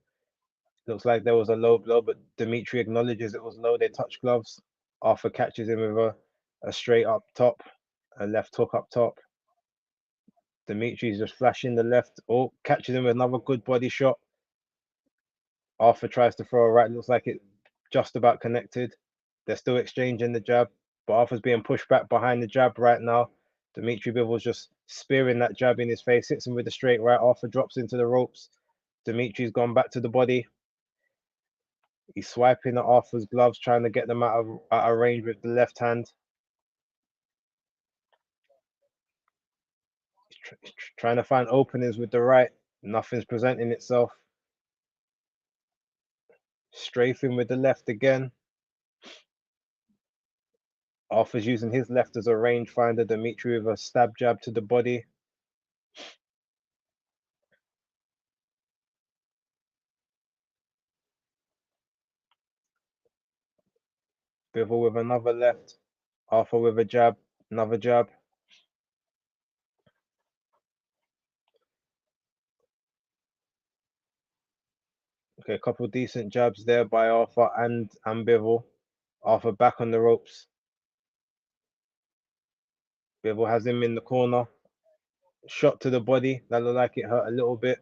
Speaker 2: Looks like there was a low blow, but Dimitri acknowledges it was low. They touch gloves. Arthur catches him with a straight up top, a left hook up top. Dimitri's just flashing the left. Oh, catches him with another good body shot. Arthur tries to throw a right. Looks like it just about connected. They're still exchanging the jab, but Arthur's being pushed back behind the jab right now. Dimitri Bivol's just spearing that jab in his face, hits him with a straight right. Arthur drops into the ropes. Dimitri's gone back to the body. He's swiping at Arthur's gloves, trying to get them out of range with the left hand. He's trying to find openings with the right. Nothing's presenting itself. Strafing with the left again. Arthur's using his left as a rangefinder. Dimitri with a stab jab to the body. Bivol with another left. Arthur with a jab. Another jab. Okay, a couple decent jabs there by Arthur and Bivol. Arthur back on the ropes. Bivol has him in the corner. Shot to the body. That looked like it hurt a little bit.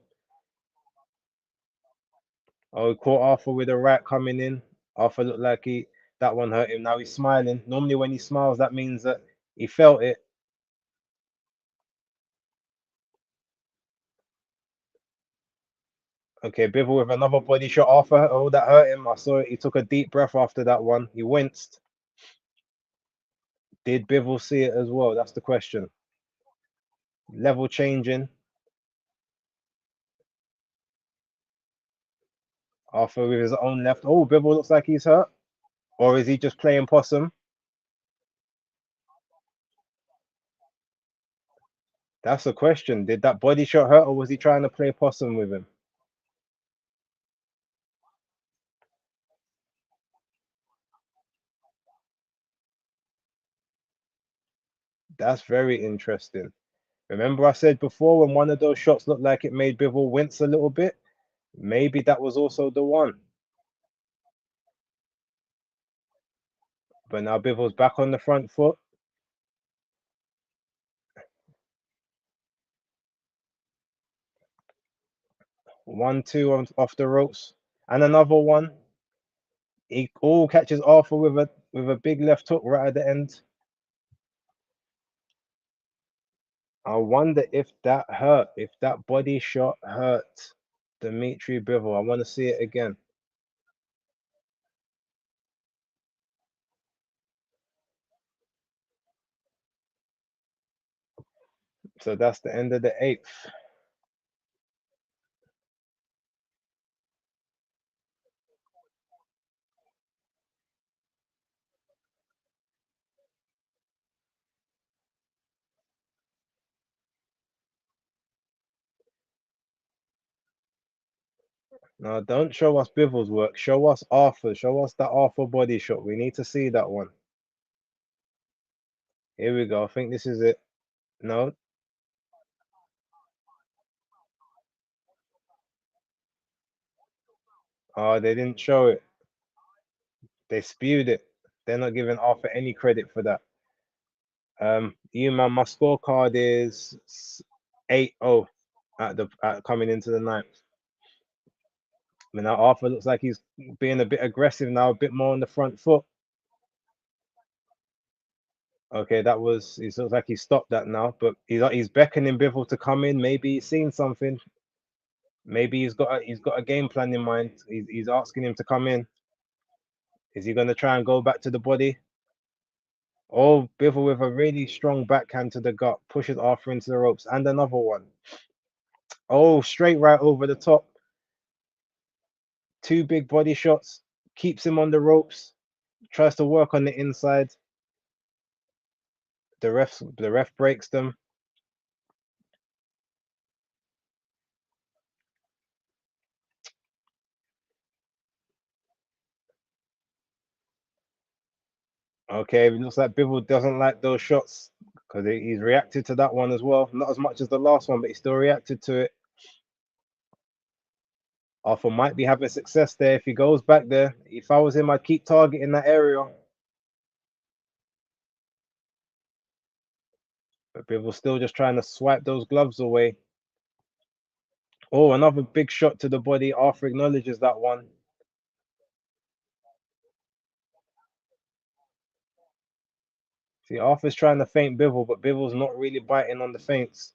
Speaker 2: Oh, he caught Arthur with a right coming in. Arthur looked like that one hurt him. Now he's smiling. Normally when he smiles, that means that he felt it. Okay, Bivol with another body shot. Arthur, oh, that hurt him. I saw it. He took a deep breath after that one. He winced. Did Bivol see it as well? That's the question. Level changing. Arthur with his own left. Oh, Bivol looks like he's hurt. Or is he just playing possum? That's the question. Did that body shot hurt or was he trying to play possum with him? That's very interesting. Remember I said before when one of those shots looked like it made Bivol wince a little bit? Maybe that was also the one. But now Bivol's back on the front foot. 1-2 off the ropes. And another one. He all catches Arthur with a big left hook right at the end. I wonder if that hurt, if that body shot hurt Dimitri Bivol. I want to see it again. So that's the end of the 8th. No, don't show us Bivel's work. Show us Arthur. Show us that Arthur body shot. We need to see that one. Here we go. I think this is it. No. Oh, they didn't show it. They spewed it. They're not giving Arthur any credit for that. You man, my scorecard is 8-0 at coming into the ninth. I mean, now Arthur looks like he's being a bit aggressive now, a bit more on the front foot. Okay, that was. He looks like he stopped that now, but he's beckoning Bivol to come in. Maybe he's seen something. Maybe he's got a game plan in mind. He's asking him to come in. Is he gonna try and go back to the body? Oh, Bivol with a really strong backhand to the gut pushes Arthur into the ropes, and another one. Oh, straight right over the top. Two big body shots. Keeps him on the ropes. Tries to work on the inside. The ref breaks them. Okay, it looks like Bivol doesn't like those shots because he's reacted to that one as well. Not as much as the last one, but he still reacted to it. Arthur might be having success there if he goes back there. If I was him, I'd keep targeting that area. But Bivol's still just trying to swipe those gloves away. Oh, another big shot to the body. Arthur acknowledges that one. See, Arthur's trying to feint Bivol, but Bivol's not really biting on the feints.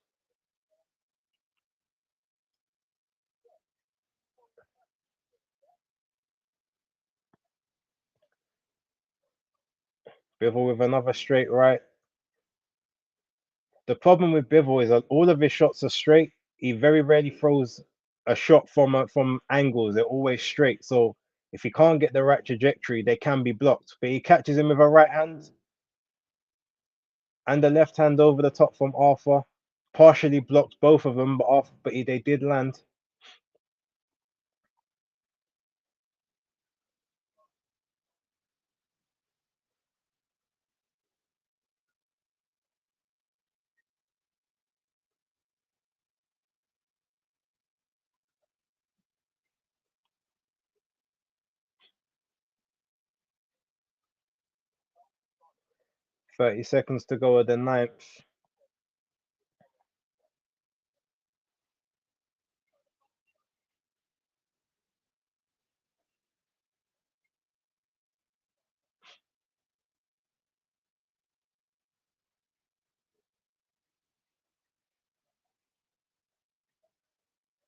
Speaker 2: Bivol with another straight right. The problem with Bivol is that all of his shots are straight. He very rarely throws a shot from angles. They're always straight. So if he can't get the right trajectory, they can be blocked. But he catches him with a right hand and the left hand over the top from Arthur. Partially blocked both of them, but they did land. .30 seconds to go at the ninth.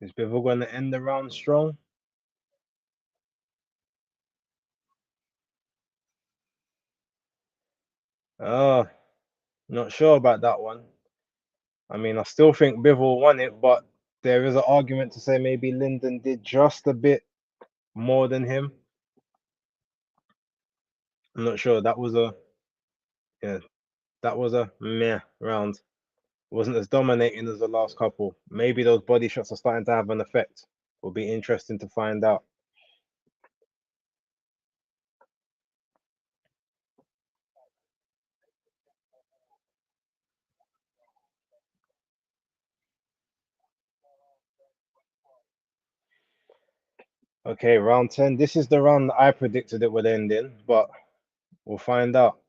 Speaker 2: Is Bivol going to end the round strong? Oh, not sure about that one. I mean, I still think Bivol won it, but there is an argument to say maybe Lyndon did just a bit more than him. I'm not sure. Yeah, that was a meh round. Wasn't as dominating as the last couple. Maybe those body shots are starting to have an effect. Will be interesting to find out. Okay, round 10. This is the round that I predicted it would end in, but we'll find out.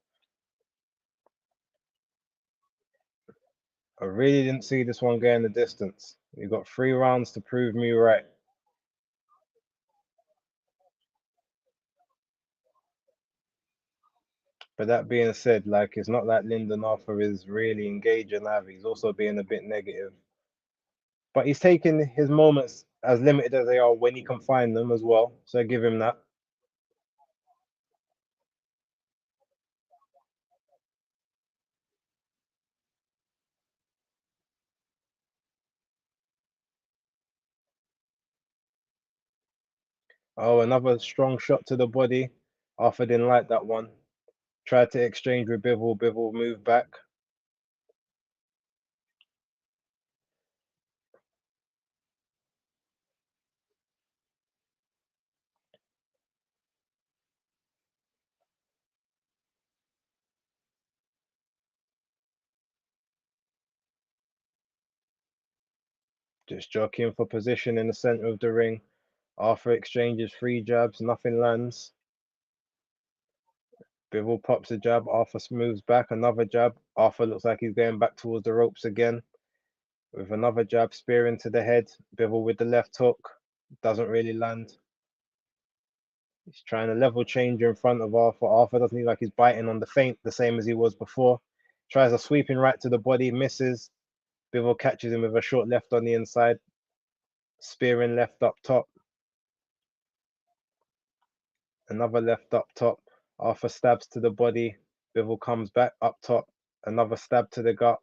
Speaker 2: I really didn't see this one going the distance. You've got 3 rounds to prove me right. But that being said, like it's not like Lyndon Arthur is really engaging either. He's also being a bit negative. But he's taking his moments as limited as they are when he can find them as well. So I give him that. Oh, another strong shot to the body. Arthur didn't like that one. Tried to exchange with Bivol. Bivol moved back. Just jockeying for position in the center of the ring. Arthur exchanges 3 jabs, nothing lands. Bivol pops a jab, Arthur moves back, another jab. Arthur looks like he's going back towards the ropes again. With another jab, spear into the head. Bivol with the left hook. Doesn't really land. He's trying to level change in front of Arthur. Arthur doesn't look like he's biting on the feint, the same as he was before. Tries a sweeping right to the body, misses. Bivol catches him with a short left on the inside. Spearing left up top. Another left up top. Arthur stabs to the body. Bivol comes back up top. Another stab to the gut.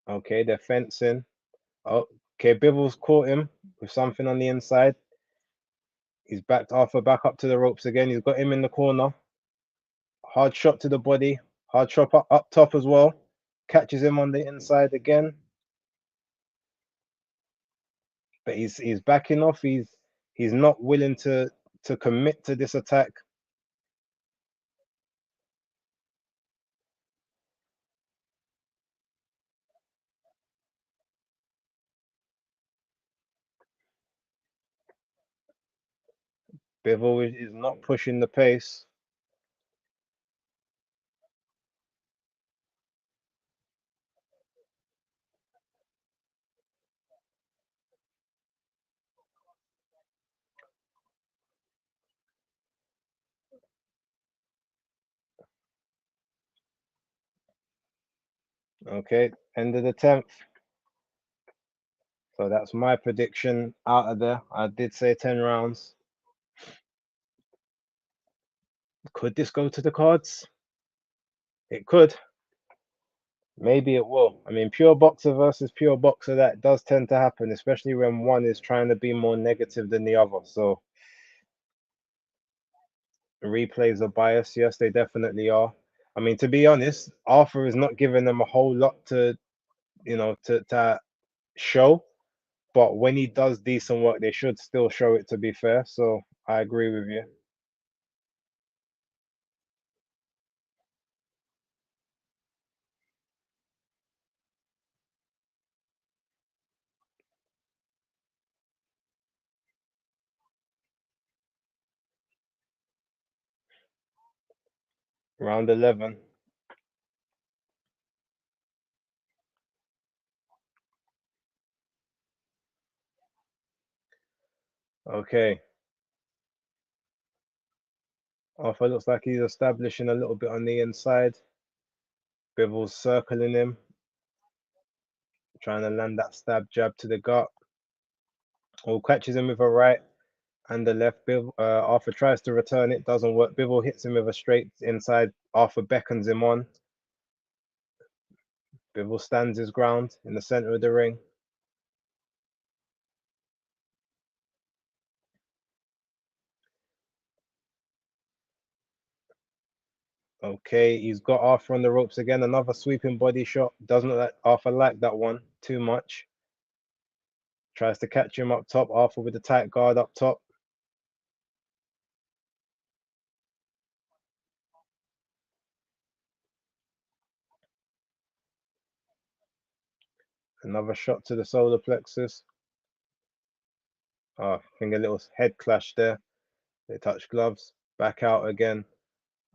Speaker 2: Okay, they're fencing. Oh, okay, Bivol's caught him with something on the inside. He's backed Arthur back up to the ropes again. He's got him in the corner. Hard shot to the body. Hard shot up top as well. Catches him on the inside again. But he's backing off. He's not willing to commit to this attack. Bivol is not pushing the pace. Okay, end of the 10th. So that's my prediction out of there. I did say 10 rounds. Could this go to the cards? It could. Maybe it will. I mean, pure boxer versus pure boxer, that does tend to happen, especially when one is trying to be more negative than the other. So replays are biased. Yes, they definitely are. I mean, to be honest, Arthur is not giving them a whole lot to, to show. But when he does decent work, they should still show it, to be fair. So I agree with you. Round 11. Okay. Arthur looks like he's establishing a little bit on the inside. Bivol's circling him, trying to land that stab jab to the gut. Or catches him with a right and the left. Arthur tries to return it, doesn't work. Bivol hits him with a straight inside. Arthur beckons him on. Bivol stands his ground in the center of the ring. Okay, he's got Arthur on the ropes again. Another sweeping body shot. Doesn't look like Arthur like that one too much. Tries to catch him up top. Arthur with the tight guard up top. Another shot to the solar plexus. I think a little head clash there. They touch gloves. Back out again.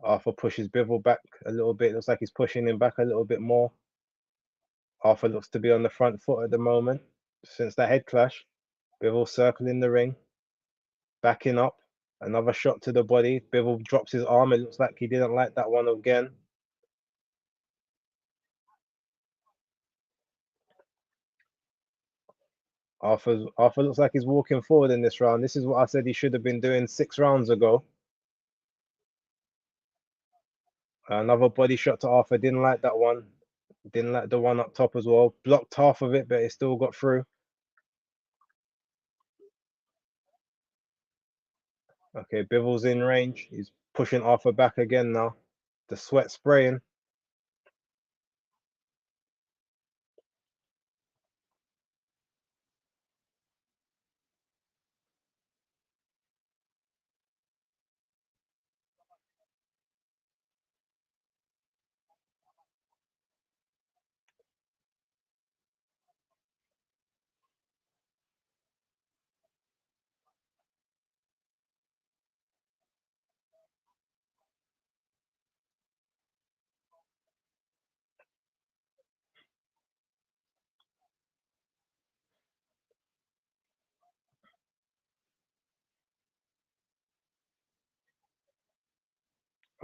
Speaker 2: Arthur pushes Bivol back a little bit. Looks like he's pushing him back a little bit more. Arthur looks to be on the front foot at the moment since that head clash. Bivol circling the ring. Backing up. Another shot to the body. Bivol drops his arm. It looks like he didn't like that one again. Arthur looks like he's walking forward in this round. This is what I said he should have been doing 6 rounds ago. Another body shot to Arthur. Didn't like that one. Didn't like the one up top as well. Blocked half of it, but it still got through. Okay, Bivol's in range. He's pushing Arthur back again now. The sweat spraying.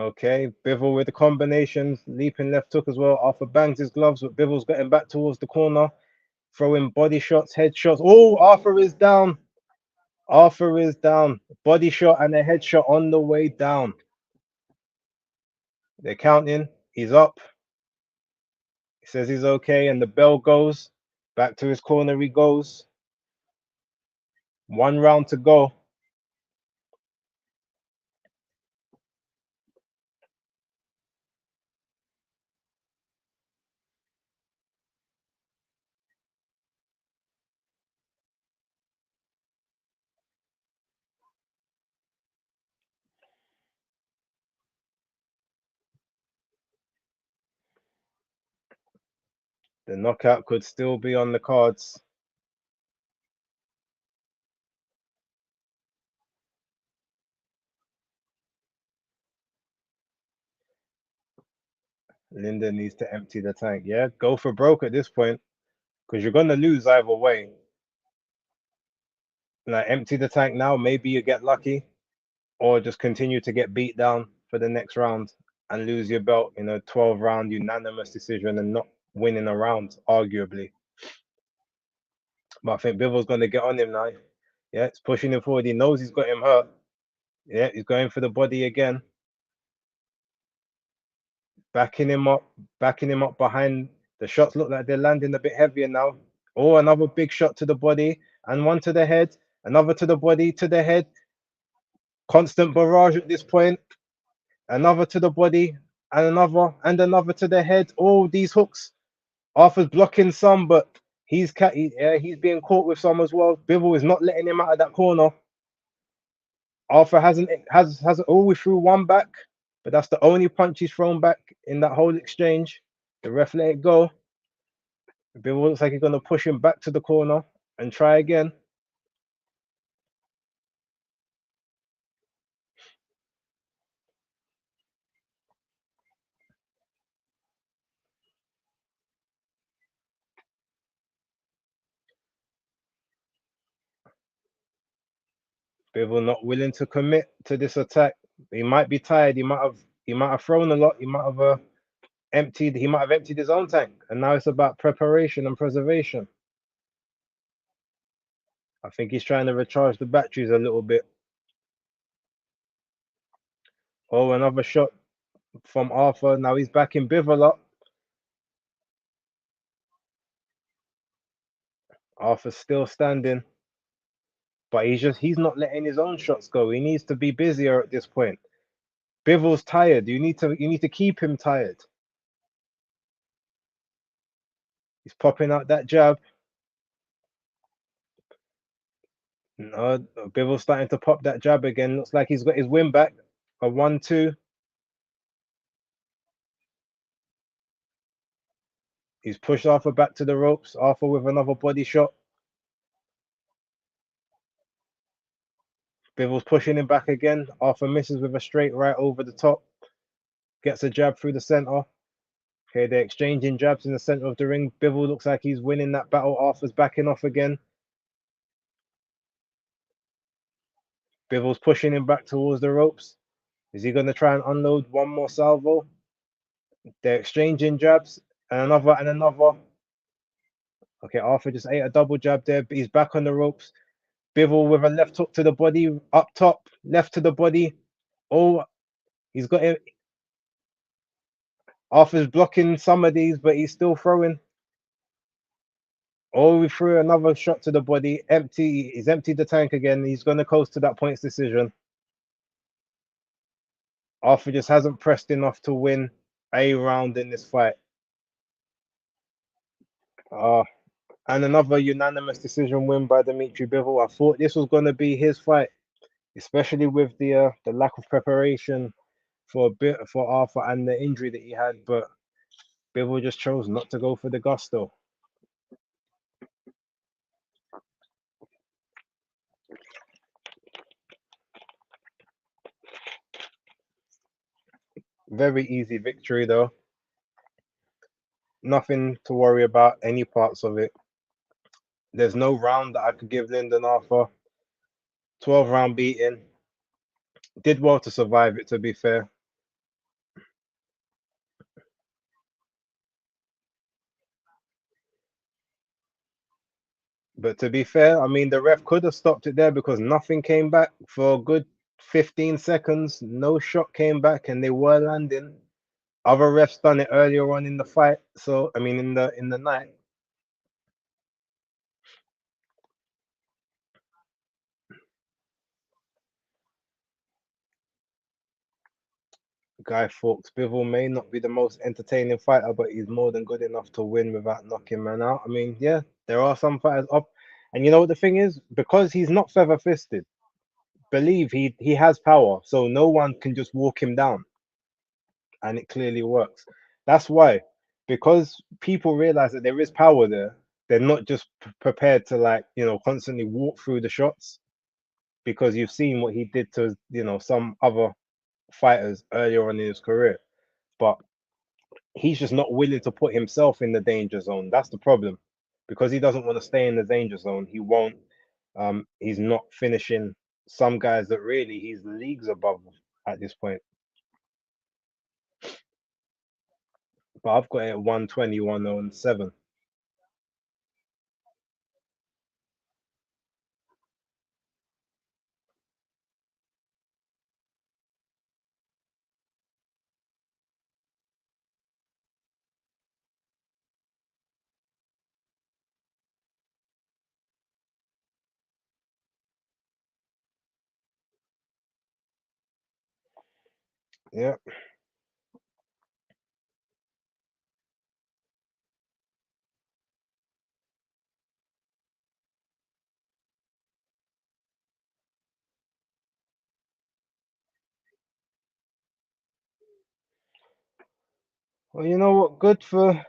Speaker 2: Okay, Bivol with the combinations, leaping left hook as well. Arthur bangs his gloves, but Bivol's getting back towards the corner, throwing body shots, head shots. Oh, Arthur is down. Arthur is down. Body shot and a headshot on the way down. They're counting. He's up. He says he's okay, and the bell goes. Back to his corner he goes. 1 round to go. The knockout could still be on the cards. Linda needs to empty the tank. Yeah, go for broke at this point because you're going to lose either way. Like, empty the tank now. Maybe you get lucky, or just continue to get beat down for the next round and lose your belt in a 12-round unanimous decision and not winning a round, arguably. But I think Bivol's going to get on him now. Yeah, it's pushing him forward. He knows he's got him hurt. Yeah, he's going for the body again. Backing him up behind. The shots look like they're landing a bit heavier now. Oh, another big shot to the body and one to the head. Another to the body, to the head. Constant barrage at this point. Another to the body and another to the head. Oh, these hooks. Arthur's blocking some, but he's being caught with some as well. Bivol is not letting him out of that corner. Arthur has always threw one back, but that's the only punch he's thrown back in that whole exchange. The ref let it go. Bivol looks like he's gonna push him back to the corner and try again. Bivol not willing to commit to this attack. He might be tired. He might have thrown a lot. He might have emptied his own tank, and now it's about preparation and preservation. I think he's trying to recharge the batteries a little bit. Oh, another shot from Arthur. Now he's backing Bivol up. Arthur's still standing, but he's not letting his own shots go. He needs to be busier at this point. Bivol's tired. You need to keep him tired. He's popping out that jab. No, Bivol's starting to pop that jab again. Looks like he's got his win back. A 1-2. He's pushed Arthur back to the ropes. Arthur with another body shot. Bivol's pushing him back again. Arthur misses with a straight right over the top. Gets a jab through the center. Okay, they're exchanging jabs in the center of the ring. Bivol looks like he's winning that battle. Arthur's backing off again. Bivol's pushing him back towards the ropes. Is he going to try and unload one more salvo? They're exchanging jabs and another. Okay, Arthur just ate a double jab there, but he's back on the ropes. Bivol with a left hook to the body, up top, left to the body. Oh, he's got it. Arthur's blocking some of these, but he's still throwing. Oh, we threw another shot to the body. Empty. He's emptied the tank again. He's going to coast to that points decision. Arthur just hasn't pressed enough to win a round in this fight. Uh, and another unanimous decision win by Dimitri Bivol. I thought this was going to be his fight, especially with the lack of preparation for a bit for Arthur and the injury that he had. But Bivol just chose not to go for the gusto. Very easy victory though. Nothing to worry about any parts of it. There's no round that I could give Lyndon Arthur. 12-round beating. Did well to survive it, to be fair. But to be fair, I mean, the ref could have stopped it there because nothing came back for a good 15 seconds. No shot came back, and they were landing. Other refs done it earlier on in the fight. So I mean, in the night. Guy Fawkes, Bivol may not be the most entertaining fighter, but he's more than good enough to win without knocking man out. I mean, yeah, there are some fighters up, and you know what the thing is, because he's not feather fisted. Believe he has power, so no one can just walk him down, and it clearly works. That's why, because people realize that there is power there, they're not just prepared to, like, constantly walk through the shots, because you've seen what he did to some other fighters earlier on in his career. But he's just not willing to put himself in the danger zone. That's the problem, because he doesn't want to stay in the danger zone. He won't. He's not finishing some guys that really he's leagues above at this point. But I've got it at 120, 107. Yeah. Well, you know what? Good for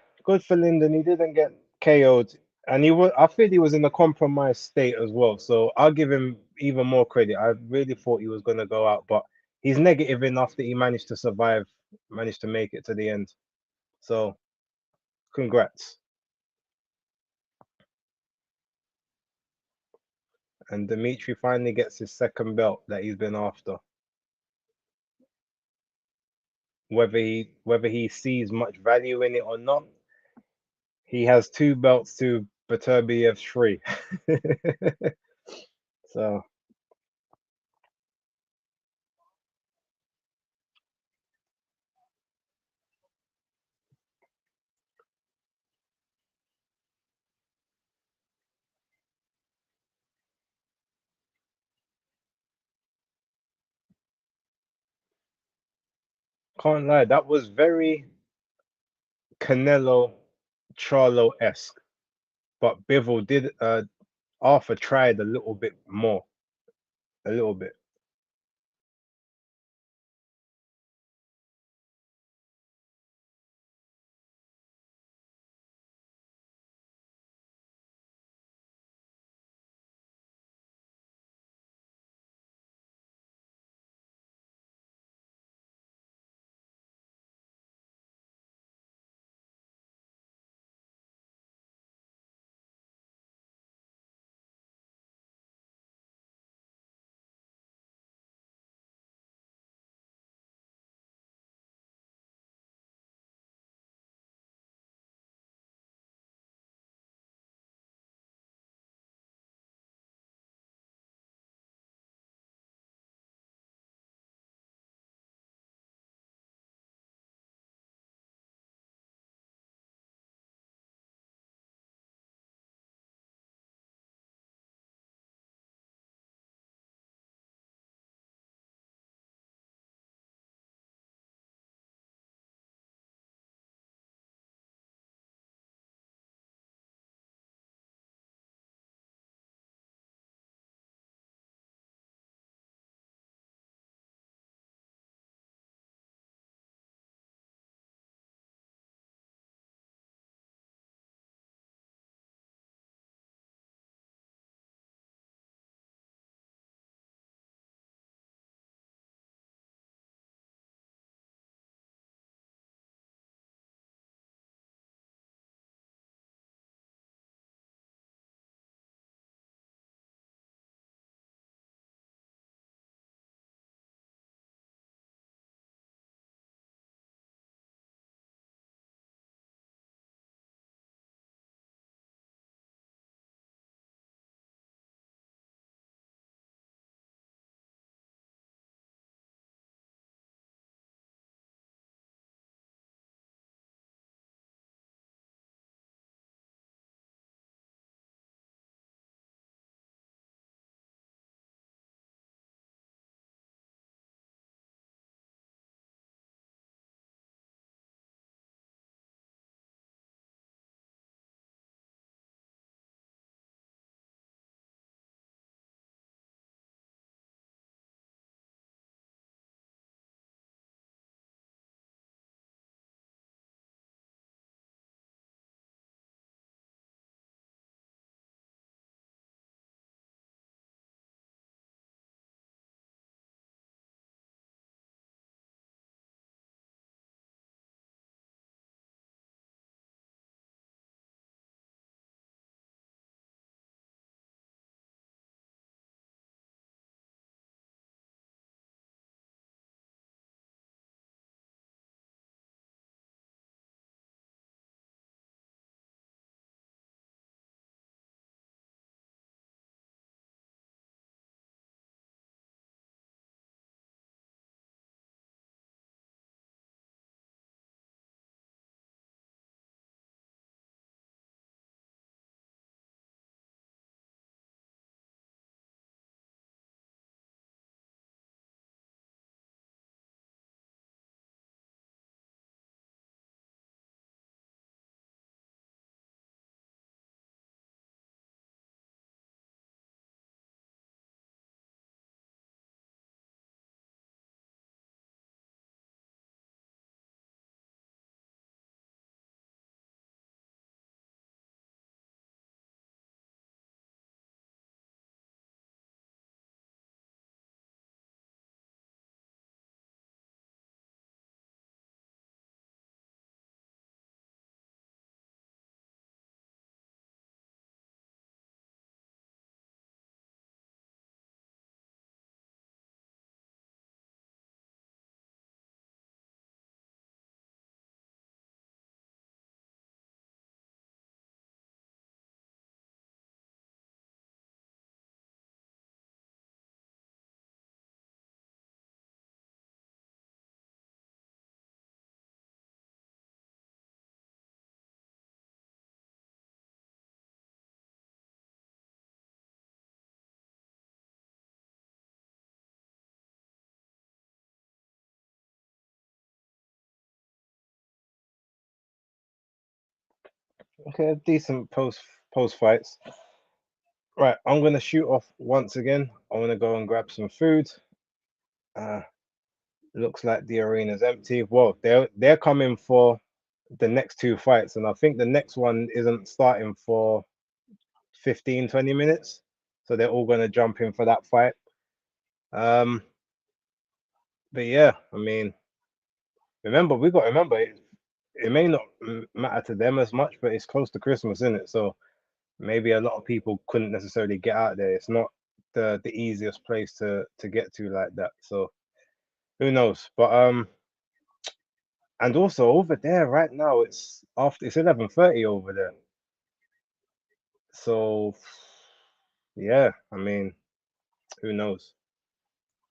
Speaker 2: Lyndon. He didn't get KO'd, and he was. I feel he was in a compromised state as well. So I'll give him even more credit. I really thought he was gonna go out, but he's negative enough that he managed to survive, managed to make it to the end. So congrats. And Dimitri finally gets his second belt that he's been after. Whether he sees much value in it or not, he has two belts to Beterbiev's three. So can't lie, that was very Canelo Charlo-esque. But Bivol did Arthur tried a little bit more. A little bit. Okay, decent post fights. Right, I'm gonna shoot off once again. I want to go and grab some food. Uh, looks like the arena's empty. Well, they're coming for the next two fights, and I think the next one isn't starting for 15, 20 minutes. So they're all gonna jump in for that fight. Um, but yeah, I mean, we got to remember it may not matter to them as much, but it's close to Christmas, isn't it? So maybe a lot of people couldn't necessarily get out there. It's not the easiest place to get to like that. So who knows? But and also over there right now it's 11:30 over there. So yeah, I mean, who knows?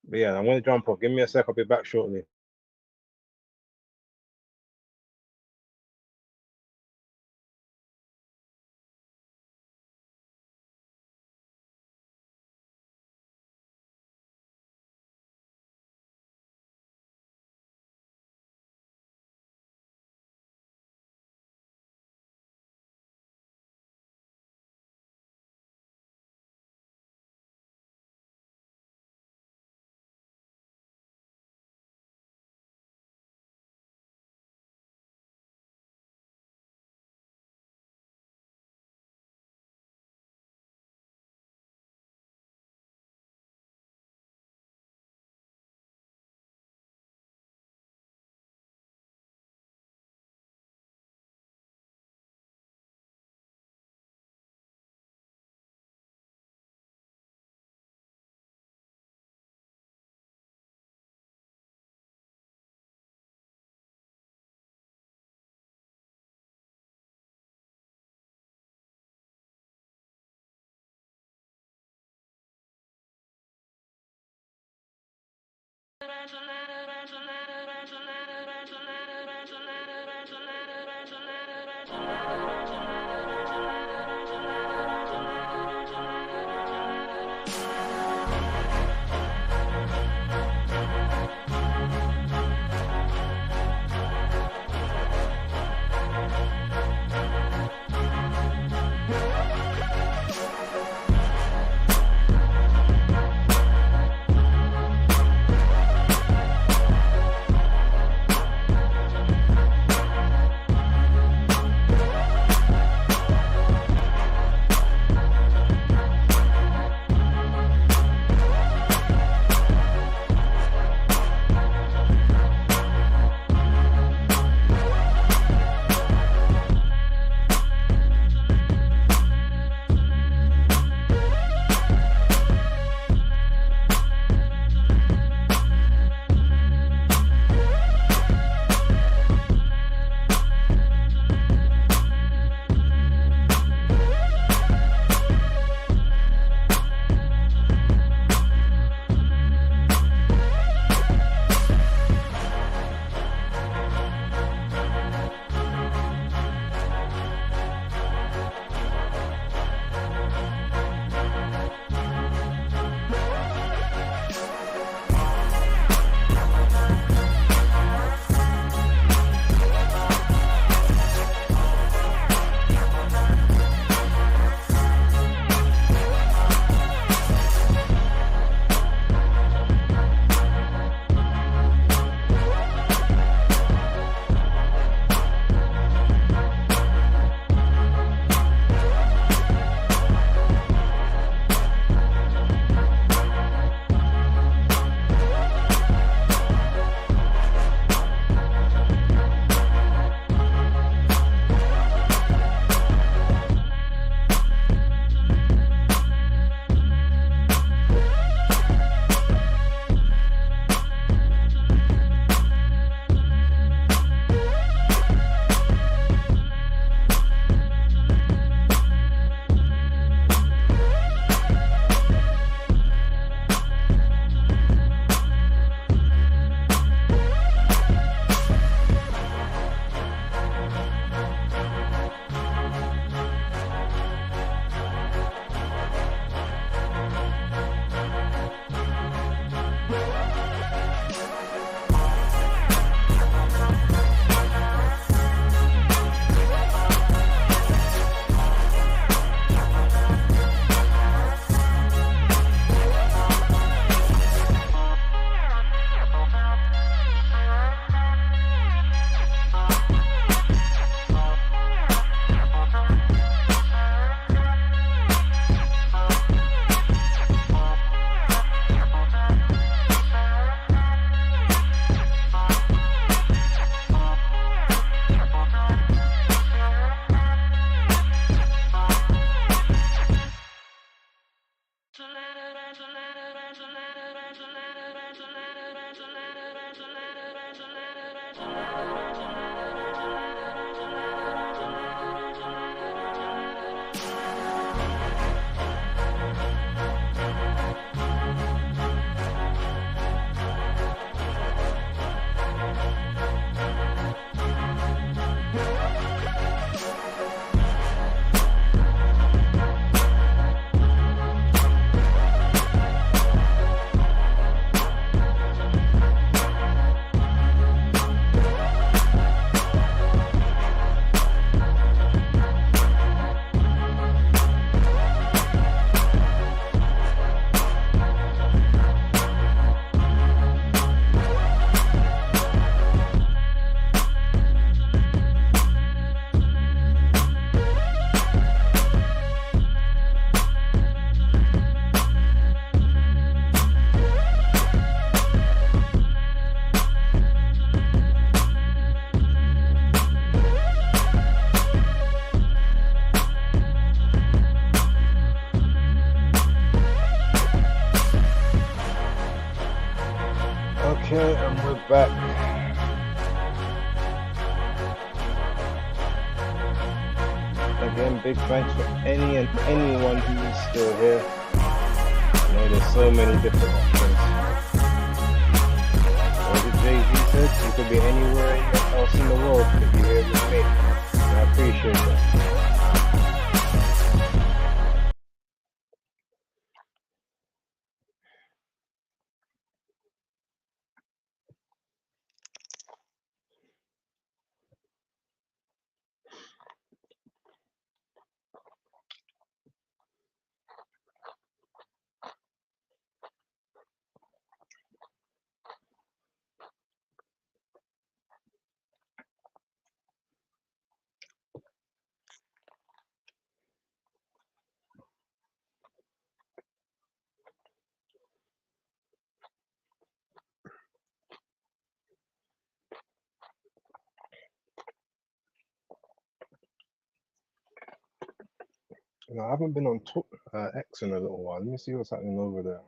Speaker 2: But yeah, I'm gonna jump off. Give me a sec, I'll be back shortly. back. Again, big thanks for any and anyone who is still here. I know there's so many different options. As Jay-Z said, you could be anywhere else in the world if you're here with me. And I appreciate that. No, I haven't been on X in a little while. Let me see what's happening over there.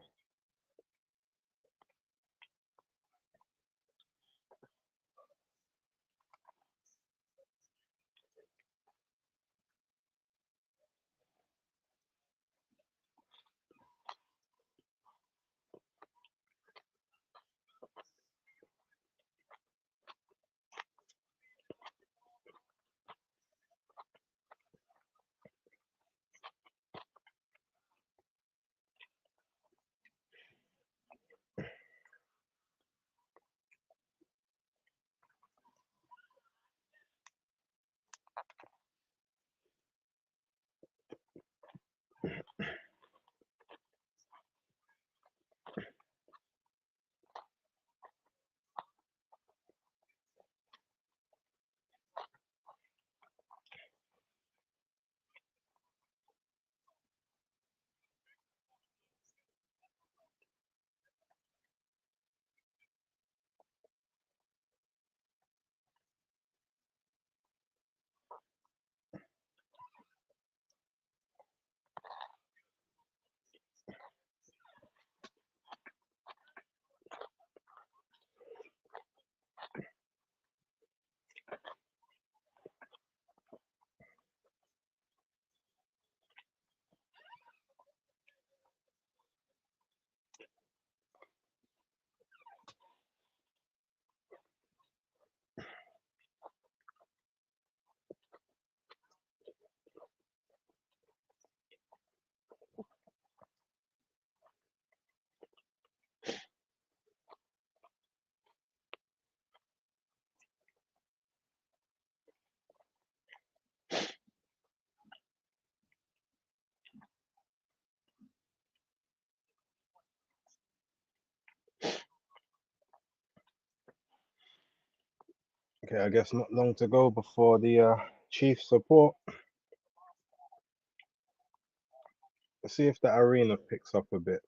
Speaker 2: Okay, I guess not long to go before the Chiefs support. Let's see if the arena picks up a bit.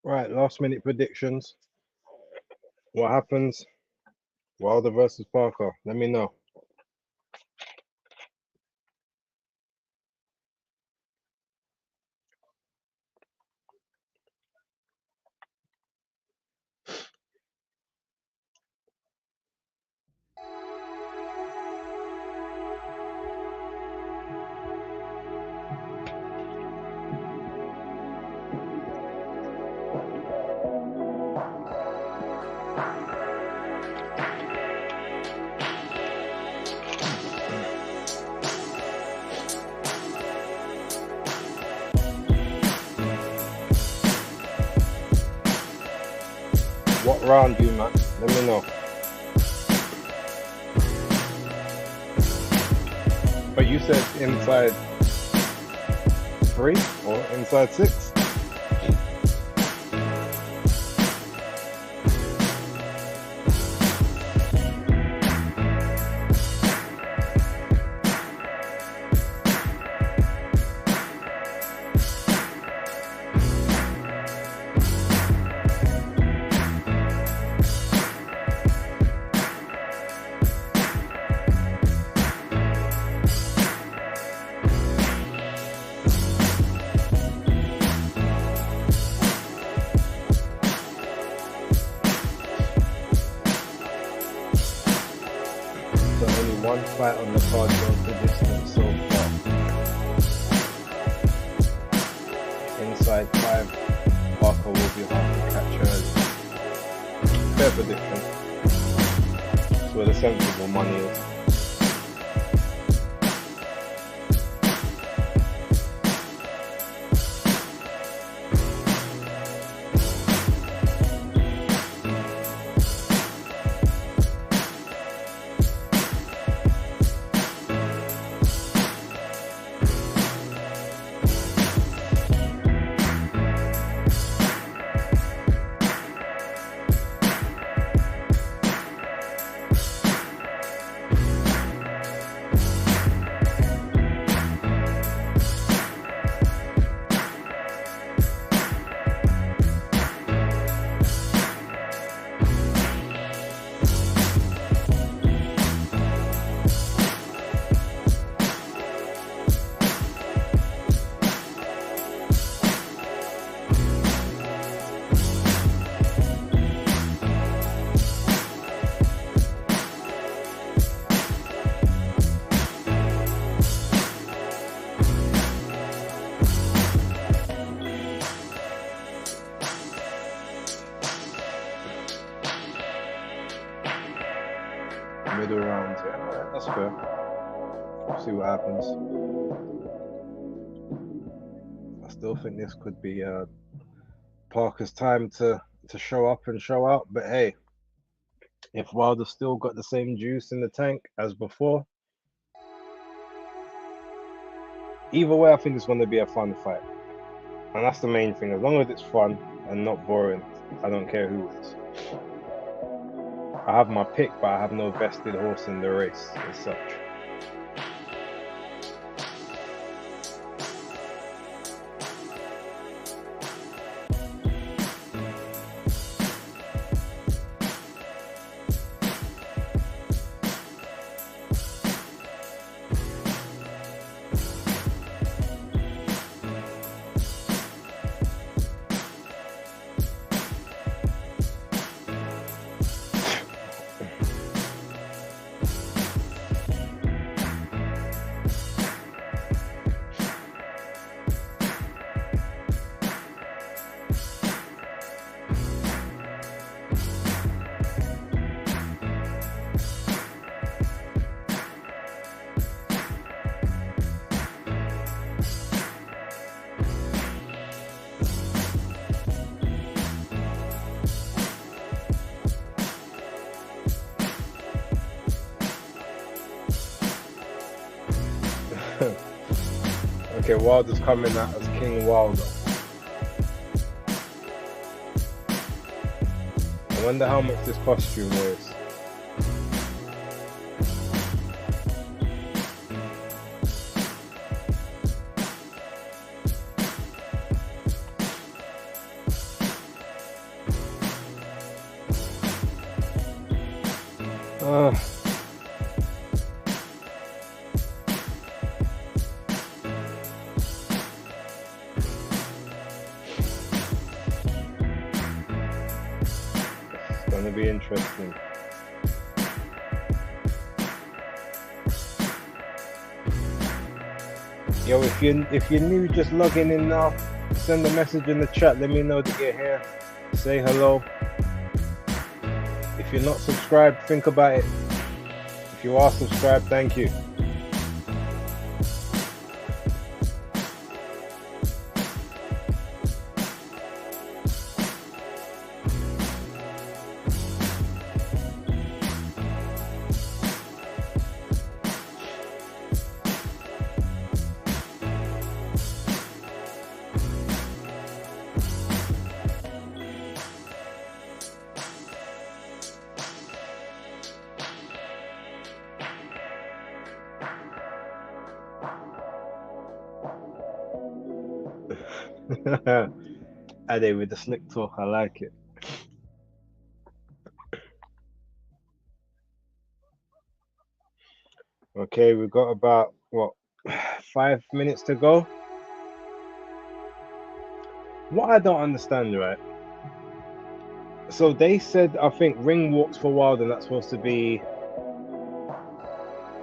Speaker 2: Right, last minute predictions. What happens? Wilder versus Parker. Let me know. What round do you, man? Let me know. But you said inside 3 or inside 6? One fight on the card goes the distance so far. Inside 5, Parker will be hard to catch early. Fair prediction. That's where the sensible money is. Middle rounds, yeah, that's fair. See what happens. I still think this could be Parker's time to show up and show out, but hey, if Wilder's still got the same juice in the tank as before, either way, I think it's going to be a fun fight, and that's the main thing. As long as it's fun and not boring, I don't care who wins. I have my pick, but I have no vested horse in the race as such. Okay, Wilder's coming out as King Wilder. I wonder how much this costume weighs. Uh, it's gonna be interesting. Yo, if you're new, just logging in now, send a message in the chat. Let me know that you're here. Say hello. If you're not subscribed, think about it. If you are subscribed, thank you. Ade with the slick talk, I like it. Okay, we've got about what 5 minutes to go. What I don't understand, right? So they said I think ring walks for Wild and that's supposed to be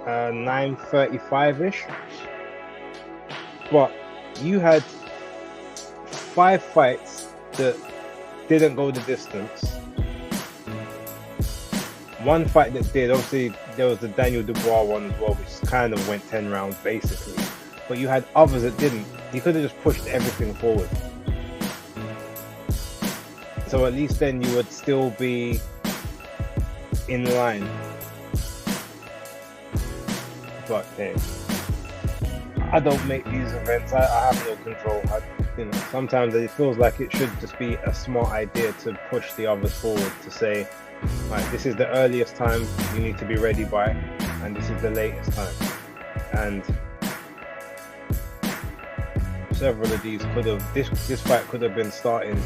Speaker 2: 9:35ish, but you had 5 fights that didn't go the distance. One fight that did, obviously there was the Daniel Dubois one as well, which kind of went 10 rounds basically. But you had others that didn't. You could have just pushed everything forward. So at least then you would still be in line. But hey, I don't make these events. I have no control. Sometimes it feels like it should just be a smart idea to push the others forward to say, right, this is the earliest time you need to be ready by, and this is the latest time. And several of these could have, this fight could have been starting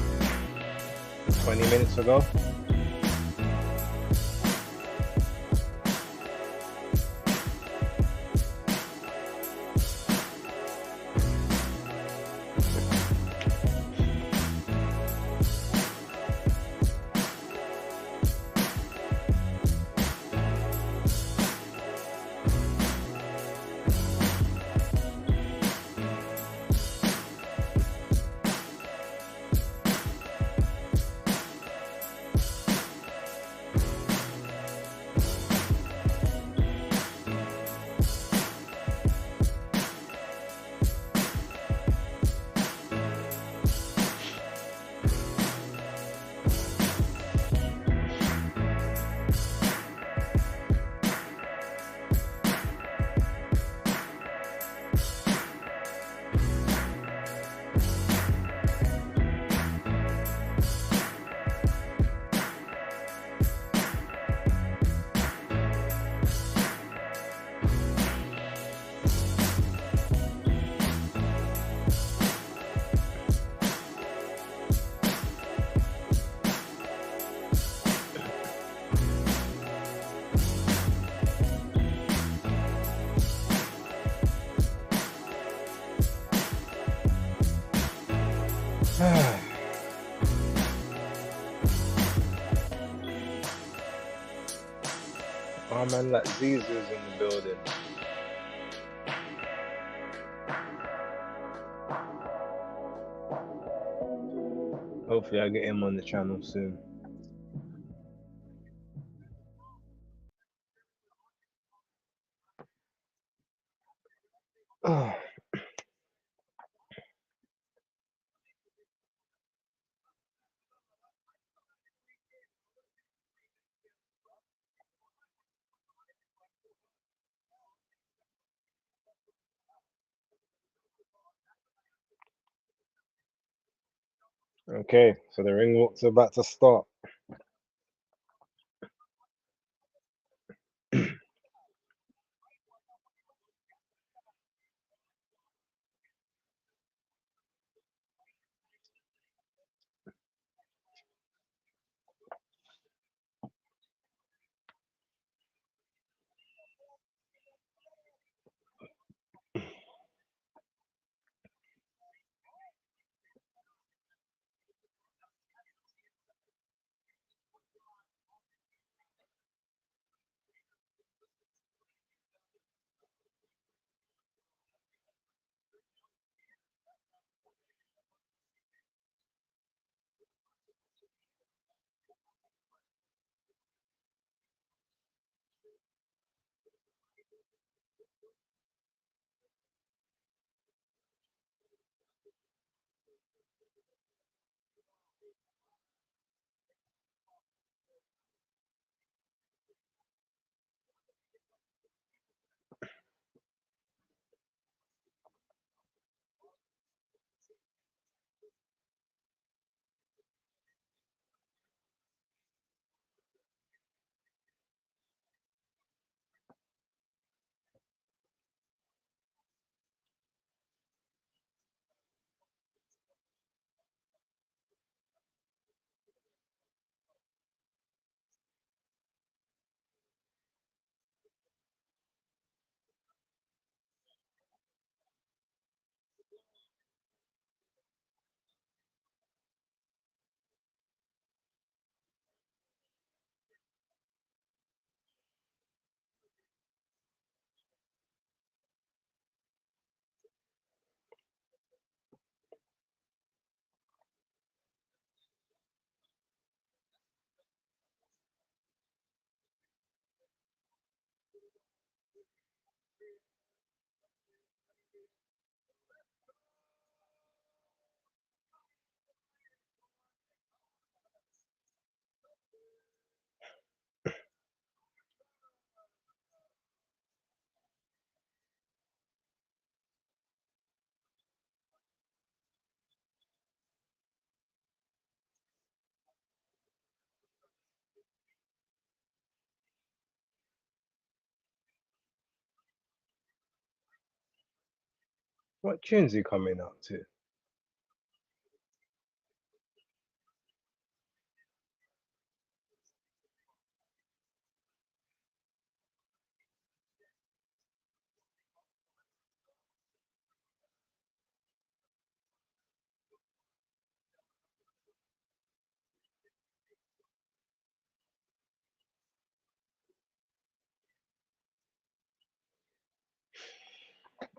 Speaker 2: 20 minutes ago. Oh man, like Zizu's in the building. Hopefully I get him on the channel soon. Oh. Okay, so the ring walk's about to start. What tune's he coming out to?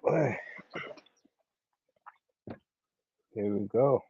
Speaker 2: Boy, here we go.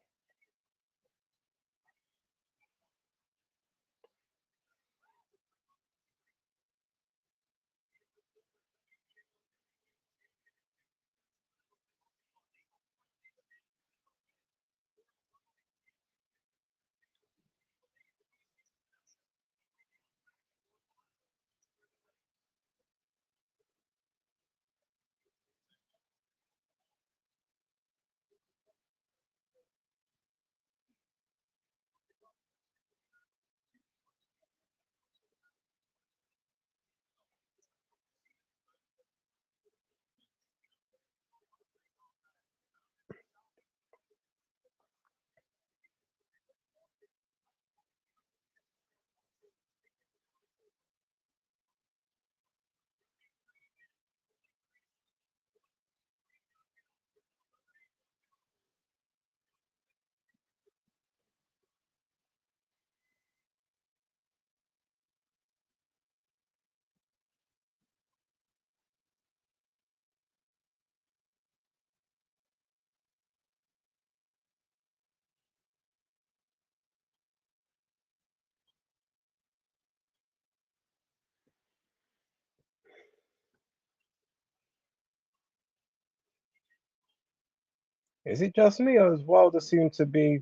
Speaker 2: Is it just me, or does Wilder seem to be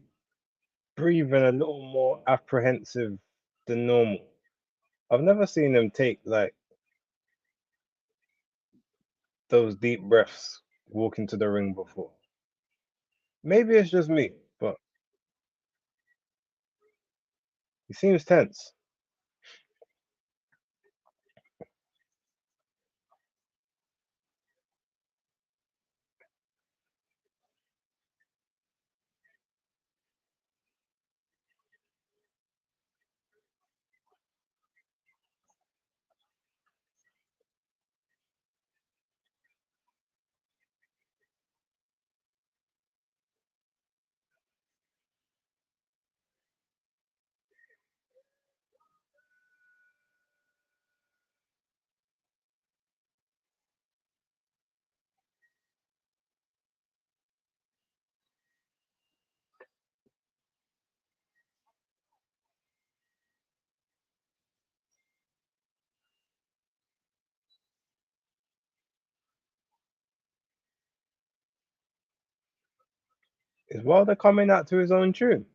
Speaker 2: breathing a little more apprehensive than normal? I've never seen him take like those deep breaths walking to the ring before. Maybe it's just me, but he seems tense. Is Wilder coming out to his own tune?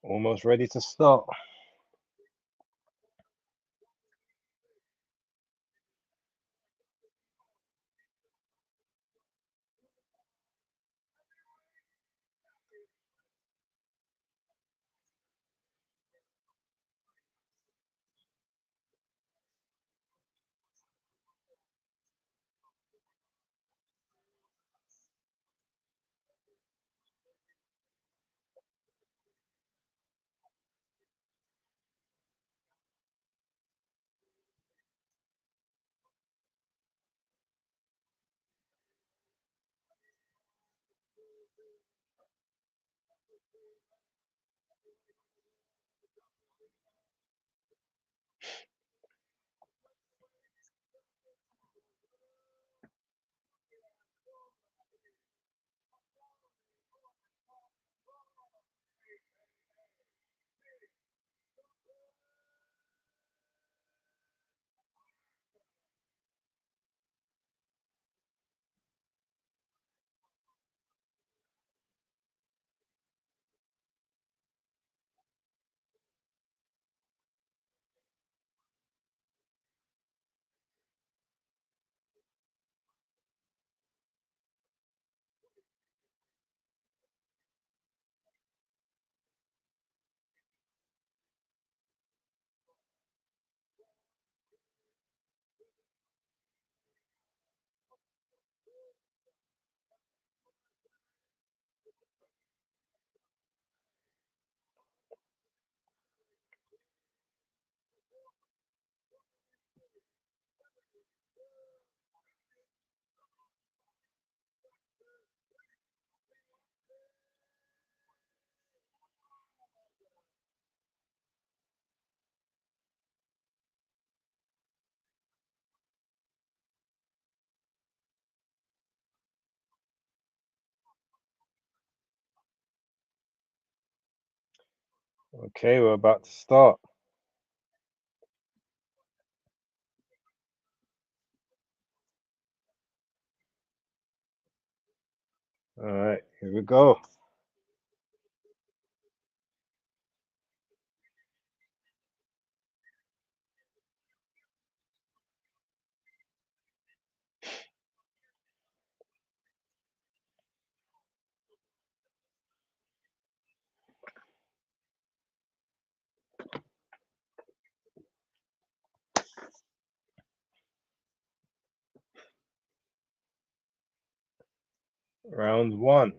Speaker 2: Almost ready to start. Okay, we're about to start. All right, here we go. Round one.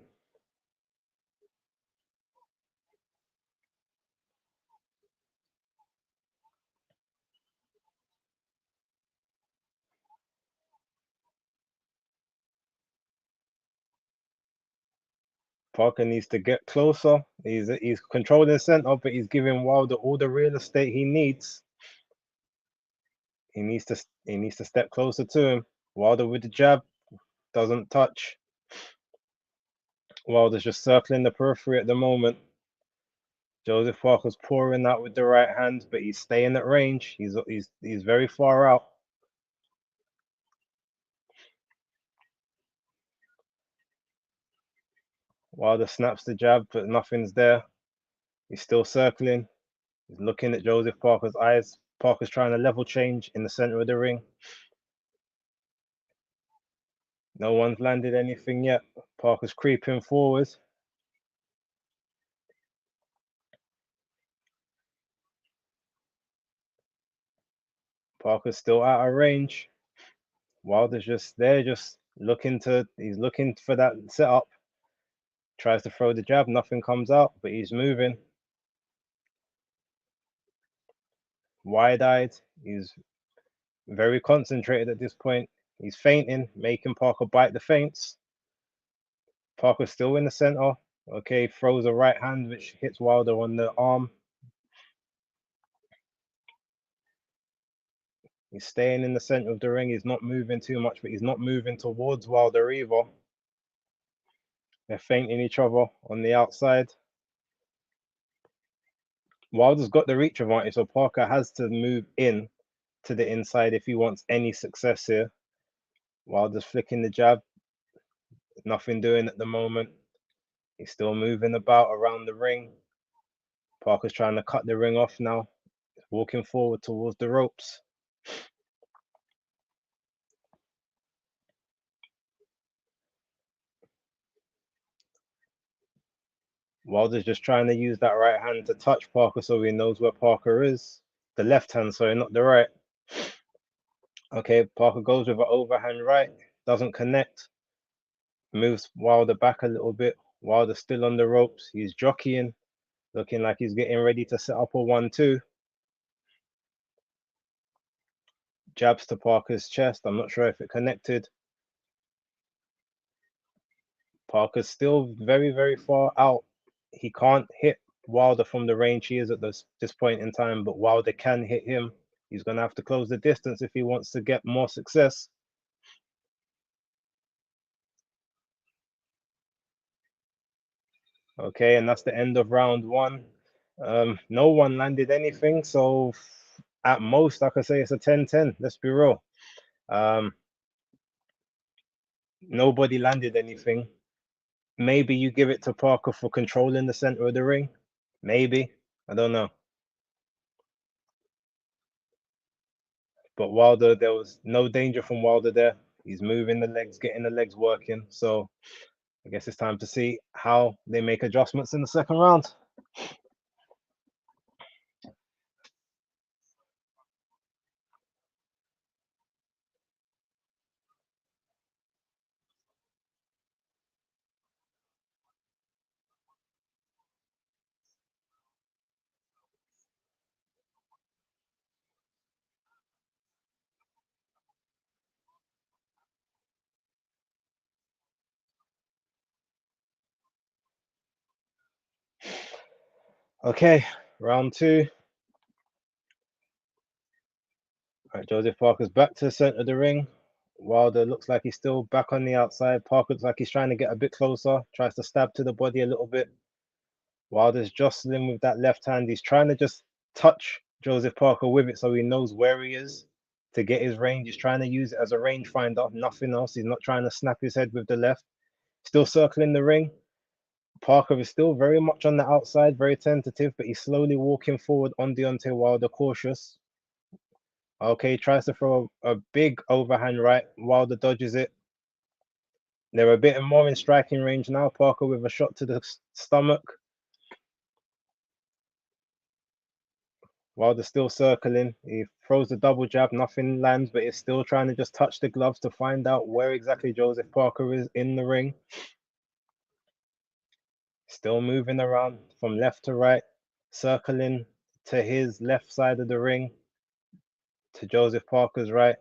Speaker 2: Parker needs to get closer. He's controlling the center, but he's giving Wilder all the real estate he needs. He needs to step closer to him. Wilder with the jab doesn't touch. Wilder's just circling the periphery at the moment. Joseph Parker's pouring out with the right hand, but he's staying at range. He's very far out. Wilder snaps the jab, but nothing's there. He's still circling. He's looking at Joseph Parker's eyes. Parker's trying to level change in the center of the ring. No one's landed anything yet. Parker's creeping forward. Parker's still out of range. Wilder's just there, just he's looking for that setup. Tries to throw the jab, nothing comes out, but he's moving. Wide-eyed. He's very concentrated at this point. He's feinting, making Parker bite the feints. Parker's still in the center. Okay, throws a right hand, which hits Wilder on the arm. He's staying in the center of the ring. He's not moving too much, but he's not moving towards Wilder either. They're feinting each other on the outside. Wilder's got the reach advantage, so Parker has to move in to the inside if he wants any success here. Wilder's flicking the jab. Nothing doing at the moment. He's still moving about around the ring. Parker's trying to cut the ring off now, walking forward towards the ropes. Wilder's just trying to use that right hand to touch Parker so he knows where Parker is. The left hand, sorry, not the right. Okay, Parker goes with an overhand right, doesn't connect. Moves Wilder back a little bit. Wilder's still on the ropes. He's jockeying, looking like he's getting ready to set up a 1-2. Jabs to Parker's chest. I'm not sure if it connected. Parker's still very, very far out. He can't hit Wilder from the range he is at this point in time, but Wilder can hit him. He's going to have to close the distance if he wants to get more success. Okay, and that's the end of round 1. No one landed anything, so at most I could say it's a 10-10. Let's be real. Nobody landed anything. Maybe you give it to Parker for controlling the center of the ring. Maybe. I don't know. But Wilder, there was no danger from Wilder there. He's moving the legs, getting the legs working. So I guess it's time to see how they make adjustments in the second round. Okay, round 2. All right, Joseph Parker's back to the center of the ring. Wilder looks like he's still back on the outside. Parker looks like he's trying to get a bit closer, tries to stab to the body a little bit. Wilder's jostling with that left hand. He's trying to just touch Joseph Parker with it so he knows where he is to get his range. He's trying to use it as a range finder, nothing else. He's not trying to snap his head with the left. Still circling the ring. Parker is still very much on the outside, very tentative, but he's slowly walking forward on Deontay Wilder, cautious. Okay, tries to throw a big overhand right. Wilder dodges it. They're a bit more in striking range now. Parker with a shot to the stomach. Wilder still circling. He throws the double jab, nothing lands, but he's still trying to just touch the gloves to find out where exactly Joseph Parker is in the ring. Still moving around from left to right, circling to his left side of the ring, to Joseph Parker's right.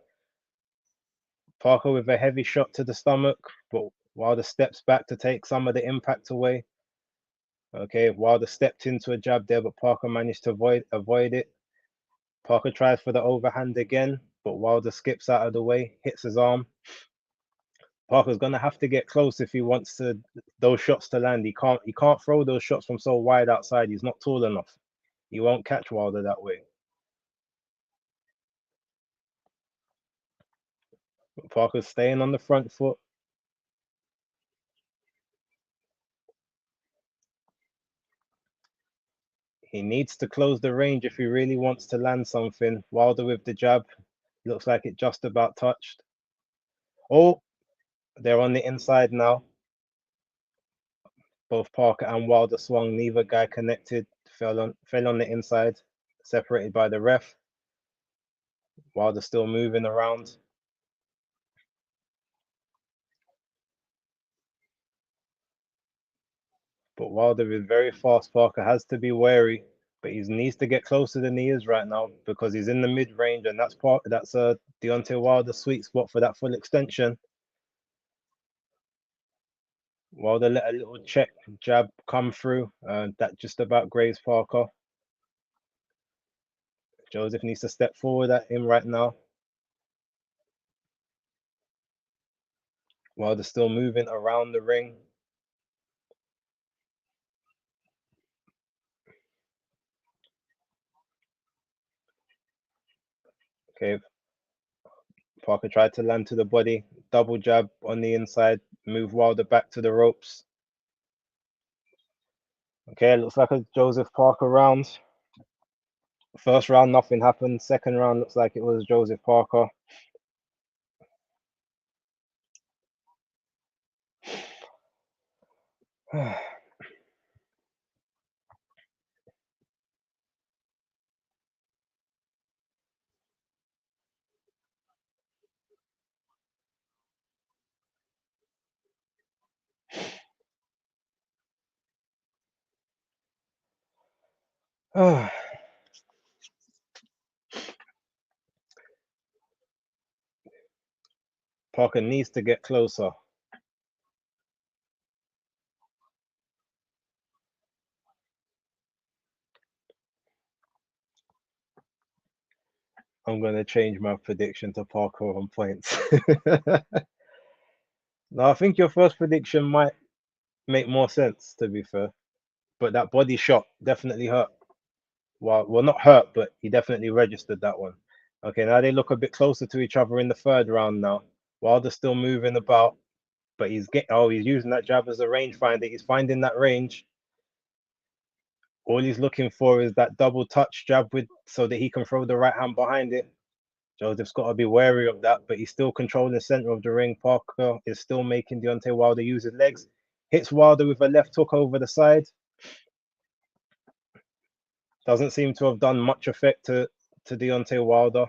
Speaker 2: Parker with a heavy shot to the stomach, but Wilder steps back to take some of the impact away. Okay, Wilder stepped into a jab there, but Parker managed to avoid it. Parker tries for the overhand again, but Wilder skips out of the way, hits his arm. Parker's gonna have to get close if he wants those shots to land. He can't throw those shots from so wide outside. He's not tall enough. He won't catch Wilder that way. But Parker's staying on the front foot. He needs to close the range if he really wants to land something. Wilder with the jab. Looks like it just about touched. Oh, they're on the inside now. Both Parker and Wilder swung. Neither guy connected. Fell on the inside, separated by the ref. Wilder still moving around. But Wilder is very fast. Parker has to be wary, but he needs to get closer than he is right now because he's in the mid range, and that's Deontay Wilder's sweet spot for that full extension. Wilder let a little check jab come through, that just about grazed Parker. Joseph needs to step forward at him right now. Wilder's still moving around the ring. Okay, Parker tried to land to the body, double jab on the inside, move Wilder back to the ropes. Okay, looks like a Joseph Parker round. First round, nothing happened. Second round looks like it was Joseph Parker. Parker needs to get closer. I'm going to change my prediction to Parker on points. No, I think your first prediction might make more sense, to be fair. But that body shot definitely hurt. Well, not hurt, but he definitely registered that one. Okay, now they look a bit closer to each other in the third round now. Wilder's still moving about, but he's using that jab as a rangefinder. He's finding that range. All he's looking for is that double touch jab so that he can throw the right hand behind it. Joseph's got to be wary of that, but he's still controlling the center of the ring. Parker is still making Deontay Wilder use his legs. Hits Wilder with a left hook over the side. Doesn't seem to have done much effect to Deontay Wilder.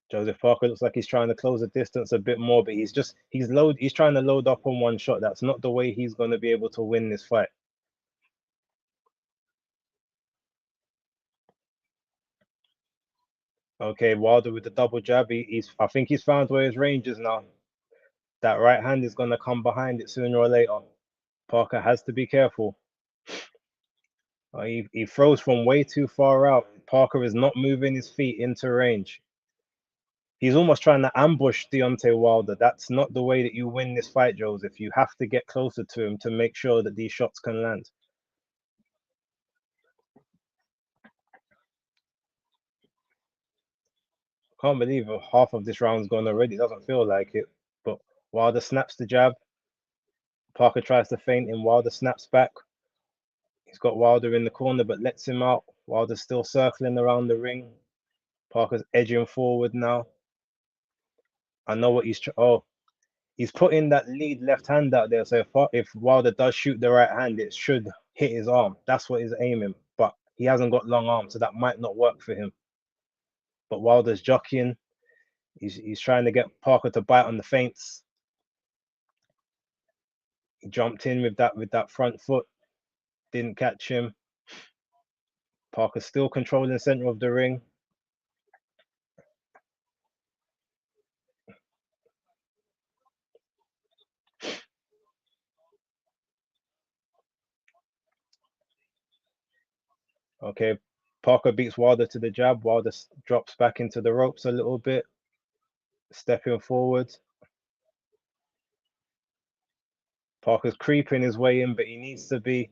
Speaker 2: Joseph Parker looks like he's trying to close the distance a bit more, but he's trying to load up on one shot. That's not the way he's going to be able to win this fight. Okay, Wilder with the double jab. I think he's found where his range is now. That right hand is going to come behind it sooner or later. Parker has to be careful. He throws from way too far out. Parker is not moving his feet into range. He's almost trying to ambush Deontay Wilder. That's not the way that you win this fight, Joseph. You have to get closer to him to make sure that these shots can land. Can't believe half of this round's gone already. Doesn't feel like it. But Wilder snaps the jab. Parker tries to feint him. Wilder snaps back. He's got Wilder in the corner, but lets him out. Wilder's still circling around the ring. Parker's edging forward now. I know what he's putting that lead left hand out there. So if Wilder does shoot the right hand, it should hit his arm. That's what he's aiming. But he hasn't got long arms, so that might not work for him. But Wilder's jockeying. He's trying to get Parker to bite on the feints. He jumped in with that front foot. Didn't catch him. Parker's still controlling the center of the ring. Okay, Parker beats Wilder to the jab. Wilder drops back into the ropes a little bit, stepping forward. Parker's creeping his way in, but he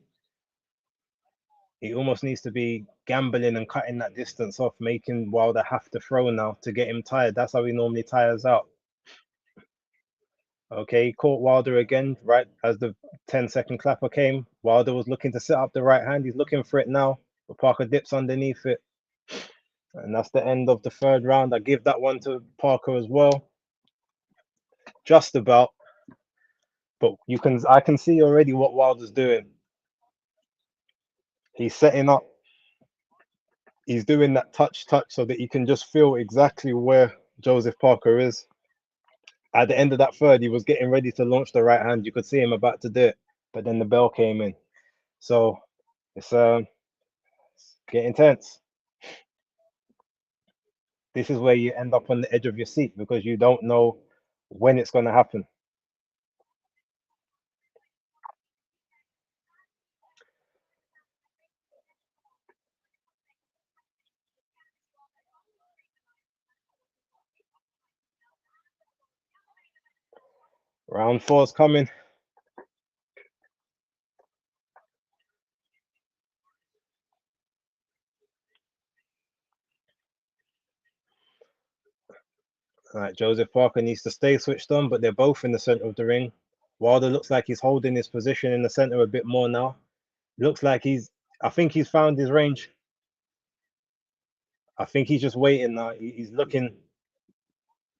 Speaker 2: almost needs to be gambling and cutting that distance off, making Wilder have to throw now to get him tired. That's how he normally tires out. Okay, he caught Wilder again, right as the 10-second clapper came. Wilder was looking to set up the right hand. He's looking for it now, but Parker dips underneath it. And that's the end of the third round. I give that one to Parker as well. Just about. But I can see already what Wilder's doing. He's setting up. He's doing that touch so that you can just feel exactly where Joseph Parker is. At the end of that third, he was getting ready to launch the right hand. You could see him about to do it, but then the bell came in. So it's getting tense. This is where you end up on the edge of your seat because you don't know when it's going to happen. Round 4's coming. All right, Joseph Parker needs to stay switched on, but they're both in the center of the ring. Wilder looks like he's holding his position in the center a bit more now. Looks like I think he's found his range. I think he's just waiting now. He's looking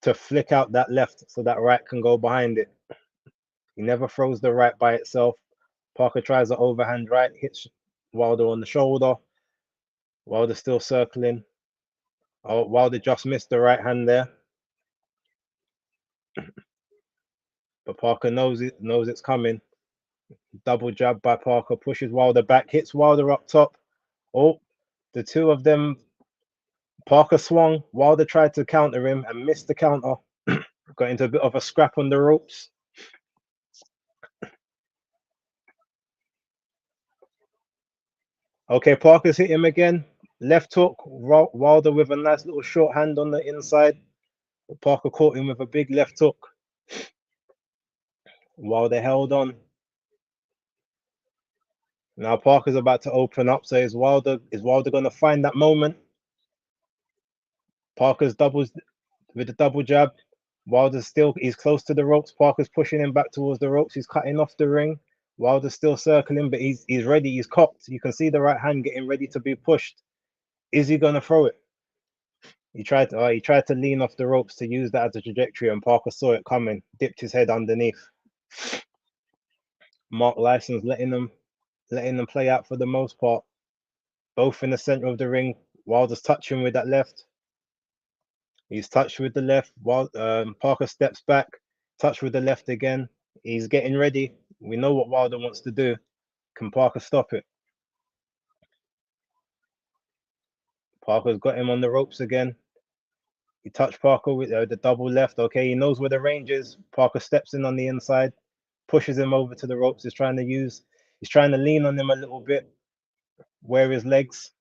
Speaker 2: to flick out that left so that right can go behind it. He never throws the right by itself. Parker tries the overhand right, hits Wilder on the shoulder. Wilder still circling. Oh, Wilder just missed the right hand there. But Parker knows it's coming. Double jab by Parker, pushes Wilder back, hits Wilder up top. Oh, the two of them, Parker swung. Wilder tried to counter him and missed the counter. Got into a bit of a scrap on the ropes. Okay, Parker's hit him again. Left hook, Wilder with a nice little short hand on the inside. Parker caught him with a big left hook. Wilder held on. Now Parker's about to open up. So is Wilder going to find that moment? Parker's doubles with the double jab. Wilder's he's close to the ropes. Parker's pushing him back towards the ropes. He's cutting off the ring. Wilder's still circling, but he's ready. He's cocked. You can see the right hand getting ready to be pushed. Is he gonna throw it? He tried to lean off the ropes to use that as a trajectory, and Parker saw it coming. Dipped his head underneath. Mark Lyson's letting them play out for the most part. Both in the center of the ring. Wilder's touching with that left. He's touched with the left. Parker steps back, touch with the left again. He's getting ready. We know what Wilder wants to do. Can Parker stop it? Parker's got him on the ropes again. He touched Parker with the double left. Okay, he knows where the range is. Parker steps in on the inside, pushes him over to the ropes. He's trying to lean on him a little bit. Wear his legs.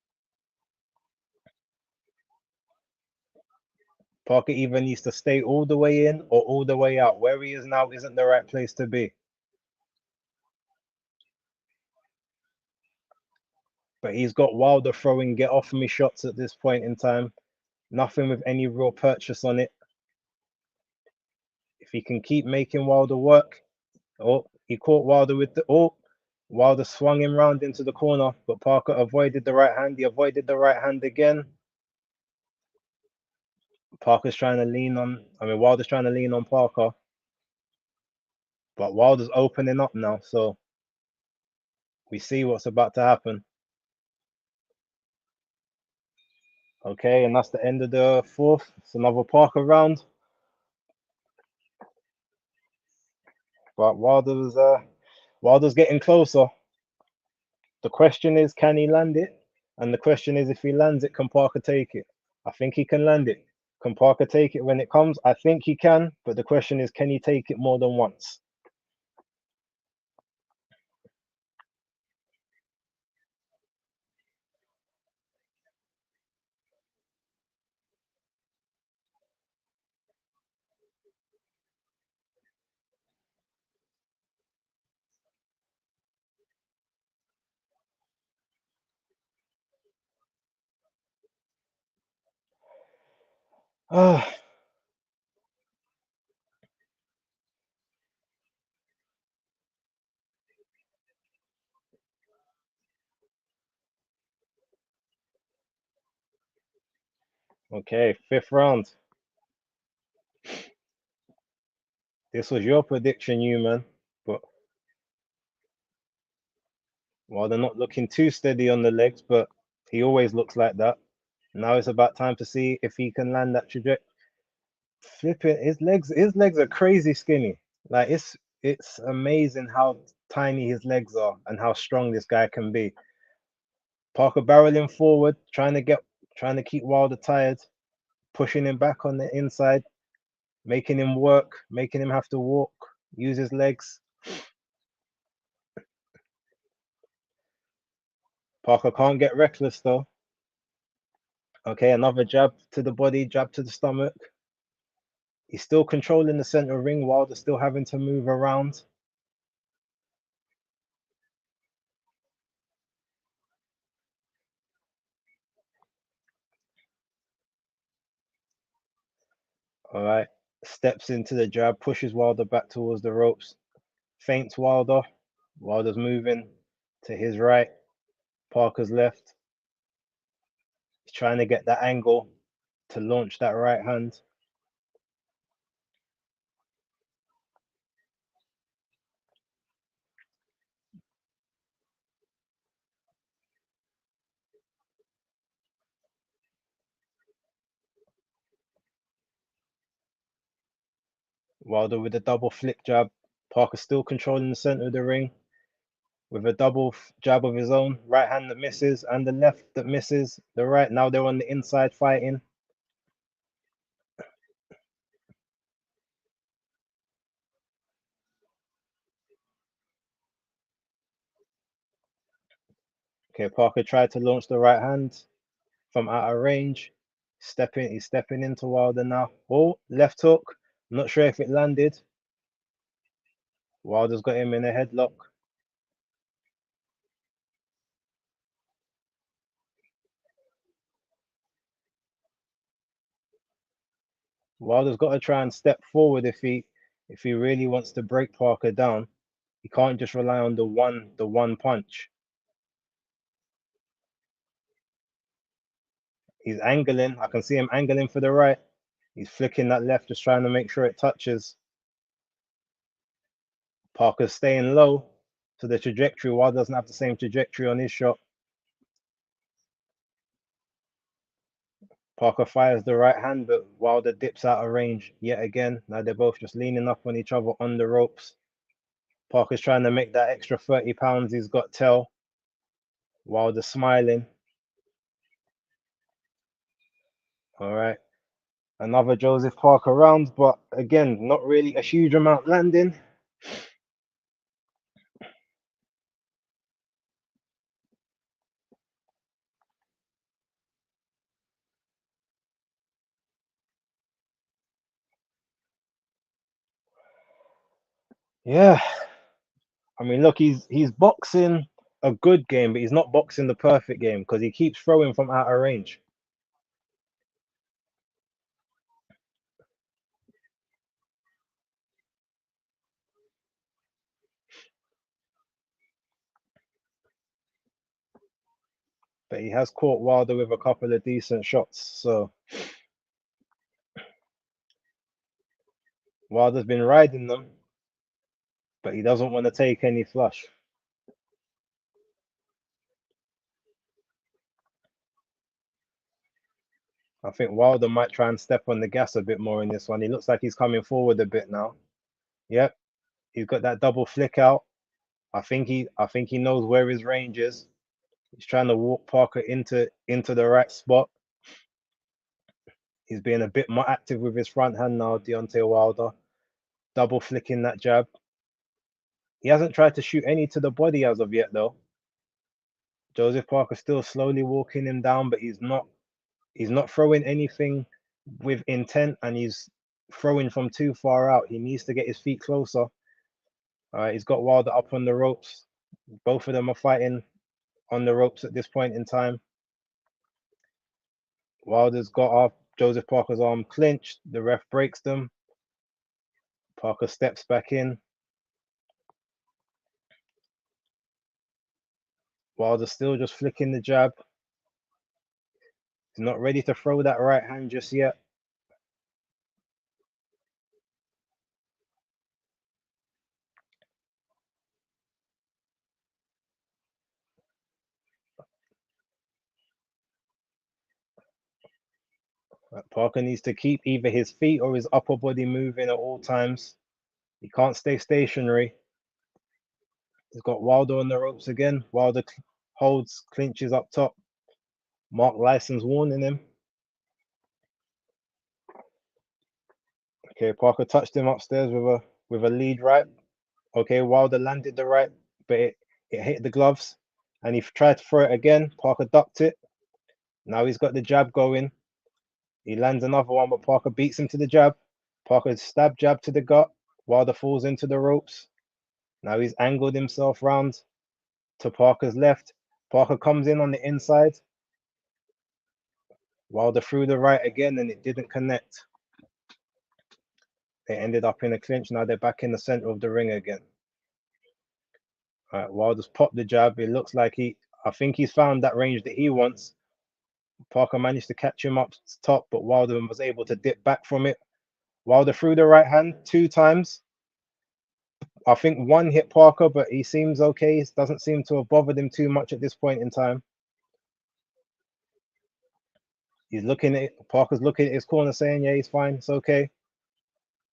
Speaker 2: Parker either needs to stay all the way in or all the way out. Where he is now isn't the right place to be. But he's got Wilder throwing get off me shots at this point in time. Nothing with any real purchase on it. If he can keep making Wilder work. Oh, he caught Wilder with Wilder swung him round into the corner, but Parker avoided the right hand. He avoided the right hand again. Wilder's trying to lean on Parker. But Wilder's opening up now, so we see what's about to happen. Okay, and that's the end of the fourth. It's another Parker round. But Wilder's getting closer. The question is, can he land it? And the question is, if he lands it, can Parker take it? I think he can land it. Can Parker take it when it comes? I think he can, but the question is, can he take it more than once? Okay, fifth round. This was your prediction, you man. But well, they're not looking too steady on the legs, but he always looks like that. Now it's about time to see if he can land that trajectory. Flipping his legs are crazy skinny. Like it's amazing how tiny his legs are and how strong this guy can be. Parker barreling forward, trying to keep Wilder tired, pushing him back on the inside, making him work, making him have to walk, use his legs. Parker can't get reckless though. Okay, another jab to the body, jab to the stomach. He's still controlling the center ring. Wilder still having to move around. All right. Steps into the jab, pushes Wilder back towards the ropes, feints Wilder. Wilder's moving to his right, Parker's left. He's trying to get that angle to launch that right hand. Wilder with a double flick jab. Parker still controlling the center of the ring with a double jab of his own. Right hand that misses and the left that misses. The right, now they're on the inside fighting. Okay, Parker tried to launch the right hand from out of range. He's stepping into Wilder now. Oh, left hook. Not sure if it landed. Wilder's got him in a headlock. Wilder's got to try and step forward if he really wants to break Parker down. He can't just rely on the one punch. He's angling. I can see him angling for the right. He's flicking that left, just trying to make sure it touches. Parker's staying low, so the trajectory, Wilder doesn't have the same trajectory on his shot. Parker fires the right hand, but Wilder dips out of range yet again. Now they're both just leaning up on each other on the ropes. Parker's trying to make that extra 30 pounds he's got tell. Wilder smiling. All right. Another Joseph Parker round, but again, not really a huge amount landing. Yeah. I mean, look, he's boxing a good game, but he's not boxing the perfect game because he keeps throwing from out of range. But he has caught Wilder with a couple of decent shots. So Wilder's been riding them, but he doesn't want to take any flush. I think Wilder might try and step on the gas a bit more in this one. He looks like he's coming forward a bit now. Yep, he's got that double flick out. I think he knows where his range is. He's trying to walk Parker into the right spot. He's being a bit more active with his front hand now, Deontay Wilder. Double flicking that jab. He hasn't tried to shoot any to the body as of yet, though. Joseph Parker still slowly walking him down, but he's not throwing anything with intent, and he's throwing from too far out. He needs to get his feet closer. All right, he's got Wilder up on the ropes. Both of them are fighting on the ropes at this point in time. Wilder's got off Joseph Parker's arm clinched. The ref breaks them. Parker steps back in. Wilder's still just flicking the jab. He's not ready to throw that right hand just yet. Parker needs to keep either his feet or his upper body moving at all times. He can't stay stationary. He's got Wilder on the ropes again. Wilder holds, clinches up top. Mark License warning him. Okay, Parker touched him upstairs with a lead right. Okay, Wilder landed the right, but it hit the gloves, and he tried to throw it again. Parker ducked it. Now he's got the jab going. He lands another one, but Parker beats him to the jab. Parker stab jab to the gut. Wilder falls into the ropes. Now he's angled himself round to Parker's left. Parker comes in on the inside. Wilder threw the right again, and it didn't connect. They ended up in a clinch. Now they're back in the center of the ring again. All right, Wilder's popped the jab. It looks like I think he's found that range that he wants. Parker managed to catch him up top, but Wilder was able to dip back from it. Wilder threw the right hand 2 times. I think one hit Parker, but he seems okay. It doesn't seem to have bothered him too much at this point in time. He's looking at it. Parker's looking at his corner saying, yeah, he's fine. It's okay.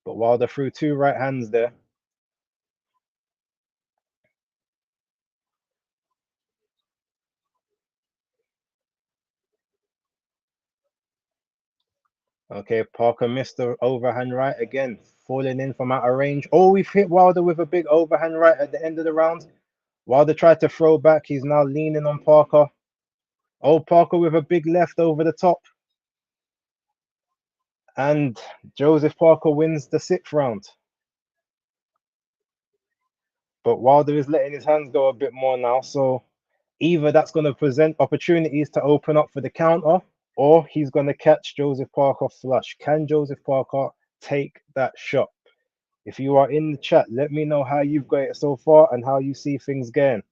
Speaker 2: But Wilder threw 2 right hands there. Okay, Parker missed the overhand right again, falling in from out of range. Oh, we've hit Wilder with a big overhand right at the end of the round. Wilder tried to throw back. He's now leaning on Parker. Oh, Parker with a big left over the top. And Joseph Parker wins the 6th round. But Wilder is letting his hands go a bit more now. So either that's going to present opportunities to open up for the counter, or he's going to catch Joseph Parker flush. Can Joseph Parker take that shot? If you are in the chat, let me know how you've got it so far and how you see things going.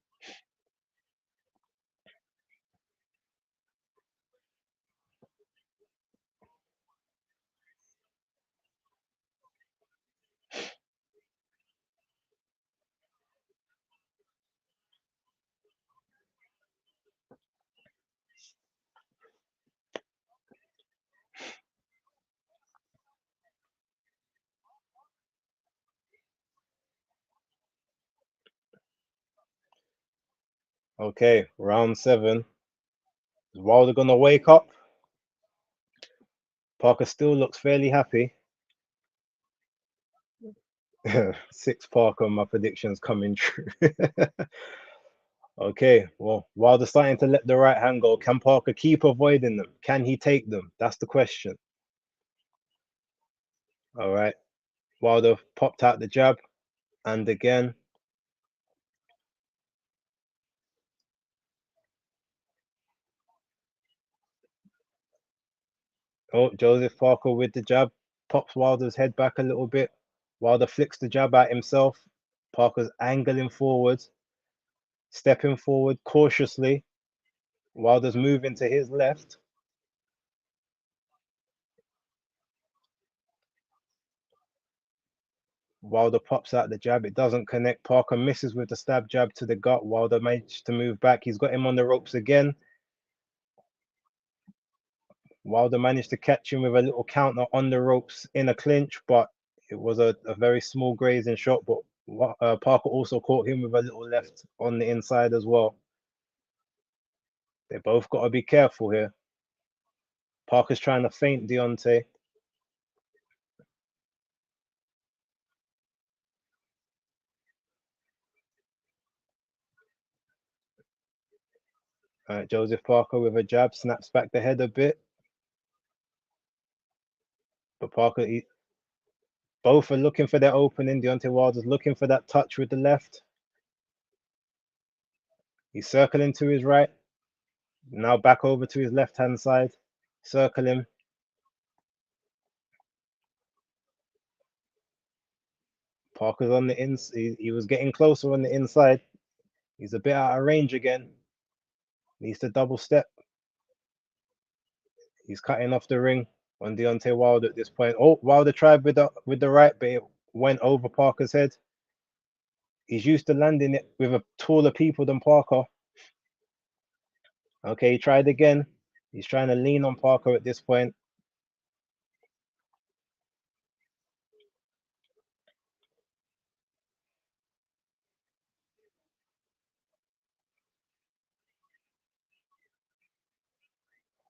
Speaker 2: Okay, round 7. Is Wilder going to wake up? Parker still looks fairly happy. 6 Parker, my predictions coming true. Okay, well, Wilder's starting to let the right hand go. Can Parker keep avoiding them? Can he take them? That's the question. All right. Wilder popped out the jab. And again. Oh, Joseph Parker with the jab. Pops Wilder's head back a little bit. Wilder flicks the jab at himself. Parker's angling forward. Stepping forward cautiously. Wilder's moving to his left. Wilder pops out the jab. It doesn't connect. Parker misses with the stab jab to the gut. Wilder managed to move back. He's got him on the ropes again. Wilder managed to catch him with a little counter on the ropes in a clinch, but it was a very small grazing shot. But Parker also caught him with a little left on the inside as well. They both got to be careful here. Parker's trying to feint Deontay. All right, Joseph Parker with a jab, snaps back the head a bit. But Parker, both are looking for their opening. Deontay Wilder's looking for that touch with the left. He's circling to his right. Now back over to his left-hand side. Circle him. Parker's on the inside. He was getting closer on the inside. He's a bit out of range again. Needs to double step. He's cutting off the ring on Deontay Wilder at this point. Oh, Wilder tried with the right, but it went over Parker's head. He's used to landing it with a taller people than Parker. Okay, he tried again. He's trying to lean on Parker at this point.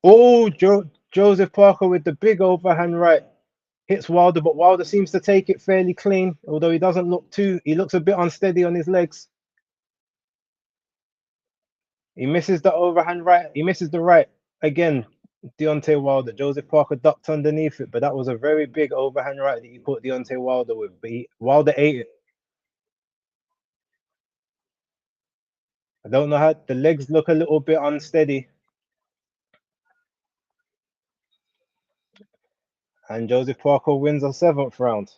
Speaker 2: Oh, Joseph Parker with the big overhand right. Hits Wilder, but Wilder seems to take it fairly clean, although he doesn't look he looks a bit unsteady on his legs. He misses the overhand right. He misses the right. Again, Deontay Wilder. Joseph Parker ducked underneath it, but that was a very big overhand right that he caught Deontay Wilder with. But Wilder ate it. I don't know how the legs look a little bit unsteady. And Joseph Parker wins the 7th round.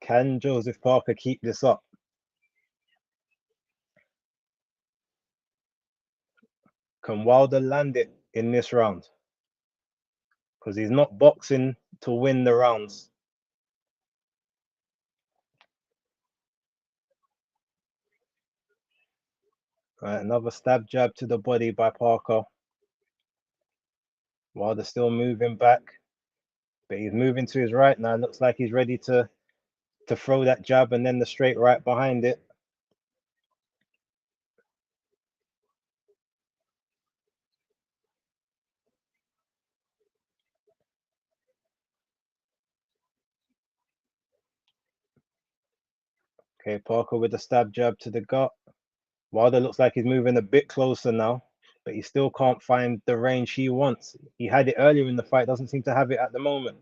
Speaker 2: Can Joseph Parker keep this up? Can Wilder land it in this round? Because he's not boxing to win the rounds. Right, another stab jab to the body by Parker. Wilder still moving back, but he's moving to his right now. Looks like he's ready to throw that jab and then the straight right behind it. Okay, Parker with the stab jab to the gut. Wilder looks like he's moving a bit closer now, but he still can't find the range he wants. He had it earlier in the fight, doesn't seem to have it at the moment.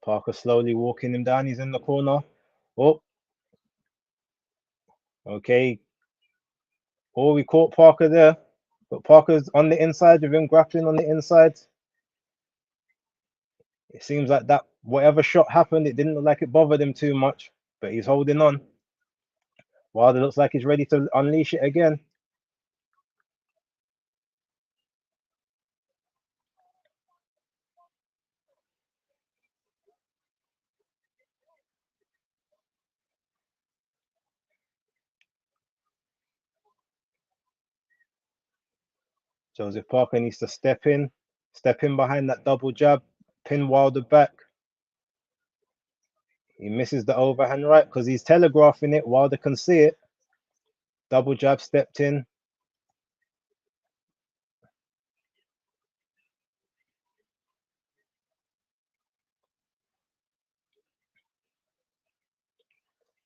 Speaker 2: Parker slowly walking him down. He's in the corner. Oh, okay. Oh, we caught Parker there. But Parker's on the inside with him grappling on the inside. It seems like that whatever shot happened, it didn't look like it bothered him too much. But he's holding on. Wilder looks like he's ready to unleash it again. Joseph Parker needs to step in behind that double jab, pin Wilder back. He misses the overhand right because he's telegraphing it. Wilder can see it. Double jab stepped in.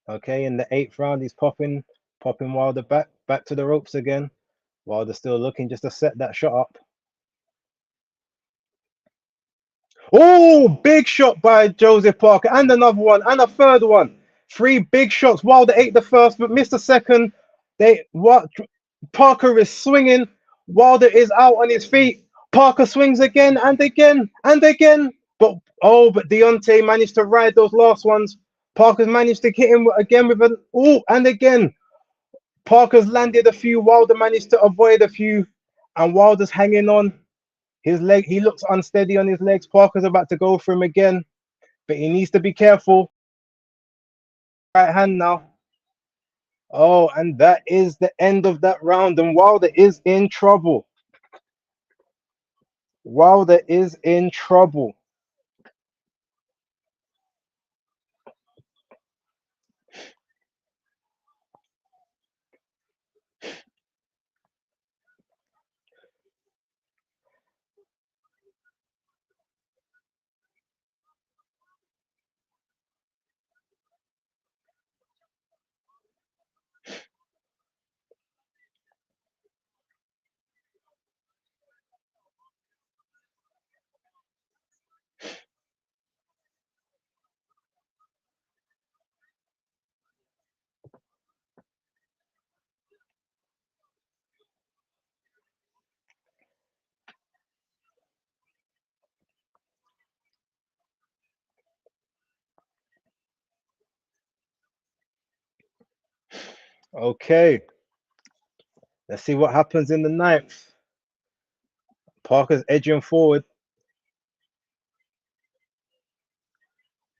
Speaker 2: Okay, in the 8th round, he's popping Wilder back to the ropes again. Wilder still looking just to set that shot up. Oh, big shot by Joseph Parker, and another one, and a third one. 3 big shots. Wilder ate the first, but missed the second. Parker is swinging. Wilder is out on his feet. Parker swings again and again and again. But Deontay managed to ride those last ones. Parker's managed to hit him again with an and again. Parker's landed a few. Wilder managed to avoid a few, and Wilder's hanging on. His leg, he looks unsteady on his legs. Parker's about to go for him again, but he needs to be careful. Right hand now. Oh, and that is the end of that round, and Wilder is in trouble. Wilder is in trouble. Okay, let's see what happens in the 9th. Parker's edging forward.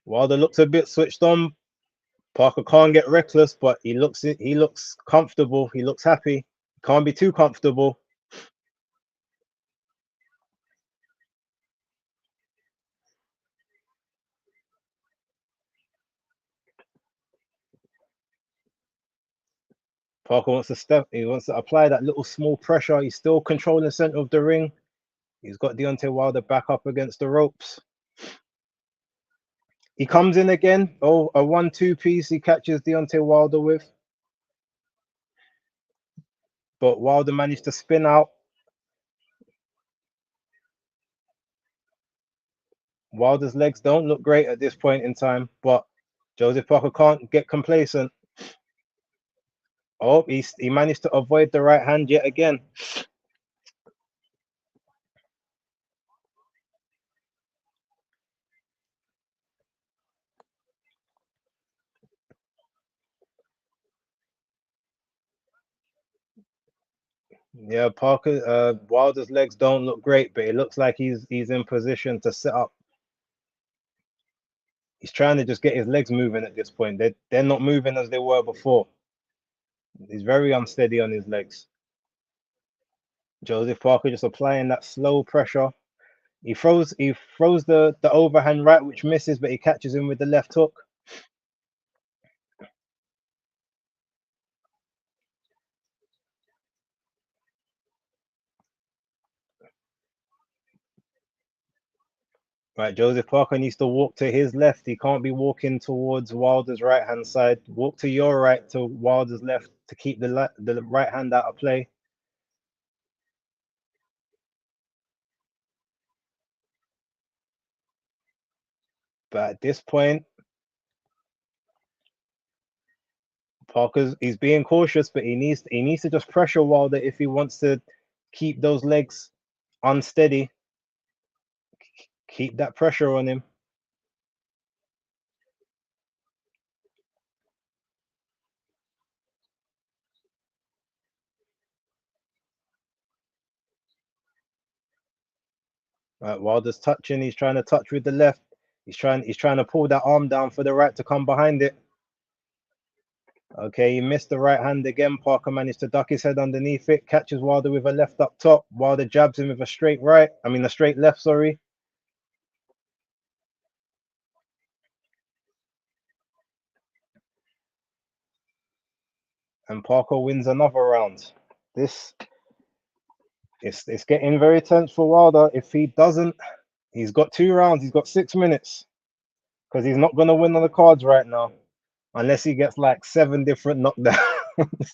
Speaker 2: Wilder looks a bit switched on. Parker can't get reckless, but he looks comfortable. He looks happy. Can't be too comfortable. Parker wants to step. He wants to apply that little small pressure. He's still controlling the center of the ring. He's got Deontay Wilder back up against the ropes. He comes in again. Oh, a 1-2 piece he catches Deontay Wilder with. But Wilder managed to spin out. Wilder's legs don't look great at this point in time, but Joseph Parker can't get complacent. Oh, he managed to avoid the right hand yet again. Yeah, Wilder's legs don't look great, but it looks like he's in position to set up. He's trying to just get his legs moving at this point. They're not moving as they were before. He's very unsteady on his legs. Joseph Parker just applying that slow pressure. He throws the overhand right, which misses, but he catches him with the left hook. Right, Joseph Parker needs to walk to his left. He can't be walking towards Wilder's right hand side. Walk to your right to Wilder's left to keep the right hand out of play. But at this point, he's being cautious, but he needs to just pressure Wilder if he wants to keep those legs unsteady. Keep that pressure on him. Right, Wilder's touching. He's trying to touch with the left. He's trying to pull that arm down for the right to come behind it. Okay, he missed the right hand again. Parker managed to duck his head underneath it. Catches Wilder with a left up top. Wilder jabs him with a straight right. I mean, a straight left, sorry. And Parker wins another round. This it's getting very tense for Wilder. If he doesn't, he's got 2 rounds. He's got 6 minutes because he's not going to win on the cards right now unless he gets like 7 different knockdowns.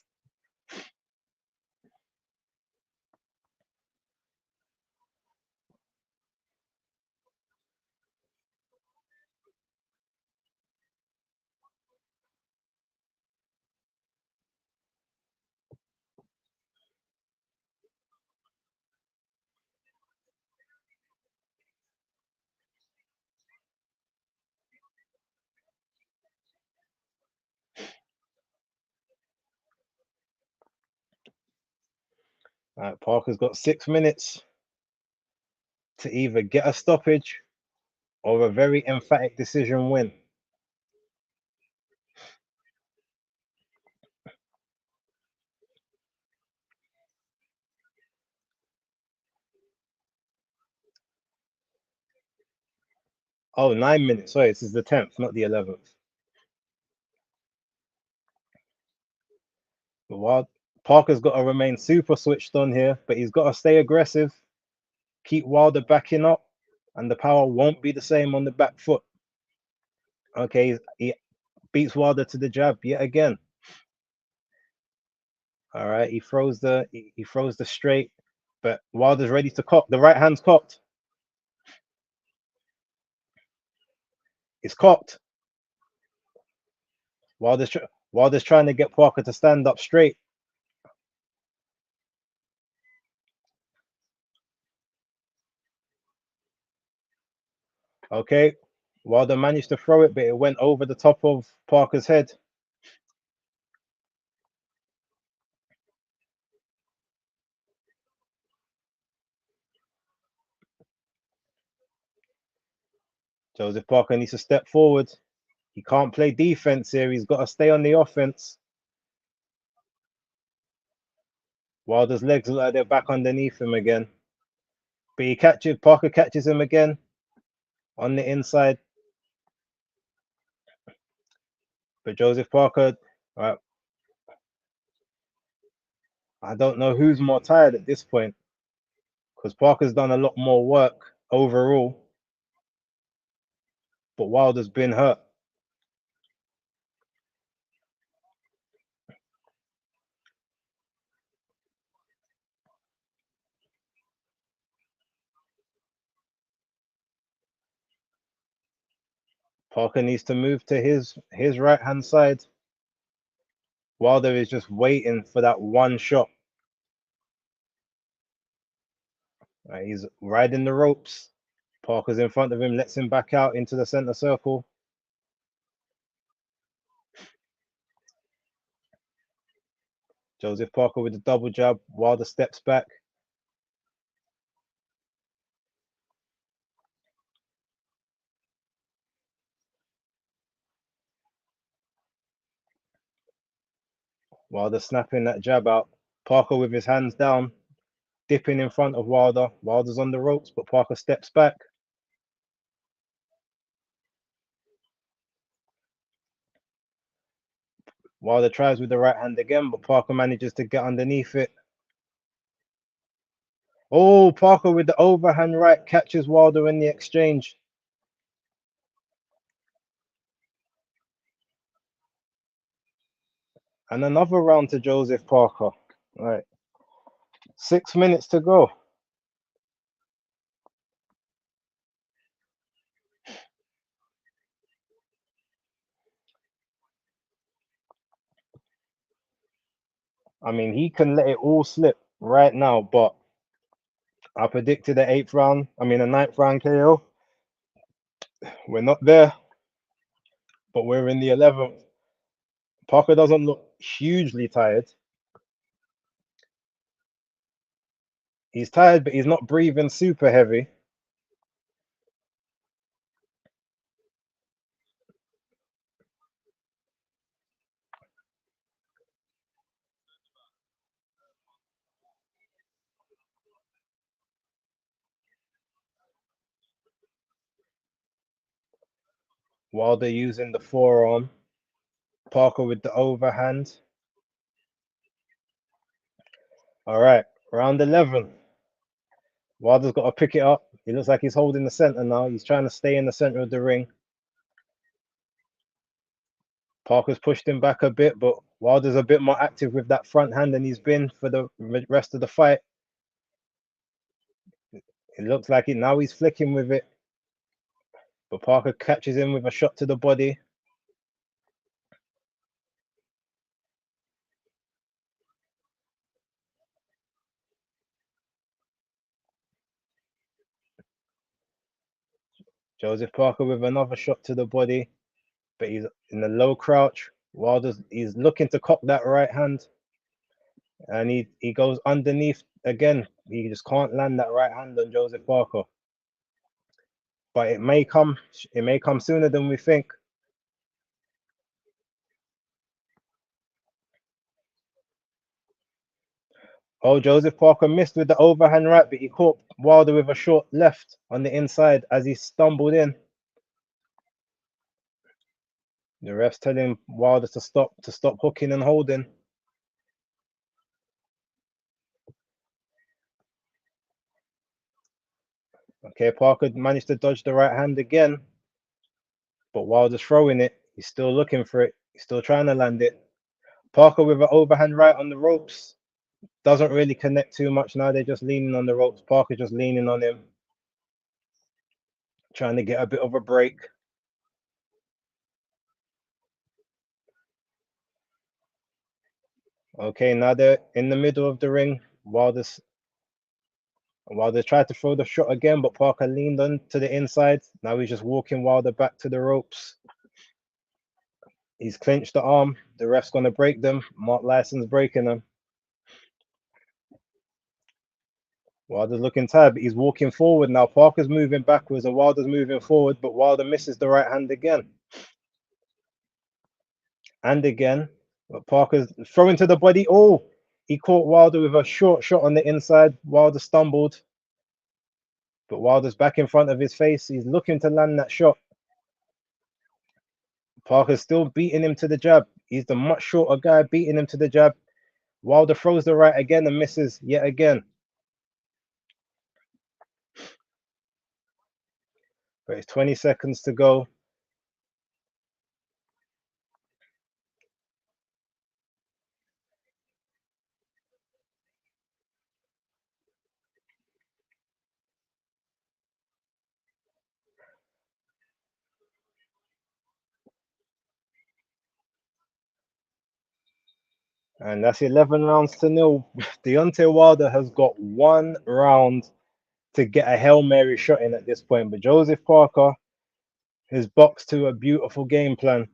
Speaker 2: Right, Parker's got 6 minutes to either get a stoppage or a very emphatic decision win. Oh, 9 minutes. Sorry, this is the 10th, not the 11th. But while Parker's got to remain super switched on here, but he's got to stay aggressive, keep Wilder backing up, and the power won't be the same on the back foot. Okay, he beats Wilder to the jab yet again. All right, he throws the straight, but Wilder's ready to cock. The right hand's cocked. It's cocked. Wilder's trying to get Parker to stand up straight. Okay, Wilder managed to throw it, but it went over the top of Parker's head. Joseph Parker needs to step forward. He can't play defense here. He's got to stay on the offense. Wilder's legs look like they're back underneath him again. But Parker catches him again on the inside. But Joseph Parker, right, I don't know who's more tired at this point because Parker's done a lot more work overall, but Wilder's been hurt. Parker needs to move to his right hand side. Wilder is just waiting for that one shot. Right, he's riding the ropes. Parker's in front of him, lets him back out into the center circle. Joseph Parker with the double jab. Wilder steps back. Wilder snapping that jab out. Parker with his hands down, dipping in front of Wilder. Wilder's on the ropes, but Parker steps back. Wilder tries with the right hand again, but Parker manages to get underneath it. Oh, Parker with the overhand right catches Wilder in the exchange. And another round to Joseph Parker. Right. 6 minutes to go. I mean, he can let it all slip right now, but I predicted the ninth round KO. We're not there, but we're in the 11th. Parker doesn't look hugely tired. He's tired, but he's not breathing super heavy. Wilder using the forearm. Parker with the overhand. All right, round 11. Wilder's got to pick it up. He looks like he's holding the center now. He's trying to stay in the center of the ring. Parker's pushed him back a bit, but Wilder's a bit more active with that front hand than he's been for the rest of the fight. It looks like it now. He's flicking with it, but Parker catches him with a shot to the body. Joseph Parker with another shot to the body, but he's in the low crouch. He's looking to cock that right hand, and he goes underneath again. He just can't land that right hand on Joseph Parker. But it may come sooner than we think. Oh, Joseph Parker missed with the overhand right, but he caught Wilder with a short left on the inside as he stumbled in. The ref's telling Wilder to stop hooking and holding. Okay, Parker managed to dodge the right hand again, but Wilder's throwing it. He's still looking for it. He's still trying to land it. Parker with an overhand right on the ropes. Doesn't really connect too much now. They're just leaning on the ropes. Parker just leaning on him, trying to get a bit of a break. Okay, now they're in the middle of the ring. Wilder tried to throw the shot again, but Parker leaned on to the inside. Now he's just walking Wilder back to the ropes. He's clenched the arm. The ref's going to break them. Mark Lyson's breaking them. Wilder's looking tired, but he's walking forward now. Parker's moving backwards and Wilder's moving forward, but Wilder misses the right hand again. And again. But Parker's throwing to the body. Oh, he caught Wilder with a short shot on the inside. Wilder stumbled. But Wilder's back in front of his face. He's looking to land that shot. Parker's still beating him to the jab. He's the much shorter guy beating him to the jab. Wilder throws the right again and misses yet again. But it's 20 seconds to go. And that's 11 rounds to nil. Deontay Wilder has got 1 round to get a Hail Mary shot in at this point. But Joseph Parker is boxed to a beautiful game plan.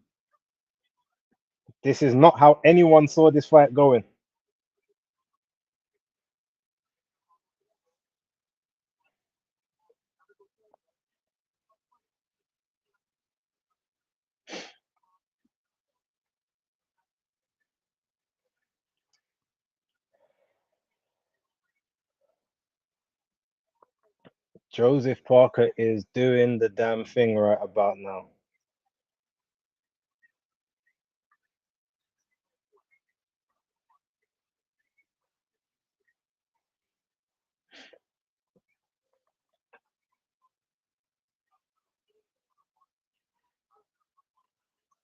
Speaker 2: This is not how anyone saw this fight going. Joseph Parker is doing the damn thing right about now.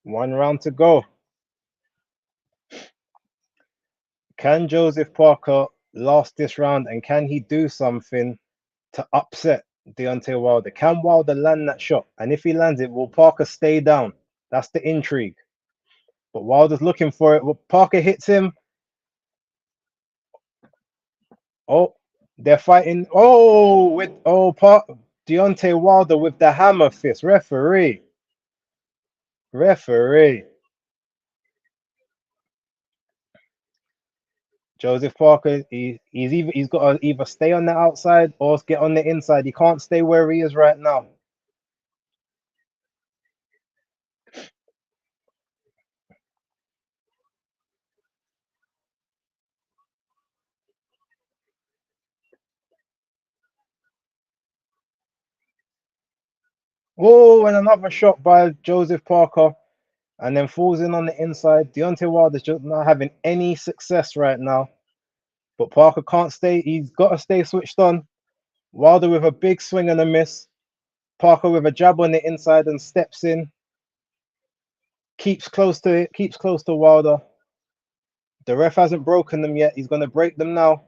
Speaker 2: One round to go. Can Joseph Parker last this round and can he do something to upset Deontay Wilder? Can Wilder land that shot? And if he lands it, will Parker stay down? That's the intrigue. But Wilder's looking for it. Well, Parker hits him. Oh, they're fighting. Oh, with Deontay Wilder with the hammer fist. Referee. Referee. Joseph Parker, he's got to either stay on the outside or get on the inside. He can't stay where he is right now. Oh, and another shot by Joseph Parker, and then falls in on the inside. Deontay Wilder's just not having any success right now. But Parker can't stay. He's got to stay switched on. Wilder with a big swing and a miss. Parker with a jab on the inside and steps in. Keeps close to it. Keeps close to Wilder. The ref hasn't broken them yet. He's going to break them now.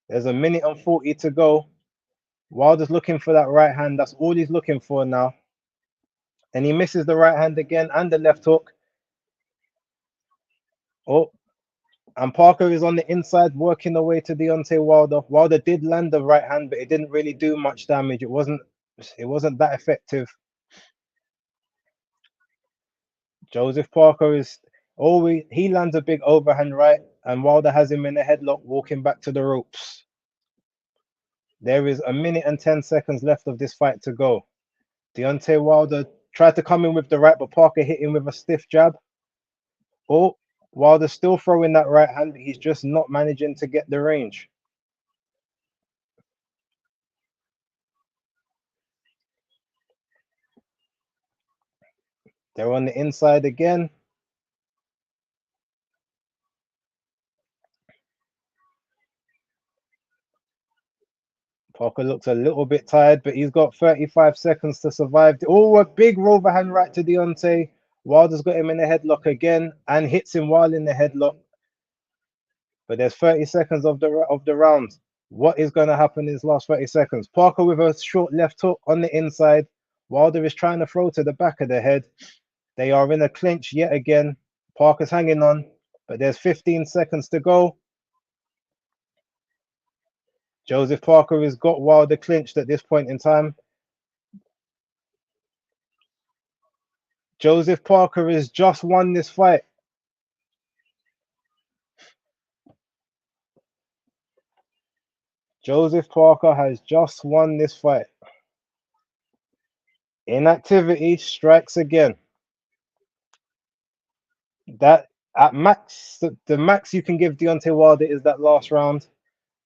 Speaker 2: There's a minute and 40 to go. Wilder's looking for that right hand. That's all he's looking for now. And he misses the right hand again and the left hook. Oh, and Parker is on the inside working the way to Deontay Wilder. Wilder did land the right hand, but it didn't really do much damage. It wasn't that effective. Joseph Parker is always he lands a big overhand right, and Wilder has him in a headlock walking back to the ropes. There is a minute and 10 seconds left of this fight to go. Deontay Wilder tried to come in with the right, but Parker hit him with a stiff jab. Oh, Wilder's still throwing that right hand, but he's just not managing to get the range. They're on the inside again. Parker looks a little bit tired, but he's got 35 seconds to survive. Oh, a big overhand right to Deontay. Wilder's got him in the headlock again and hits him while in the headlock. But there's 30 seconds of the round. What is going to happen in his last 30 seconds? Parker with a short left hook on the inside. Wilder is trying to throw to the back of the head. They are in a clinch yet again. Parker's hanging on, but there's 15 seconds to go. Joseph Parker has got Wilder clinched at this point in time. Joseph Parker has just won this fight. Joseph Parker has just won this fight. Inactivity strikes again. That at max, the max you can give Deontay Wilder is that last round.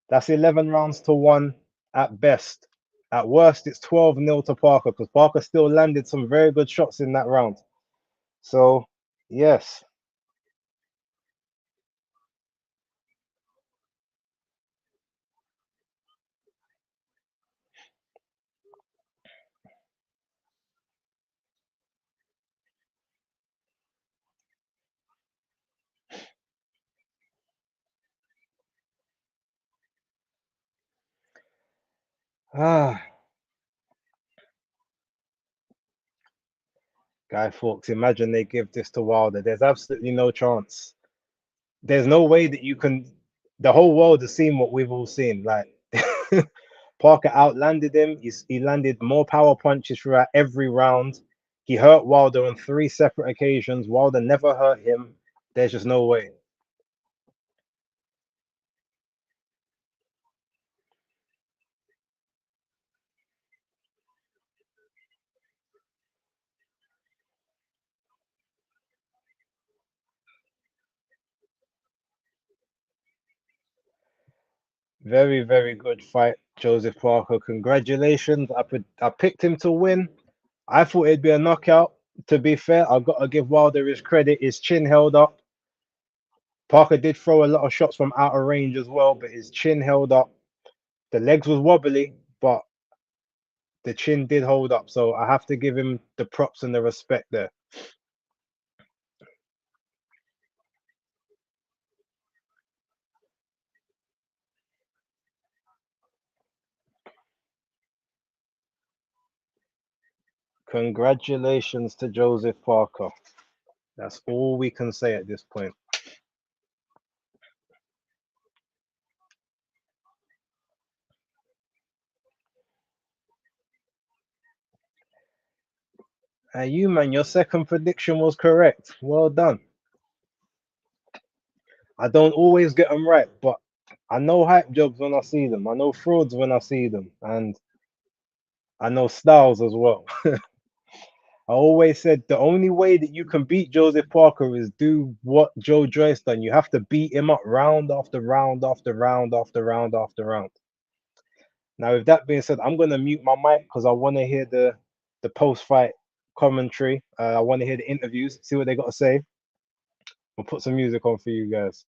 Speaker 2: That's 11 rounds to 1 at best. At worst, it's 12-0 to Parker because Parker still landed some very good shots in that round. So, yes. Ah, Guy Fawkes, imagine they give this to Wilder. There's absolutely no chance. There's no way that you can. The whole world has seen what we've all seen. Like Parker outlanded him. He landed more power punches throughout every round. He hurt Wilder on three separate occasions. Wilder never hurt him. There's just no way. Very, very good fight, Joseph Parker. Congratulations. I picked him to win. I thought it'd be a knockout. To be fair, I got to give Wilder his credit. His chin held up. Parker did throw a lot of shots from out of range as well, but his chin held up. The legs was wobbly, but the chin did hold up. So I have to give him the props and the respect there. Congratulations to Joseph Parker. That's all we can say at this point. And you, man, your second prediction was correct. Well done. I don't always get them right, but I know hype jobs when I see them. I know frauds when I see them, and I know styles as well. I always said the only way that you can beat Joseph Parker is do what Joe Joyce done. You have to beat him up round after round after round after round after round. Now, with that being said, I'm gonna mute my mic because I want to hear the post fight commentary. I want to hear the interviews, see what they got to say. We'll put some music on for you guys.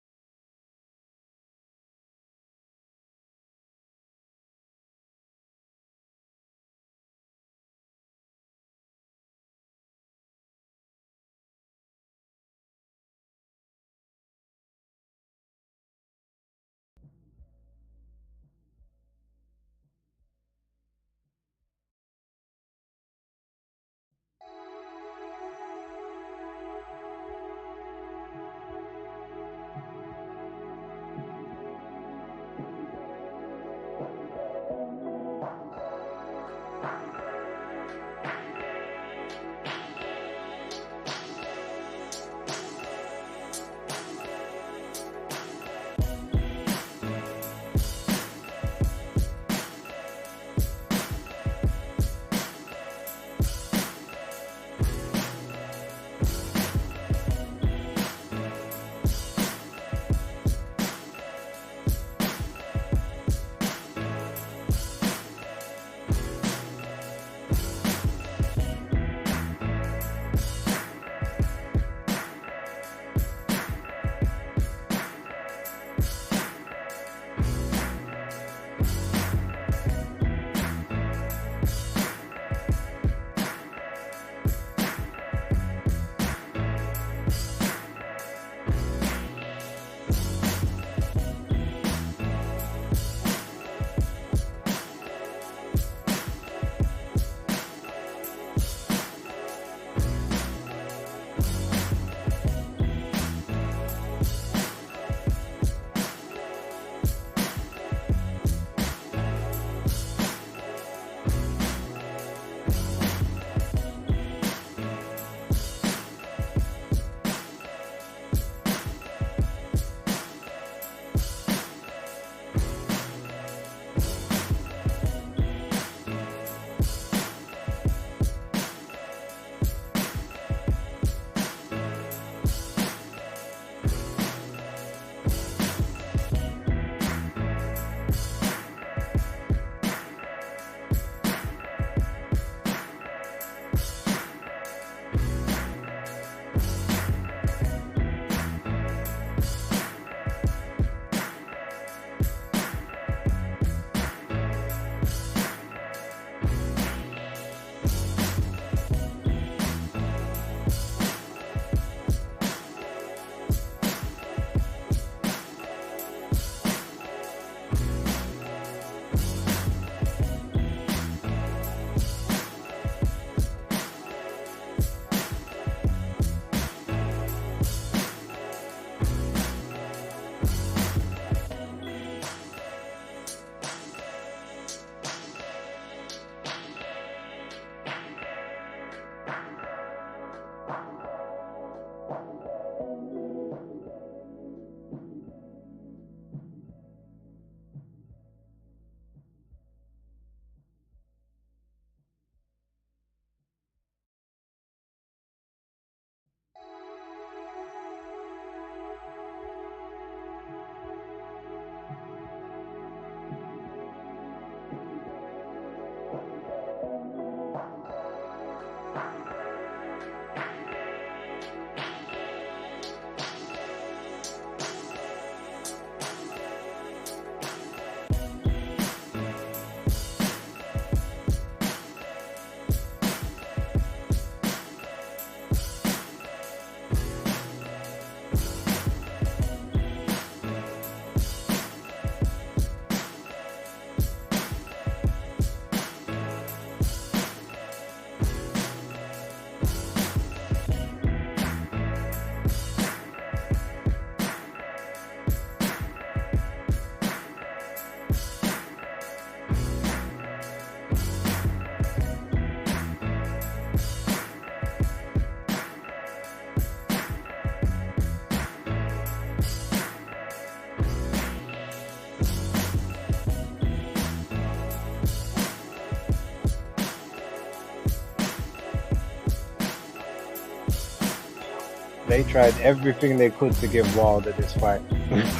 Speaker 2: They tried everything they could to give Wilder this fight.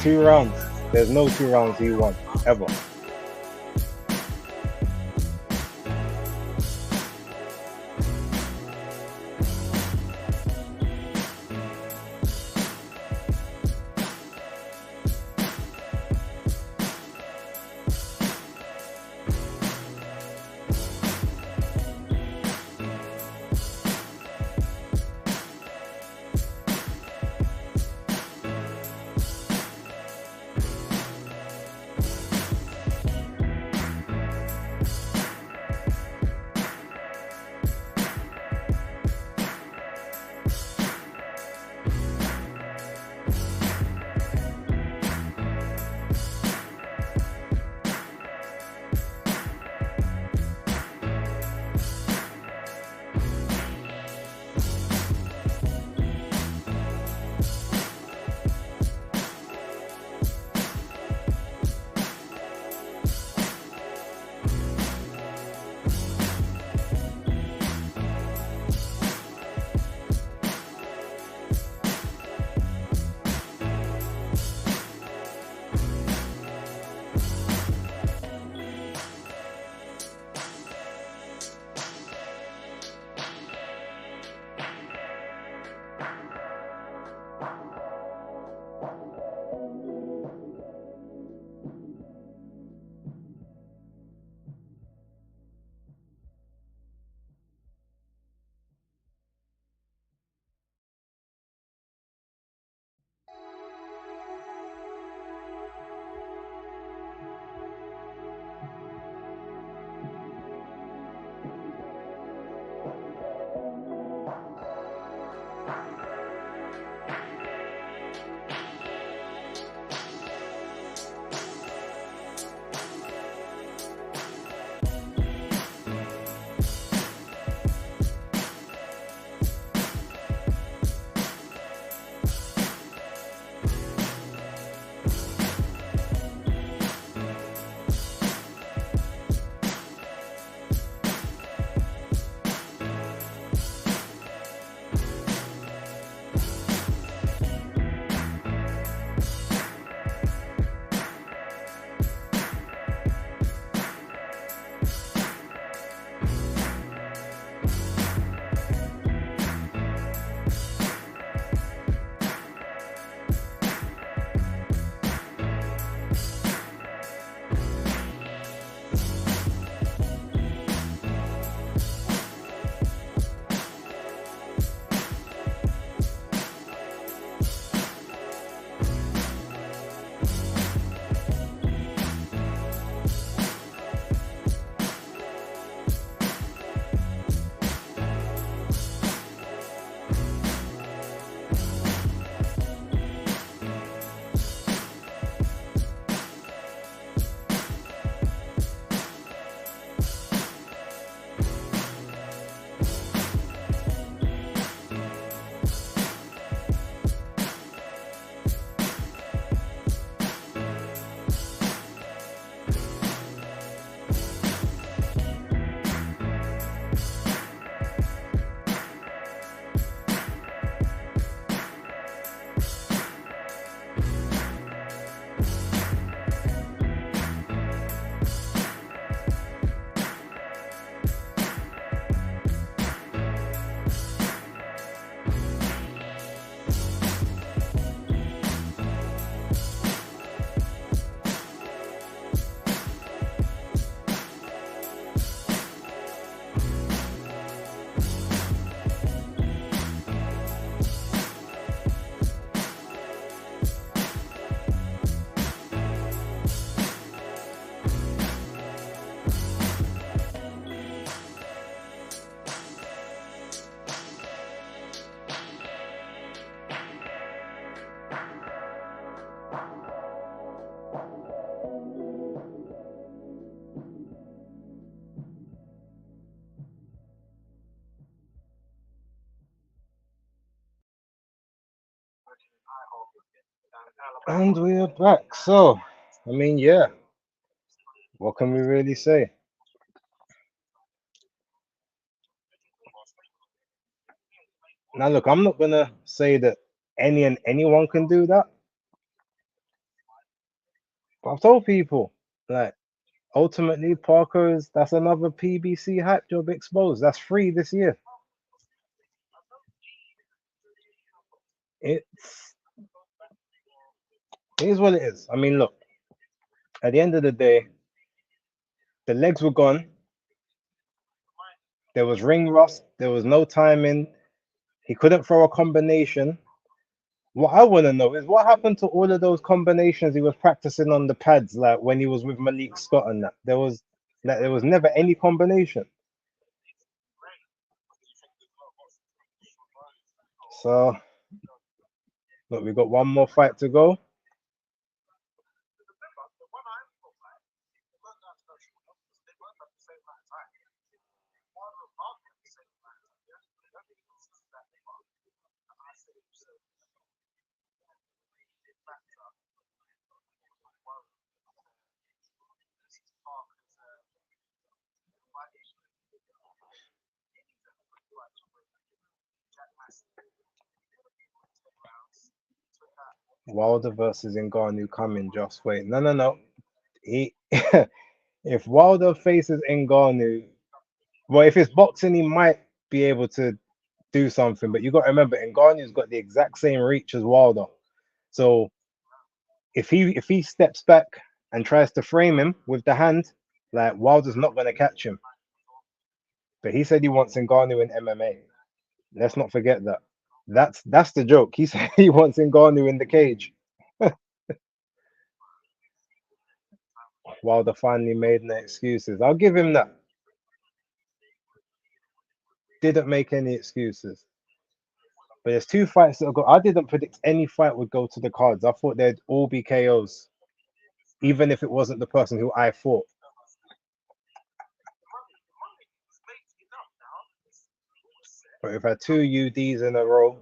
Speaker 2: 2 rounds. There's no 2 rounds he won ever. And we are back. So, I mean, yeah, what can we really say? Now, look, I'm not gonna say that anyone can do that. But I've told people, like, ultimately, Parker's that's another PBC hype job exposed. That's free this year. It's it is what it is. I mean, look, at the end of the day, the legs were gone. There was ring rust. There was no timing. He couldn't throw a combination. What I want to know is what happened to all of those combinations he was practicing on the pads, like when he was with Malik Scott and that. There was never any combination. So look, we got one more fight to go. Wilder versus Ngannou coming. Just wait. No, no, no. He if Wilder faces Ngannou, well, if it's boxing, he might be able to do something. But you got to remember, Ngannou's got the exact same reach as Wilder. So if he steps back and tries to frame him with the hand, like Wilder's not going to catch him. But he said he wants Ngannou in MMA. Let's not forget that. That's the joke. He said he wants Ngannou in the cage. Wilder finally made no excuses. I'll give him that. Didn't make any excuses. But there's two fights that go. I didn't predict any fight would go to the cards. I thought they'd all be KOs, even if it wasn't the person who I fought. But we've had two UDs in a row.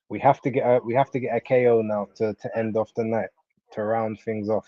Speaker 2: We have to get a KO now to end off the night to round things off.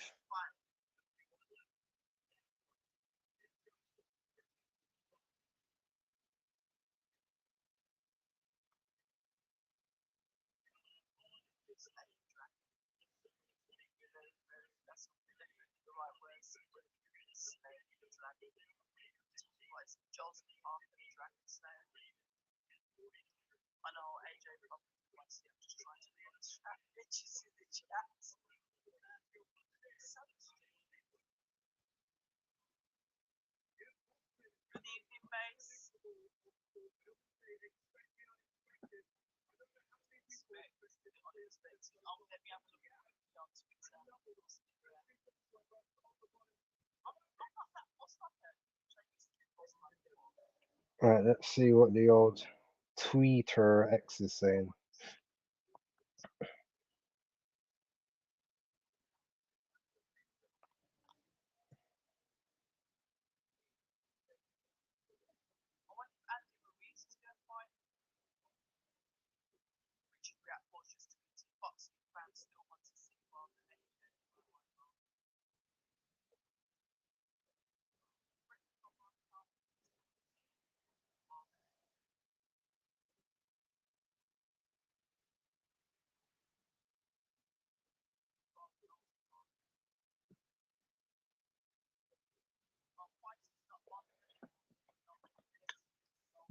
Speaker 2: Right, let's see what the old Twitter X is saying.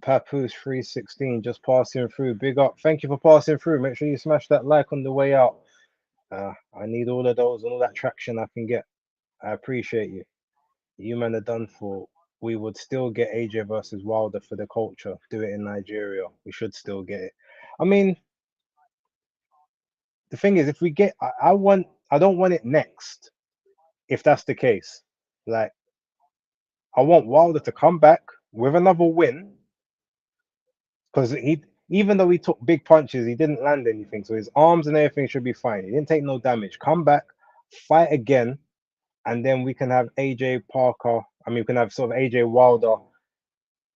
Speaker 2: Papoose 316 just passing through. Big up. Thank you for passing through. Make sure you smash that like on the way out. I need all of those and all that traction I can get. I appreciate you. You men are done for. We would still get AJ versus Wilder for the culture. Do it in Nigeria. We should still get it. I mean, the thing is, if we get, I don't want it next. If that's the case, like, I want Wilder to come back with another win because even though he took big punches, he didn't land anything. So his arms and everything should be fine. He didn't take no damage. Come back, fight again, and then we can have AJ Parker. I mean, we can have sort of AJ Wilder.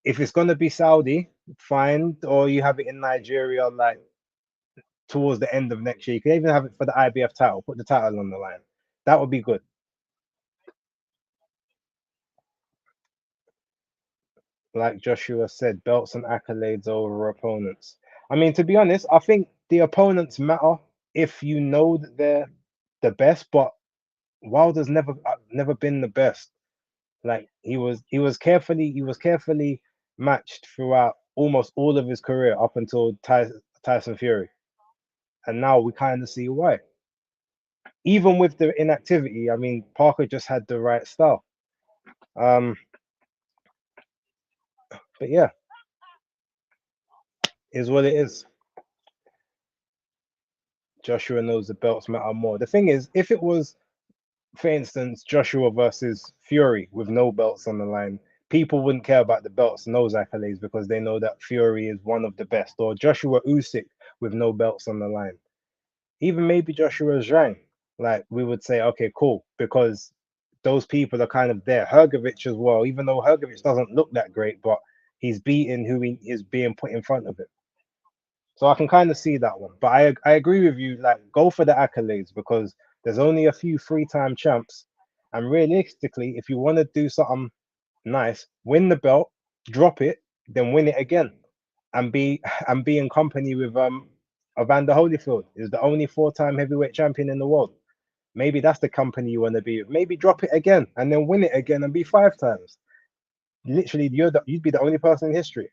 Speaker 2: If it's gonna be Saudi, fine, or you have it in Nigeria, like towards the end of next year. You can even have it for the IBF title. Put the title on the line. That would be good. Like Joshua said, belts and accolades over opponents. I mean, to be honest, I think the opponents matter if you know that they're the best, but Wilder's never been the best. Like he was carefully matched throughout almost all of his career up until Tyson Fury, and now we kind of see why. Even with the inactivity, I mean, Parker just had the right style. Um, but yeah, is what it is. Joshua knows the belts matter more. The thing is, if it was, for instance, Joshua versus Fury with no belts on the line, people wouldn't care about the belts and those accolades because they know that Fury is one of the best. Or Joshua Usyk with no belts on the line. Even maybe Joshua Zhang, like we would say, okay, cool, because those people are kind of there. Hergovich as well, even though Hergovich doesn't look that great, but he's beating who he is being put in front of him. So I can kind of see that one. But I agree with you, like go for the accolades because there's only a few three-time champs. And realistically, if you want to do something nice, win the belt, drop it, then win it again. And be in company with Evander Holyfield, is the only four-time heavyweight champion in the world. Maybe that's the company you want to be with. Maybe drop it again and then win it again and be five times. Literally, you'd be the only person in history.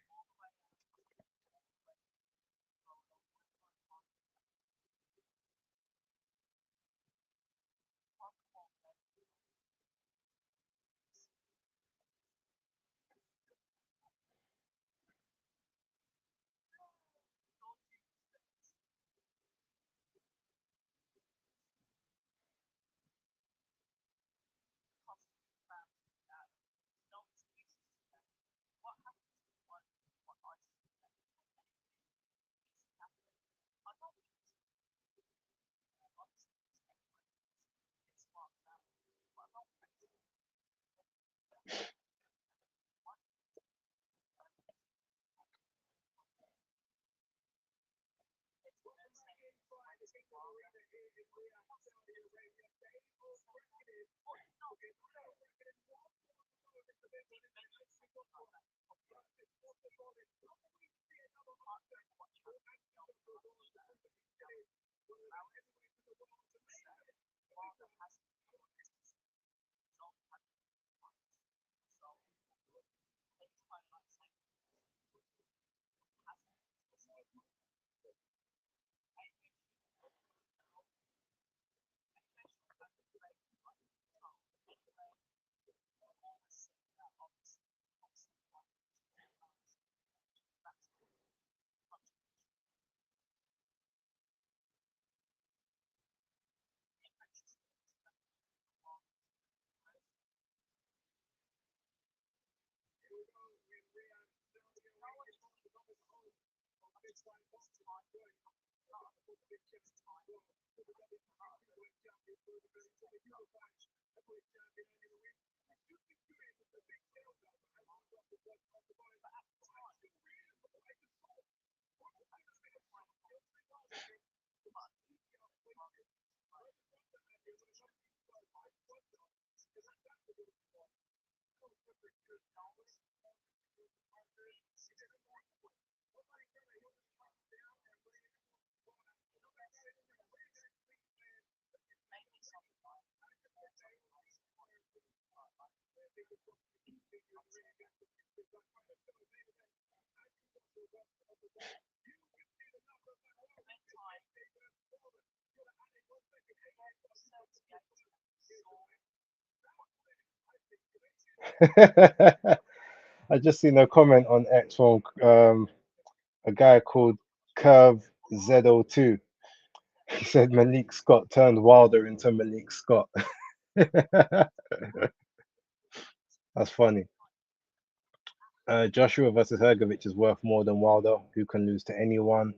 Speaker 2: I just seen a comment on X from a guy called Curve Z02. He said Malik Scott turned Wilder into Malik Scott. That's funny. Joshua versus Hergovich is worth more than Wilder, who can lose to anyone.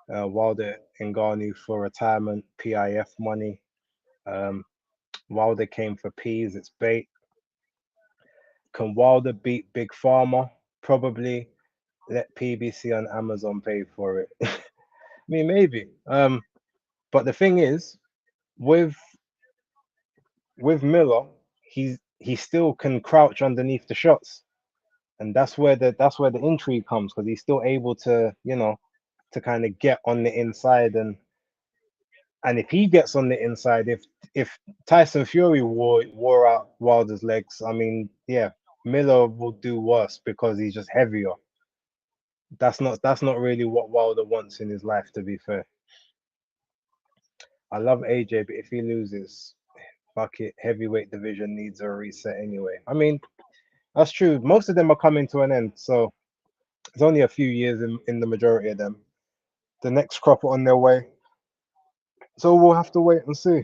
Speaker 2: Wilder Ngannou for retirement, PIF money. Um, Wilder came for peas, it's bait. Can Wilder beat Big Pharma? Probably. Let PBC on Amazon pay for it. I mean, maybe. But the thing is, with Miller, he still can crouch underneath the shots, and that's where the intrigue comes because he's still able to, to kind of get on the inside, and if he gets on the inside, if Tyson Fury wore out Wilder's legs, I mean, yeah, Miller will do worse because he's just heavier. That's not really what Wilder wants in his life, to be fair. I love AJ, but if he loses, fuck it, heavyweight division needs a reset anyway. I mean, that's true. Most of them are coming to an end, so it's only a few years in the majority of them. The next crop are on their way, so we'll have to wait and see.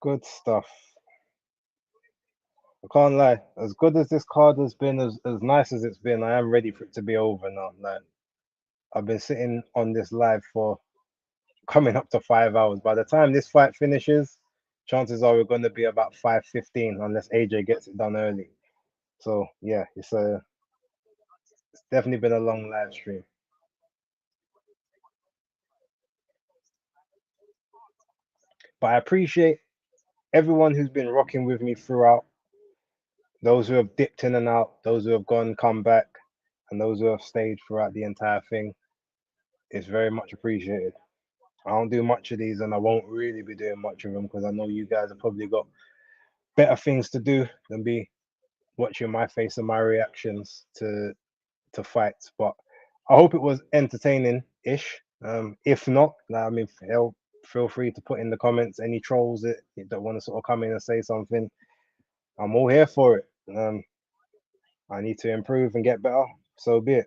Speaker 2: Good stuff. I can't lie. As good as this card has been, as nice as it's been, I am ready for it to be over now. Like, I've been sitting on this live for coming up to 5 hours. By the time this fight finishes, chances are we're going to be about 5:15 unless AJ gets it done early. So yeah, it's definitely been a long live stream. But I appreciate everyone who's been rocking with me throughout. Those who have dipped in and out, those who have gone, come back, and those who have stayed throughout the entire thing. It's very much appreciated. I don't do much of these, and I won't really be doing much of them because I know you guys have probably got better things to do than be watching my face and my reactions to fights. But I hope it was entertaining ish. If not, I mean, feel free to put in the comments any trolls that want to sort of come in and say something. I'm all here for it. I need to improve and get better. So be it.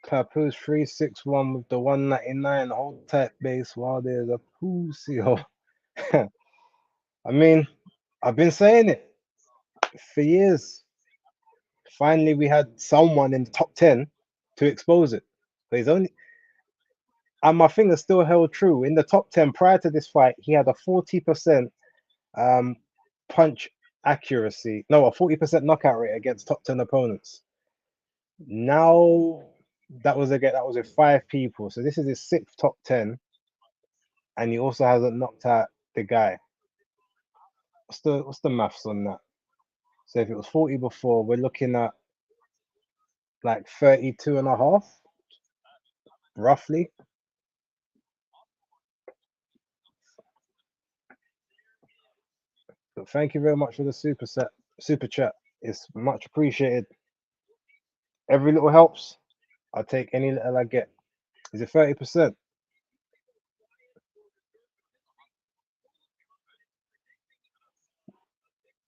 Speaker 2: Papoose 361 with the 199. Hold tight base while there's a pussy hole. I mean, I've been saying it for years. Finally, we had someone in the top 10 to expose it. But he's only, and my thing is still held true. In the top 10 prior to this fight, he had a 40% um, punch accuracy, no, a 40% knockout rate against top 10 opponents. Now, that was with 5 people. So this is his sixth top 10, and he also hasn't knocked out the guy. What's the maths on that? So if it was 40 before, we're looking at like 32 and a half, roughly. But thank you very much for the super chat. It's much appreciated. Every little helps. I'll take any little I get. Is it 30%?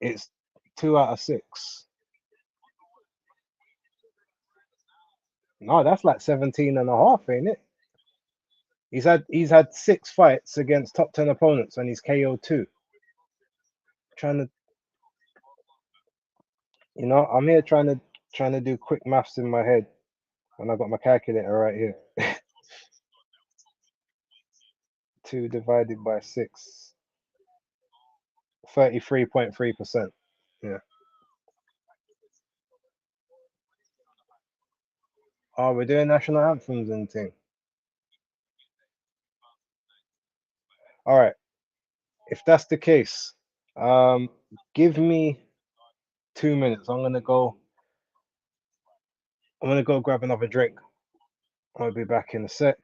Speaker 2: It's 2 out of 6. No, that's like 17 and a half, ain't it? He's had 6 fights against top 10 opponents and he's KO 2. Trying to You know, I'm here trying to do quick maths in my head, and I got my calculator right here. 2 divided by 6, 33.3%. Yeah. Oh, we're doing national anthems and thing. All right. If that's the case, um, give me 2 minutes. I'm gonna go grab another drink. I'll be back in a sec.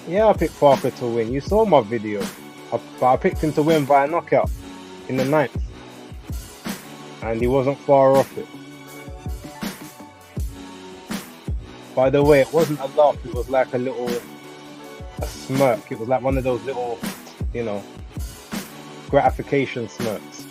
Speaker 2: Yeah, I picked Parker to win. You saw my video. But I picked him to win by a knockout in the ninth, and he wasn't far off it. By the way, it wasn't a laugh. It was like a smirk. It was like one of those little, you know, gratification smirks.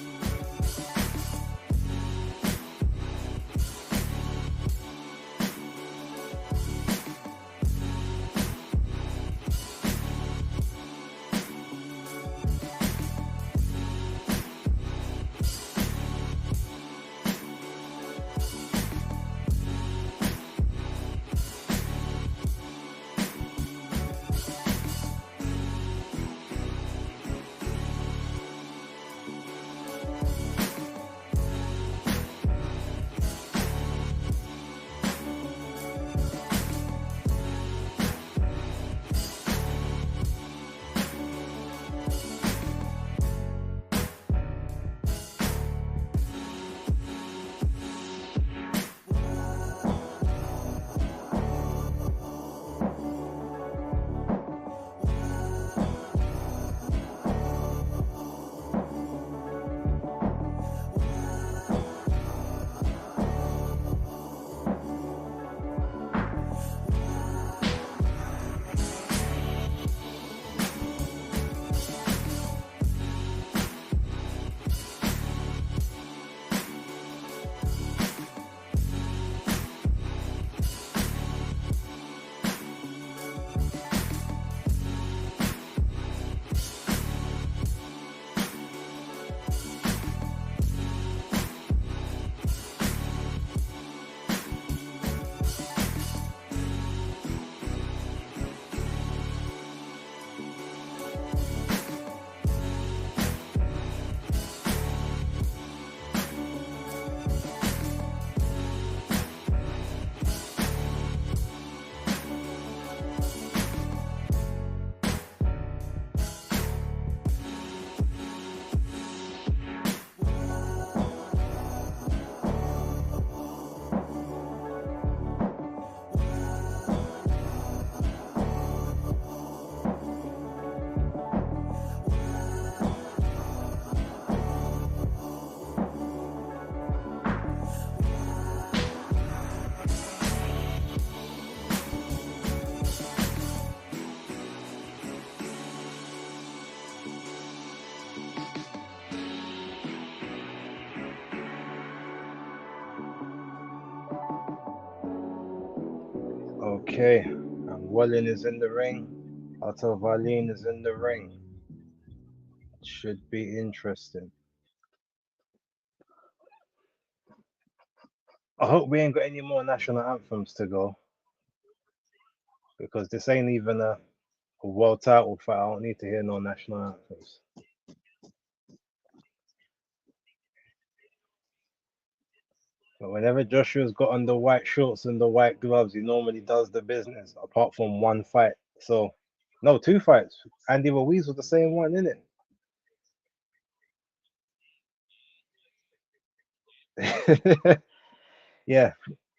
Speaker 2: Okay, and Wallin is in the ring. Otto Wallin is in the ring. Should be interesting. I hope we ain't got any more national anthems to go, because this ain't even a world title fight. I don't need to hear no national anthems. But whenever Joshua's got on the white shorts and the white gloves, he normally does the business, apart from one fight. So, no, two fights. Andy Ruiz was the same one, innit? Yeah,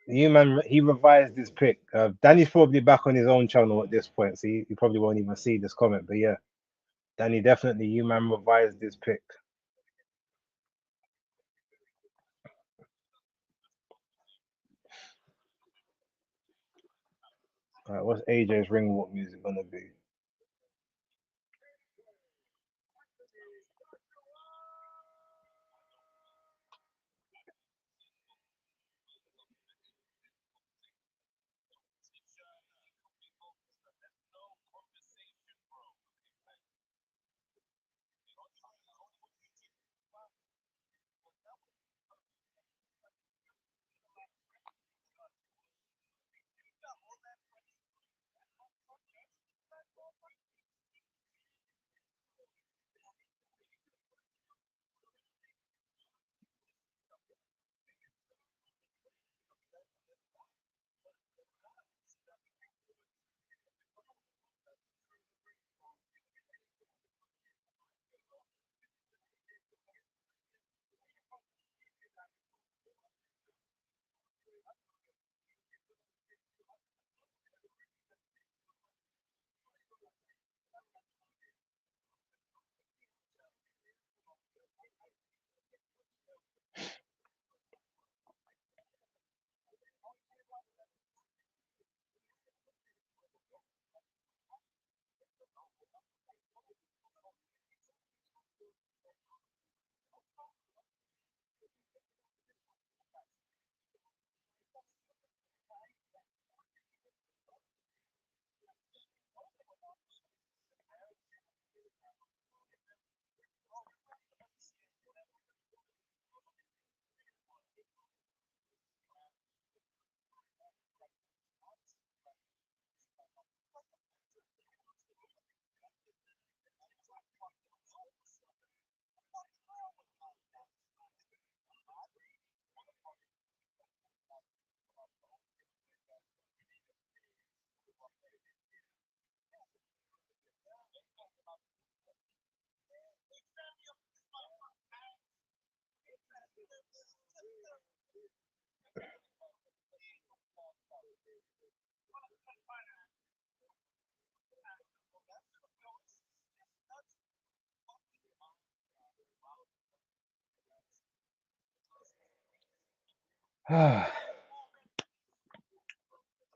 Speaker 2: you man, he revised his pick. Danny's probably back on his own channel at this point, so he probably won't even see this comment. But yeah, Danny definitely, you man revised his pick. All right, what's AJ's ring walk music gonna be?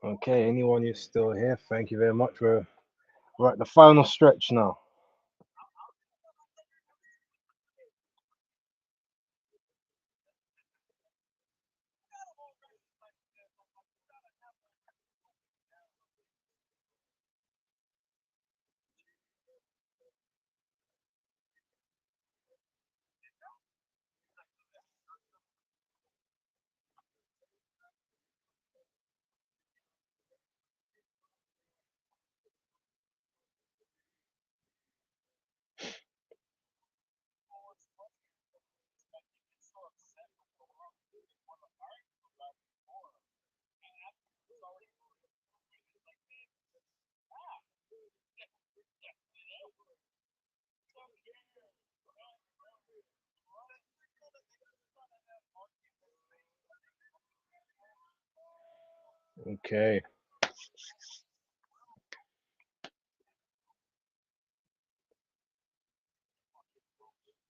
Speaker 2: Okay, anyone who's still here, thank you very much. We're at the final stretch now. Okay,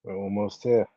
Speaker 2: we're almost here.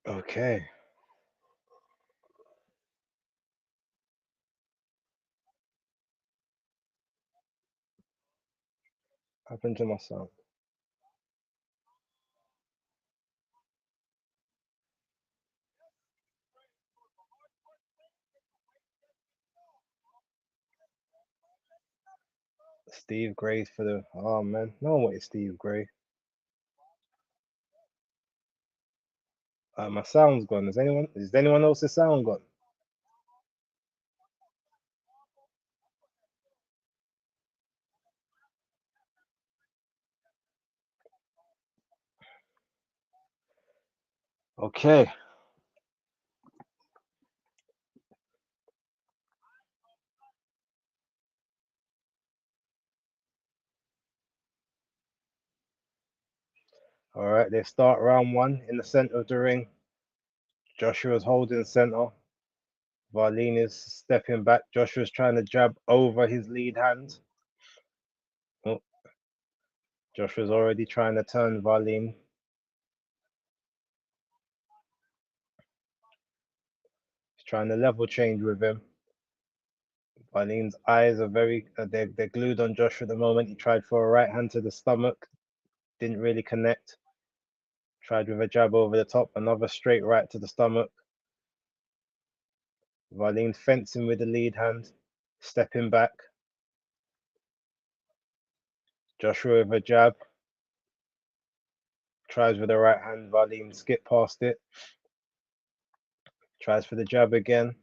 Speaker 2: Okay, happened to my sound. Steve Gray for the. Oh man, no one wanted Steve Gray. My sound's gone. Is anyone else's sound gone? Okay. All right, they start round one in the center of the ring. Joshua's holding center. Varlene is stepping back. Joshua's trying to jab over his lead hand. Oh, Joshua's already trying to turn Varlene. He's trying to level change with him. Varlene's eyes are they're glued on Joshua at the moment. He tried for a right hand to the stomach. Didn't really connect. Tried with a jab over the top. Another straight right to the stomach. Varlene fencing with the lead hand. Stepping back. Joshua with a jab. Tries with the right hand. Varlene skip past it. Tries for the jab again.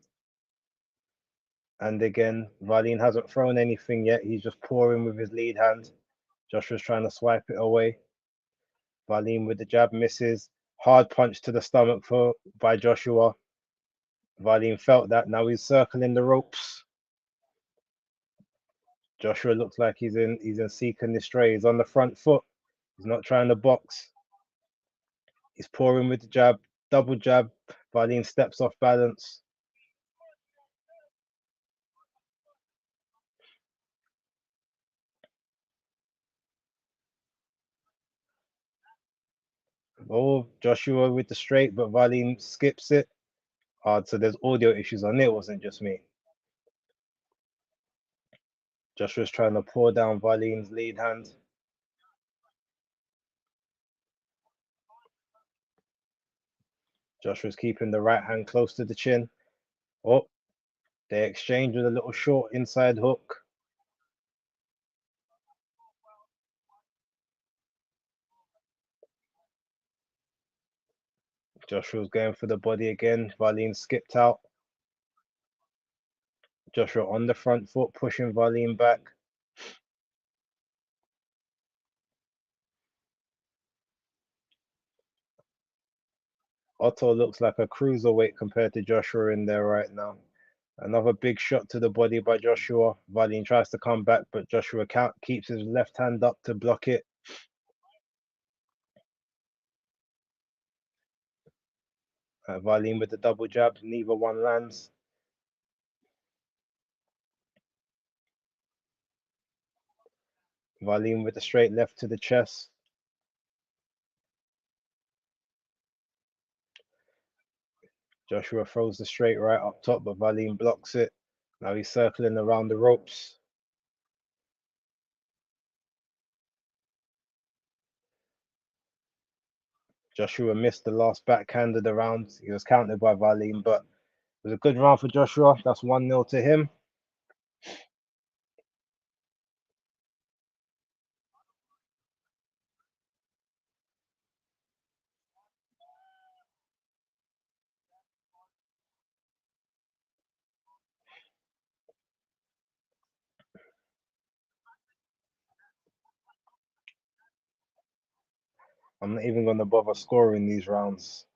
Speaker 2: And again, Valine hasn't thrown anything yet. He's just pouring with his lead hand. Joshua's trying to swipe it away. Valine with the jab misses. Hard punch to the stomach by Joshua. Valine felt that. Now he's circling the ropes. Joshua looks like he's in seeking the stray. He's on the front foot. He's not trying to box. He's pouring with the jab. Double jab. Valine steps off balance. Oh, Joshua with the straight, but Valine skips it. Hard, so there's audio issues on it. It wasn't just me. Joshua's trying to pour down Valine's lead hand. Joshua's keeping the right hand close to the chin. Oh, they exchange with a little short inside hook. Joshua's going for the body again. Valine skipped out. Joshua on the front foot, pushing Valine back. Otto looks like a cruiserweight compared to Joshua in there right now. Another big shot to the body by Joshua. Valine tries to come back, but Joshua keeps his left hand up to block it. Valine with the double jab, neither one lands. Valine with the straight left to the chest. Joshua throws the straight right up top, but Valine blocks it. Now he's circling around the ropes. Joshua missed the last backhand of the round. He was countered by Valine, but it was a good round for Joshua. That's 1-0 to him. I'm not even going to bother scoring these rounds.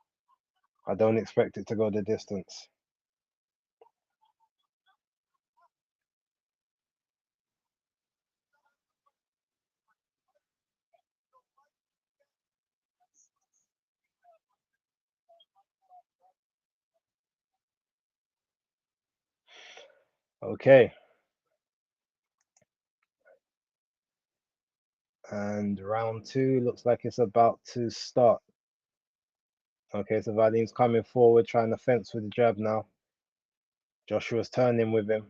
Speaker 2: I don't expect it to go the distance. Okay. And round 2 looks like it's about to start. Okay, so Valine's coming forward, trying to fence with the jab now. Joshua's turning with him.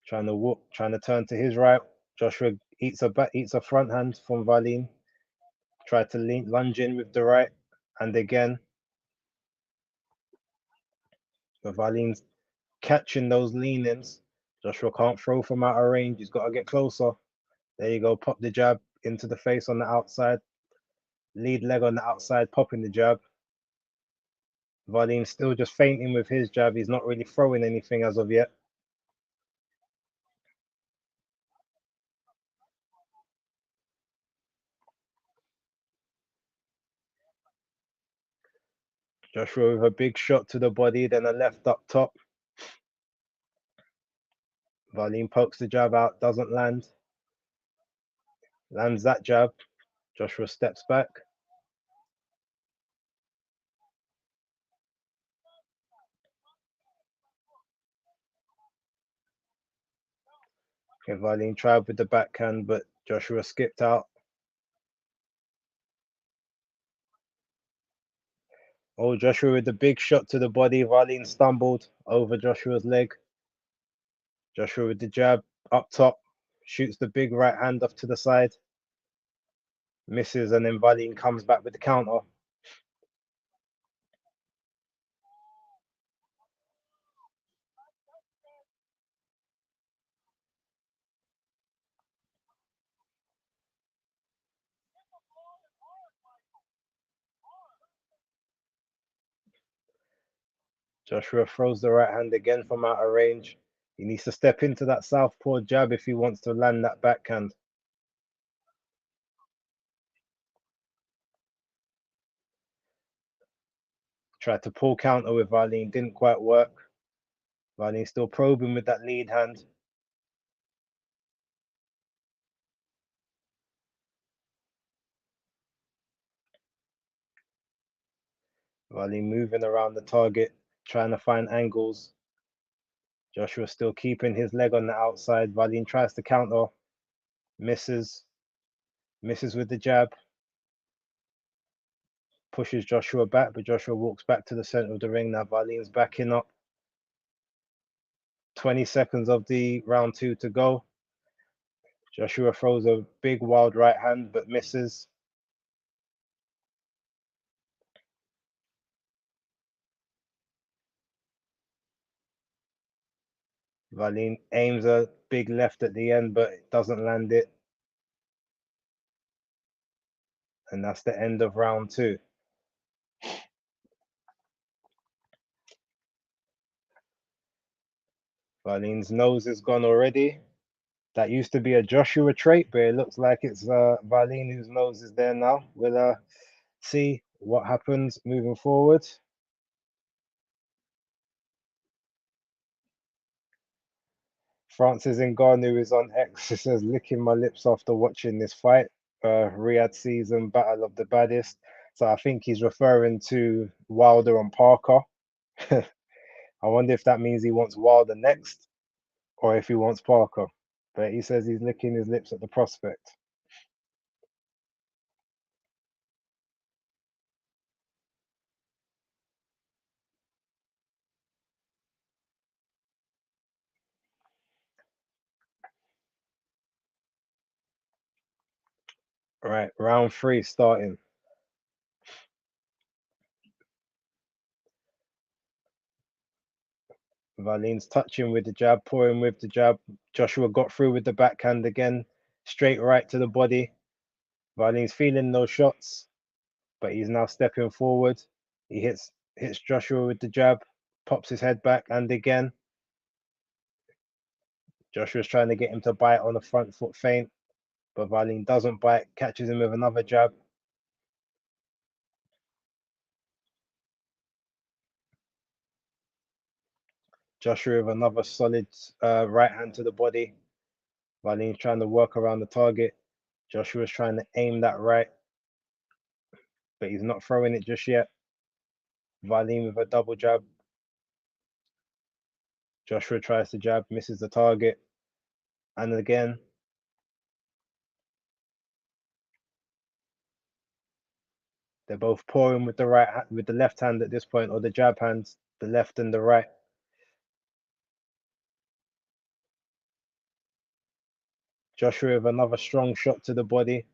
Speaker 2: Trying to whoop, trying to turn to his right. Joshua eats a front hand from Valine. Tried to lunge in with the right, and again. But Valine's catching those leanings. Joshua can't throw from out of range. He's got to get closer. There you go. Pop the jab into the face on the outside. Lead leg on the outside, popping the jab. Valine still just feinting with his jab. He's not really throwing anything as of yet. Joshua with a big shot to the body, then a left up top. Valine pokes the jab out, doesn't land. Lands that jab. Joshua steps back. Okay, Valine tried with the backhand, but Joshua skipped out. Oh, Joshua with the big shot to the body. Valine stumbled over Joshua's leg. Joshua with the jab up top. Shoots the big right hand off to the side. Misses, and then Valine comes back with the counter. Joshua throws the right hand again from out of range. He needs to step into that southpaw jab if he wants to land that backhand. Tried to pull counter with Wallin, didn't quite work. Wallin still probing with that lead hand. Wallin moving around the target, trying to find angles. Joshua still keeping his leg on the outside. Wallin tries to counter, misses with the jab. Pushes Joshua back, but Joshua walks back to the center of the ring. Now Wallin's backing up. 20 seconds of the round 2 to go. Joshua throws a big wild right hand, but misses. Wallin aims a big left at the end, but it doesn't land it. And that's the end of round 2. Wallin's nose is gone already. That used to be a Joshua trait, but it looks like it's Wallin whose nose is there now. We'll see what happens moving forward. Francis Ngannou is on X. He says, licking my lips after watching this fight. Riyadh season, battle of the baddest. So I think he's referring to Wilder and Parker. I wonder if that means he wants Wilder next or if he wants Parker. But he says he's licking his lips at the prospect. All right, round 3 starting. Wallin's touching with the jab, pouring with the jab. Joshua got through with the backhand again, straight right to the body. Wallin's feeling those shots, but he's now stepping forward. He hits Joshua with the jab, pops his head back, and again. Joshua's trying to get him to bite on the front foot feint, but Wallin doesn't bite, catches him with another jab. Joshua with another solid right hand to the body. Wallin's trying to work around the target. Joshua's trying to aim that right, but he's not throwing it just yet. Wallin with a double jab. Joshua tries to jab, misses the target. And again. They're both pouring with the left hand at this point, or the jab hands, the left and the right. Joshua with another strong shot to the body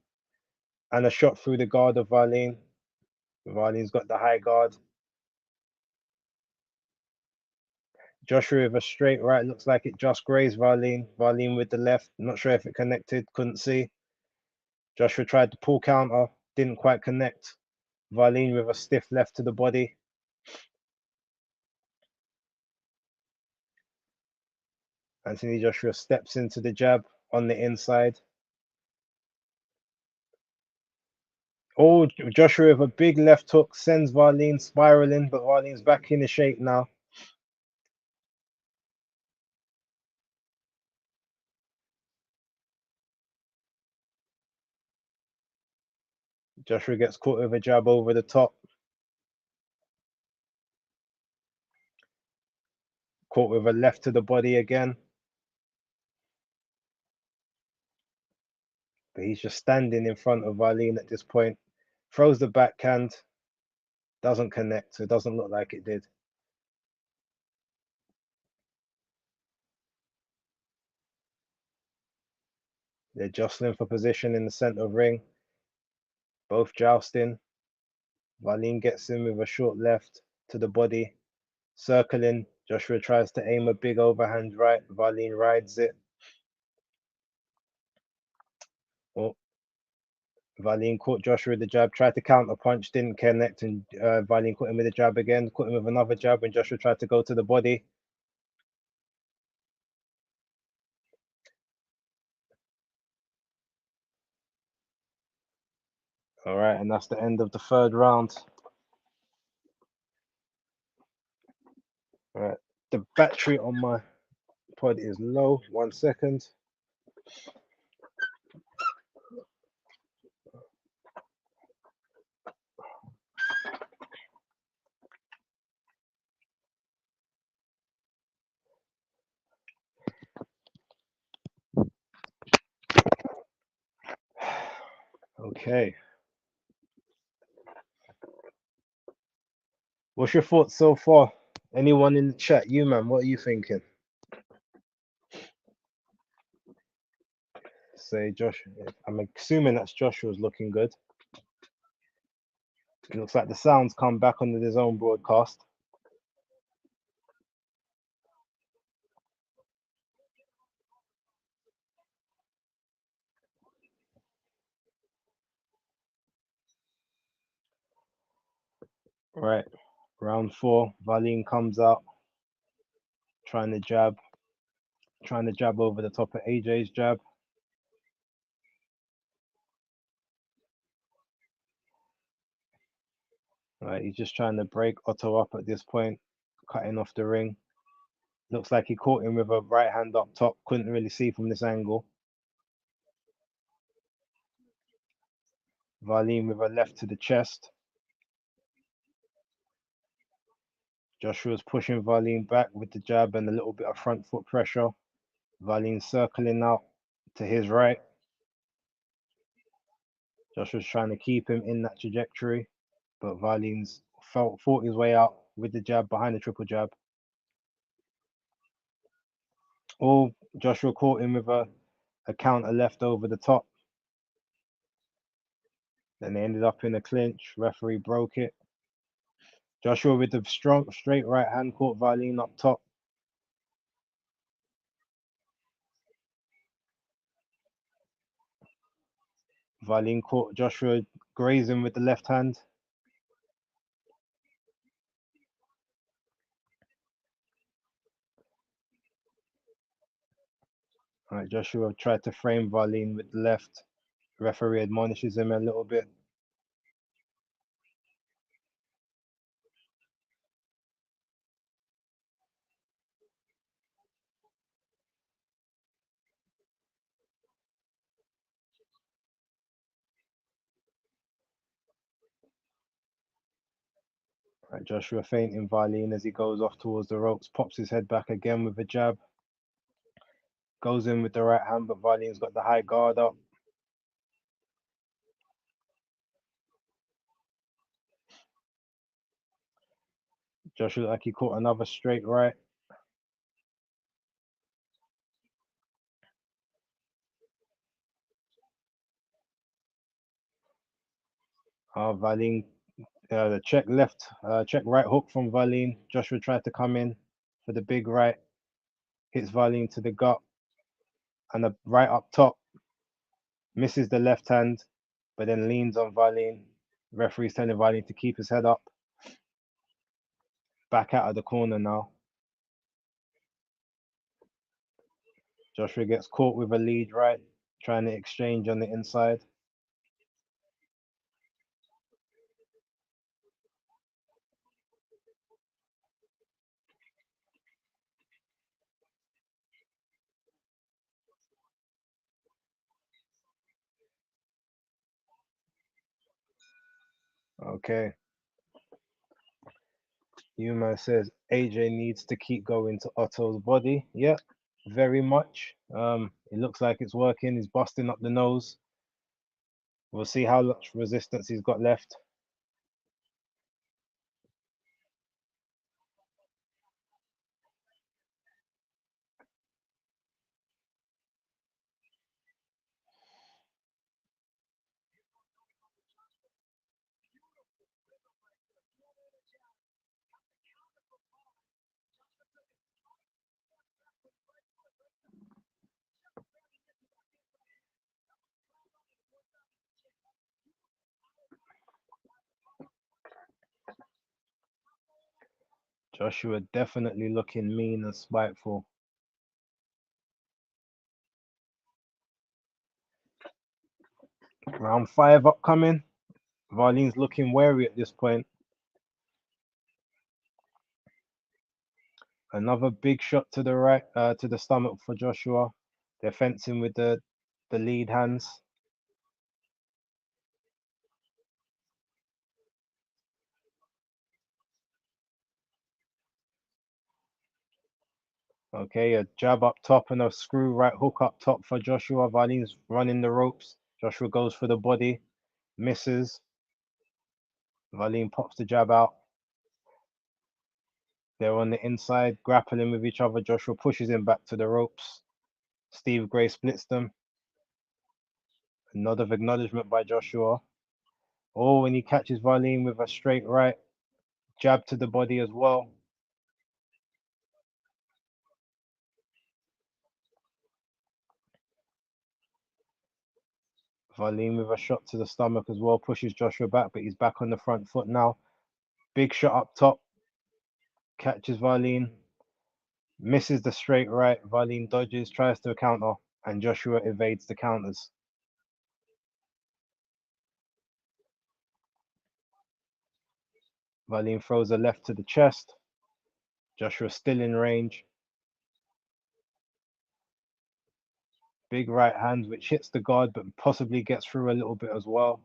Speaker 2: and a shot through the guard of Wallin. Wallin's got the high guard. Joshua with a straight right, looks like it just grazed Wallin. Wallin with the left, not sure if it connected, couldn't see. Joshua tried to pull counter, didn't quite connect. Wallin with a stiff left to the body. Anthony Joshua steps into the jab on the inside. Oh, Joshua with a big left hook sends Wallin spiraling, but Wallin's back in the shape now. Joshua gets caught with a jab over the top. Caught with a left to the body again. But he's just standing in front of Wallin at this point. Throws the backhand. Doesn't connect, so it doesn't look like it did. They're jostling for position in the center of ring. Both jousting. Wallin gets in with a short left to the body. Circling. Joshua tries to aim a big overhand right. Wallin rides it. Oh. Wallin caught Joshua with the jab, tried to counter punch, didn't connect, and Wallin caught him with a jab again, caught him with another jab when Joshua tried to go to the body. All right, and that's the end of the third round. All right, the battery on my pod is low. 1 second. Okay. What's your thoughts so far? Anyone in the chat? You, man, what are you thinking? Say Josh. I'm assuming that's Joshua's looking good. It looks like the sounds come back on the DAZN broadcast. Right. Round 4. Valine comes out. Trying to jab over the top of AJ's jab. Right, he's just trying to break Otto up at this point, cutting off the ring. Looks like he caught him with a right hand up top. Couldn't really see from this angle. Valine with a left to the chest. Joshua's pushing Valine back with the jab and a little bit of front foot pressure. Valine circling out to his right. Joshua's trying to keep him in that trajectory, but Valine's fought his way out with the jab behind the triple jab. Oh, Joshua caught him with a counter left over the top. Then they ended up in a clinch. Referee broke it. Joshua with the strong straight right hand caught Valine up top. Valine caught Joshua grazing with the left hand. All right, Joshua tried to frame Valine with the left. Referee admonishes him a little bit. Right, Joshua feinting Valine as he goes off towards the ropes, pops his head back again with a jab. Goes in with the right hand, but Valine's got the high guard up. Joshua looked like he caught another straight right. Valine, the check right hook from Valine. Joshua tried to come in for the big right. Hits Valine to the gut and a right up top. Misses the left hand, but then leans on Valine. Referee's telling Valine to keep his head up. Back out of the corner now. Joshua gets caught with a lead right, trying to exchange on the inside. Okay. Yuma says AJ needs to keep going to Otto's body. Yeah, very much. It looks like it's working. He's busting up the nose. We'll see how much resistance he's got left. Joshua definitely looking mean and spiteful. Round 5 upcoming. Varleen's looking wary at this point. Another big shot to the right, to the stomach for Joshua. They're fencing with the lead hands. Okay, a jab up top and a screw right hook up top for Joshua. Varleen's running the ropes. Joshua goes for the body, misses. Varleen pops the jab out. They're on the inside, grappling with each other. Joshua pushes him back to the ropes. Steve Gray splits them. A nod of acknowledgement by Joshua. Oh, and he catches Varleen with a straight right. Jab to the body as well. Varleen with a shot to the stomach as well. Pushes Joshua back, but he's back on the front foot now. Big shot up top. Catches Varleen. Misses the straight right. Varleen dodges, tries to counter, and Joshua evades the counters. Varleen throws a left to the chest. Joshua still in range. Big right hand, which hits the guard, but possibly gets through a little bit as well.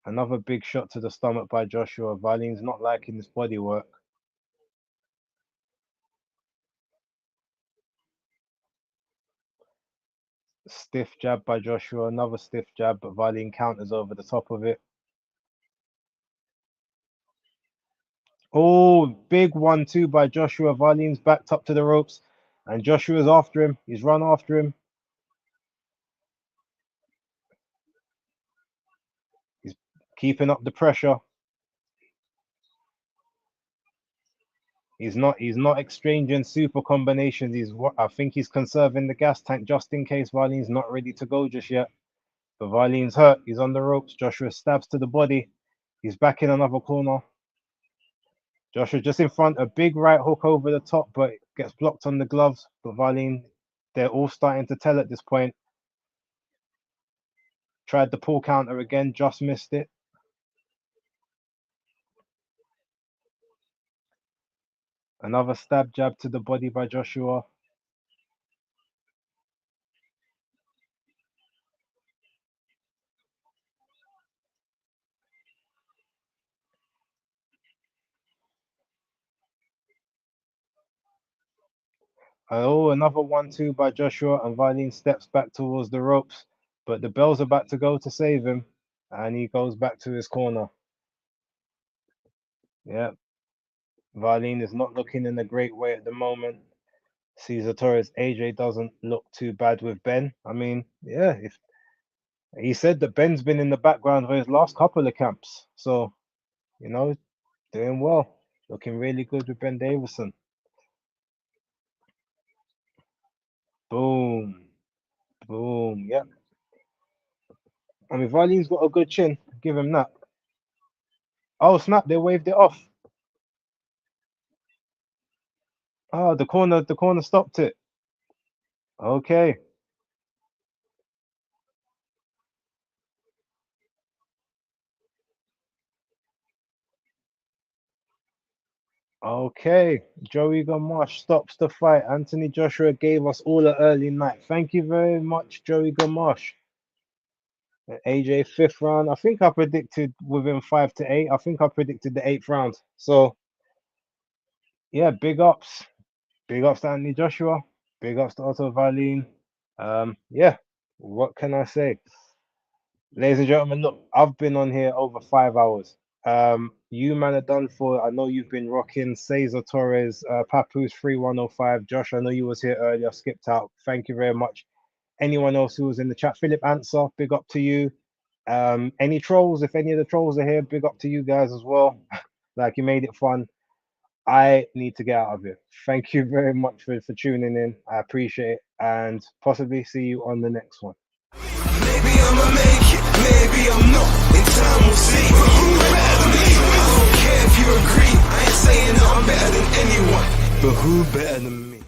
Speaker 2: Another big shot to the stomach by Joshua. Varleen's not liking this body work. Stiff jab by Joshua, another stiff jab, but Varleen counters over the top of it. Oh, big 1-2 by Joshua. Varleen's backed up to the ropes, and Joshua's after him. He's run after him. He's keeping up the pressure. He's not exchanging super combinations. I think he's conserving the gas tank just in case Varleen's not ready to go just yet. But Varleen's hurt. He's on the ropes. Joshua stabs to the body. He's back in another corner. Joshua just in front. A big right hook over the top, but it gets blocked on the gloves. But Varleen, they're all starting to tell at this point. Tried the pull counter again, just missed it. Another stab jab to the body by Joshua. Oh, another 1-2 by Joshua, and Varleen steps back towards the ropes, but the bell's about to go to save him, and he goes back to his corner. Yeah, Varleen is not looking in a great way at the moment. Cesar Torres, AJ doesn't look too bad with Ben. I mean, yeah, if he said that Ben's been in the background for his last couple of camps, so you know, doing well, looking really good with Ben Davison. Boom, boom, yep. I mean, Varleen's got a good chin. Give him that. Oh snap! They waved it off. Oh, the corner stopped it. Okay. Okay. Joey Gamache stops the fight. Anthony Joshua gave us all an early night. Thank you very much, Joey Gamache. AJ 5th round. I think I predicted within 5 to 8. I think I predicted the 8th round. So yeah, big ups. Big ups to Anthony Joshua. Big ups to Otto Varleen. Yeah, what can I say? Ladies and gentlemen, look, I've been on here over 5 hours. You man are done for. I know you've been rocking Cesar Torres, Papoose 3105. Josh, I know you was here earlier, skipped out. Thank you very much. Anyone else who was in the chat, Philip Answer, big up to you. Any trolls, if any of the trolls are here, big up to you guys as well. Like, you made it fun. I need to get out of here. Thank you very much for tuning in. I appreciate it, and possibly see you on the next one.
Speaker 3: Maybe I'ma make it, maybe I'm not. In time we'll see. But who better than me? I don't care if you agree. I ain't saying that I'm better than anyone. But who better than me?